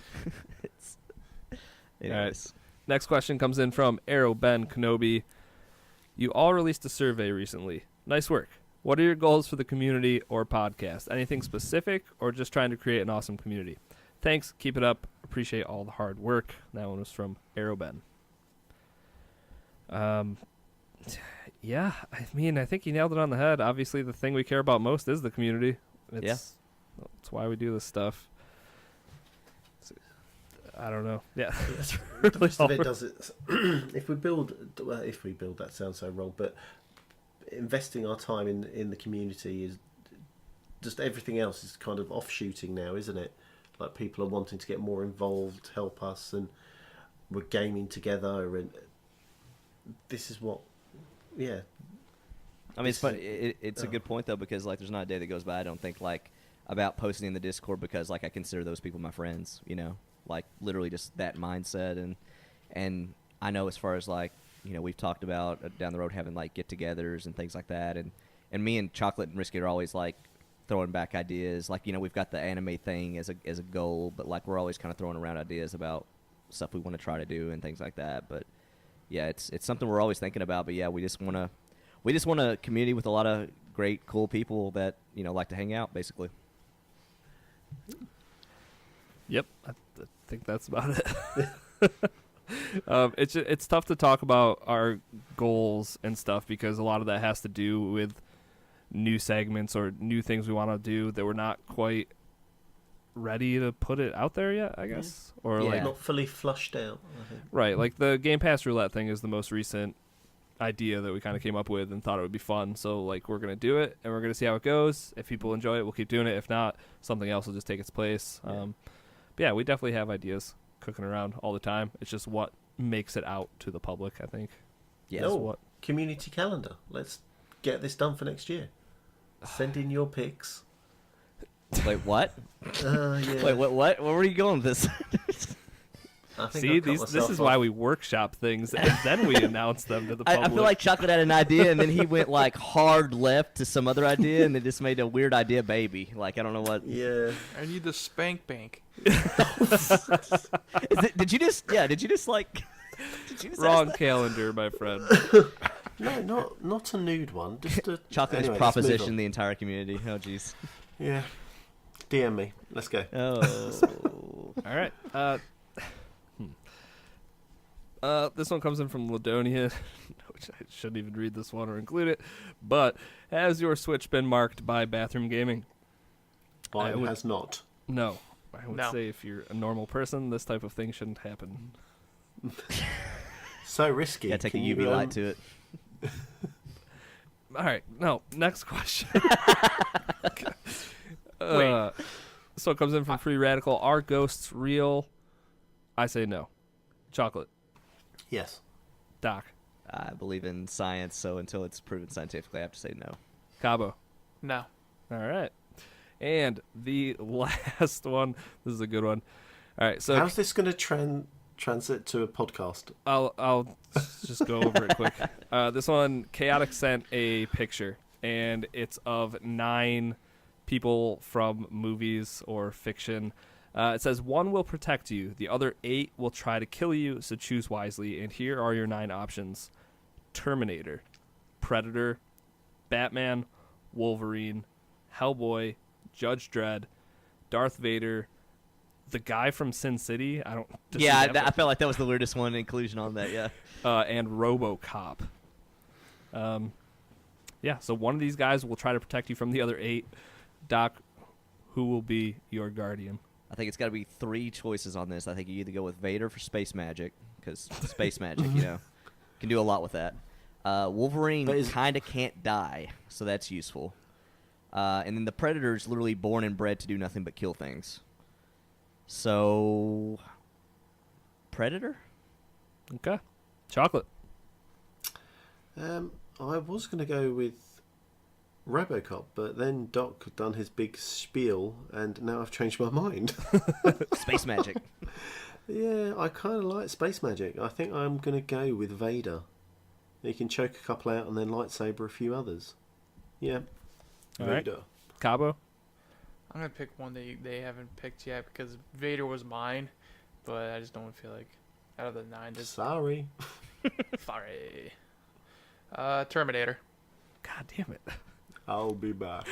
Anyways. Next question comes in from Arrow Ben Kenobi. You all released a survey recently. Nice work. What are your goals for the community or podcast? Anything specific or just trying to create an awesome community? Thanks. Keep it up. Appreciate all the hard work. That one was from Arrow Ben. Yeah, I mean, I think you nailed it on the head. Obviously, the thing we care about most is the community. That's why we do this stuff. I don't know. Yeah, that's really most of it hard. does it. If we build, that sounds so wrong, but investing our time in the community is just everything else is kind of offshooting now, isn't it? Like people are wanting to get more involved, help us, and we're gaming together, and this is what, yeah. I mean, it's fun. It's a good point though, because like, there's not a day that goes by I don't think like about posting in the Discord, because like I consider those people my friends. You know, like literally just that mindset, and I know as far as like, you know, we've talked about down the road having like get-togethers and things like that, and me and Chocolate and Risky are always like throwing back ideas. Like, you know, we've got the anime thing as a goal, but like we're always kind of throwing around ideas about stuff we want to try to do and things like that. But yeah, it's something we're always thinking about. But yeah, we just want a community with a lot of great, cool people that, you know, like to hang out, basically. Yep, I think that's about it. It's tough to talk about our goals and stuff because a lot of that has to do with new segments or new things we want to do that we're not quite ready to put it out there yet, I guess. Or Yeah. like Not fully flushed out, I think. right, like the Game Pass roulette thing is the most recent idea that we kind of came up with and thought it would be fun. So like we're gonna do it and we're gonna see how it goes. If people enjoy it, we'll keep doing it. If not, something else will just take its place. Yeah. But yeah, we definitely have ideas cooking around all the time. It's just what makes it out to the public, I think. Yes. Oh, what- community calendar. Let's get this done for next year. Send in your picks. Wait, what? Yeah. Wait, what? Where were you going with this? I think See, I've cut this myself is off. why we workshop things and then we announce them to the public. I feel like Chocolate had an idea, and then he went like hard left to some other idea, and then just made a weird idea baby. Like I don't know what. Yeah. I need the spank bank. Did you just like? Did you just wrong ask that? calendar, my friend. No, not a nude one. Just a Chocolate anyway, has let's move propositioned on. the entire community. Oh jeez. Yeah. DM me. Let's go. Oh. All right. This one comes in from Ladonia, which I shouldn't even read this one or include it. But has your Switch been marked by bathroom gaming? Mine would- has not. No. I would No. say if you're a normal person, this type of thing shouldn't happen. So risky. Yeah, take a Can UV you, light to it. All right. No. Next question. Wait. So it comes in from Free Radical. Are ghosts real? I say no. Chocolate. Yes. Doc. I believe in science, so until it's proven scientifically, I have to say no. Cabo. No. All right. And the last one. This is a good one. All right. So How's this going to transit to a podcast? I'll just go over it quick. This one, Chaotic sent a picture, and it's of 9 people from movies or fiction. It says 1 will protect you, the other 8 will try to kill you, so choose wisely. And here are your 9 options: Terminator, Predator, Batman, Wolverine, Hellboy, Judge Dredd, Darth Vader, the guy from Sin City. I don't. does he Yeah, have I felt like that was the weirdest one inclusion on that. Yeah. and RoboCop. Yeah, so one of these guys will try to protect you from the other 8. Doc, who will be your guardian? I think it's got to be 3 choices on this. I think you either go with Vader for space magic, because space magic, can do a lot with that. Wolverine But is- kind of can't die, so that's useful. And then the Predator's literally born and bred to do nothing but kill things. So, Predator? Okay. Chocolate. I was going to go with RoboCop, but then Doc had done his big spiel, and now I've changed my mind. Space magic. Yeah, I kind of like space magic. I think I'm going to go with Vader. He can choke a couple out and then lightsaber a few others. Yeah. All right. Vader. Cabo. I'm gonna pick one that they haven't picked yet because Vader was mine, but I just don't feel like out of the 9, just Sorry. sorry. Terminator. God damn it. I'll be back.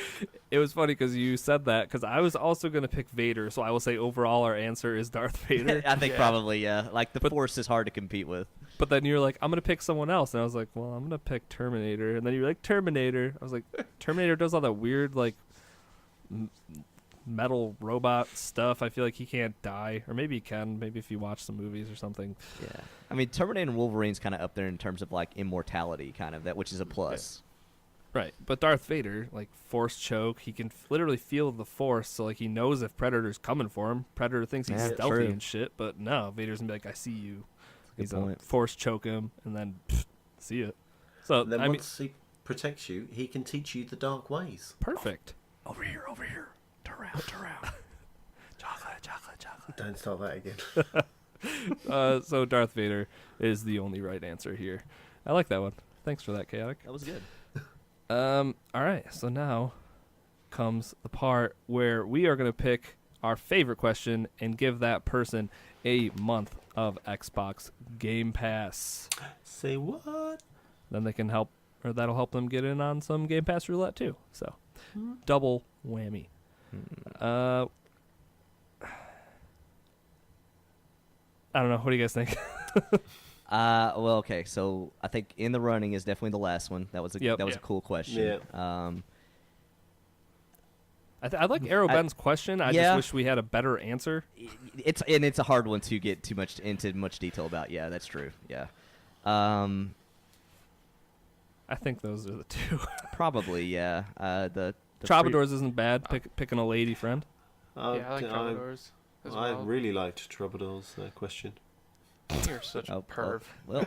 It was funny because you said that because I was also going to pick Vader, so I will say overall our answer is Darth Vader. I think Yeah. probably, yeah. Like, the But- Force is hard to compete with. But then you're like, I'm going to pick someone else. And I was like, well, I'm going to pick Terminator. And then you're like, Terminator. I was like, Terminator does all that weird, like, metal robot stuff. I feel like he can't die. Or maybe he can. Maybe if you watch some movies or something. Yeah. I mean, Terminator and Wolverine's kind of up there in terms of, like, immortality, kind of, that, which is a plus. Right. But Darth Vader, like, force choke, he can literally feel the force. So, like, he knows if Predator's coming for him. Predator thinks he's Yeah, stealthy true. and shit. But no, Vader's going to be like, I see you. Good He's going point. to force choke him and then see it. So, Then I mean, once he protects you, he can teach you the dark ways. perfect. Over here. Turn around. Chocolate. Don't start that again. So Darth Vader is the only right answer here. I like that one. Thanks for that, Chaotic. That was good. All right. So now comes the part where we are going to pick our favorite question and give that person a month of Xbox Game Pass. Say what? Then they can help, or that'll help them get in on some Game Pass roulette too. So double whammy. I don't know. What do you guys think? Well, okay. So I think in the running is definitely the last one. That was a Yep. that was Yeah. a cool question. Yeah. I like Arrow Ben's question. I yeah. just wish we had a better answer. It's a hard one to get too much into much detail about. Yeah, that's true. Yeah. I think those are the two. Probably, yeah. The Troubadours isn't bad. Picking a lady friend. Yeah, I like Troubadours as well. I really liked Troubadours question. You're such a perv. Well,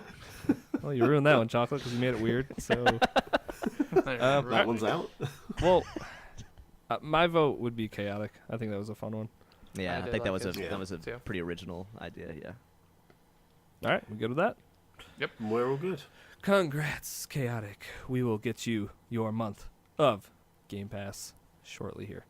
you ruined that one, Chocolate, because you made it weird. So that one's out. Well, my vote would be Chaotic. I think that was a fun one. Yeah, I I think that like was it that was a too. pretty original idea. Yeah. All right, we good with that? We're all good. Congrats, Chaotic. We will get you your month of Game Pass shortly here.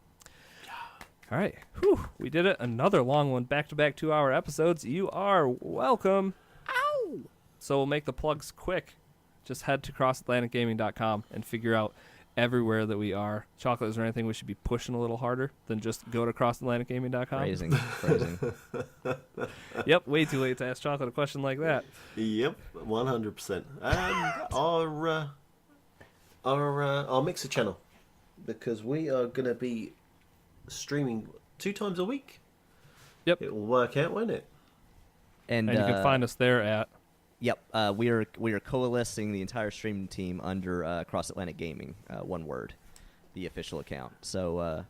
All right. Whew, we did it. Another long one, back-to-back 2-hour episodes. You are welcome. Ow! So we'll make the plugs quick. Just head to crossatlanticgaming.com and figure out everywhere that we are. Chocolate, is there anything we should be pushing a little harder than just go to crossatlanticgaming.com? Phrasing. Yep, way too late to ask Chocolate a question like that. Yep, 100%. Our Mixer channel, because we are going to be streaming 2 times a week. Yep. It will work out, won't it? And you can find us there at... Yep, we are coalescing the entire streaming team under Cross Atlantic Gaming, one word, the official account. So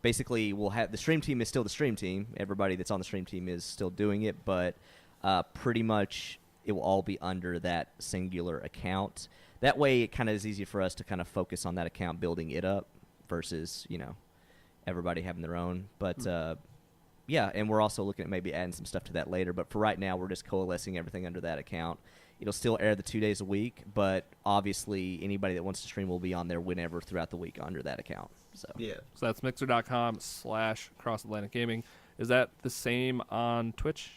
basically, we'll have the stream team is still the stream team. Everybody that's on the stream team is still doing it, but pretty much it will all be under that singular account. That way, it kind of is easy for us to kind of focus on that account, building it up, versus everybody having their own. But yeah, and we're also looking at maybe adding some stuff to that later. But for right now, we're just coalescing everything under that account. It'll still air the 2 days a week, but obviously anybody that wants to stream will be on there whenever throughout the week under that account. So Yeah. So that's mixer.com/crossatlanticgaming. Is that the same on Twitch?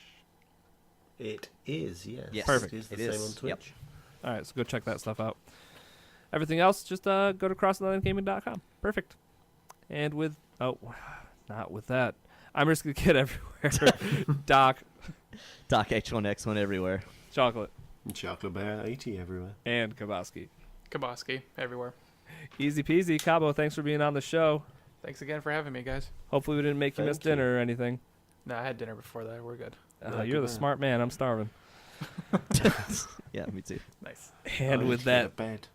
It is, yes. Yes. Perfect. It is the It same is. on Twitch. Yep. All right, so go check that stuff out. Everything else, just go to crossatlanticgaming.com. Perfect. And with... Oh, not with that. I'm Risky Kid everywhere. Doc. Doc H1X1 everywhere. Chocolate. And Chocolate Bear 80 everywhere. And Kaboski. Kaboski everywhere. Easy peasy. Cabo, thanks for being on the show. Thanks again for having me, guys. Hopefully we didn't make you miss Thank you. dinner or anything. No, I had dinner before that. We're good. You're the smart man. I'm starving. Yeah, me too. Nice. And I with need to get that, to bed.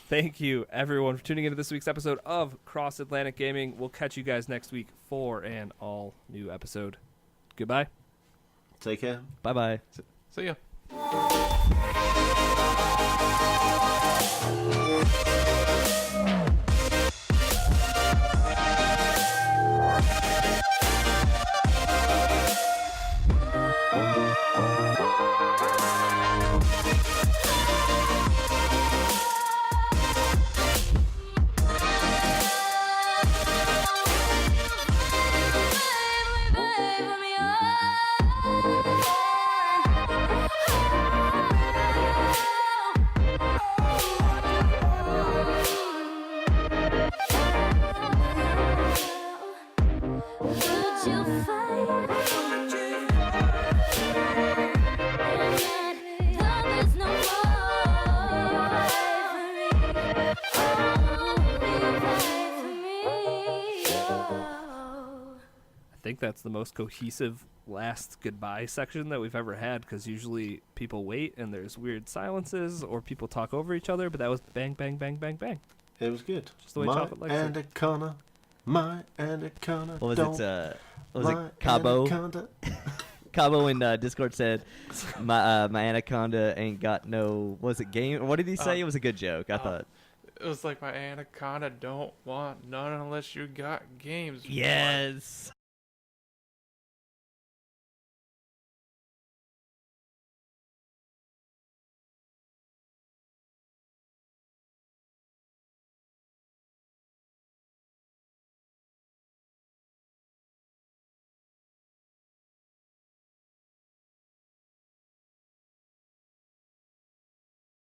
thank you, everyone, for tuning into this week's episode of Cross Atlantic Gaming. We'll catch you guys next week for an all-new episode. Goodbye. Take care. Bye-bye. See ya. I think that's the most cohesive last goodbye section that we've ever had, because usually people wait and there's weird silences or people talk over each other, but that was bang, bang, bang, bang, bang. It was good. Just the way my Chocolate likes it. anaconda. My anaconda. What was don't it? What was my it? Kabo. anaconda. Cabo in Discord said, "My anaconda ain't got no." Was it game? What did he say? It was a good joke. I thought. It was like my anaconda don't want none unless you got games. Yes.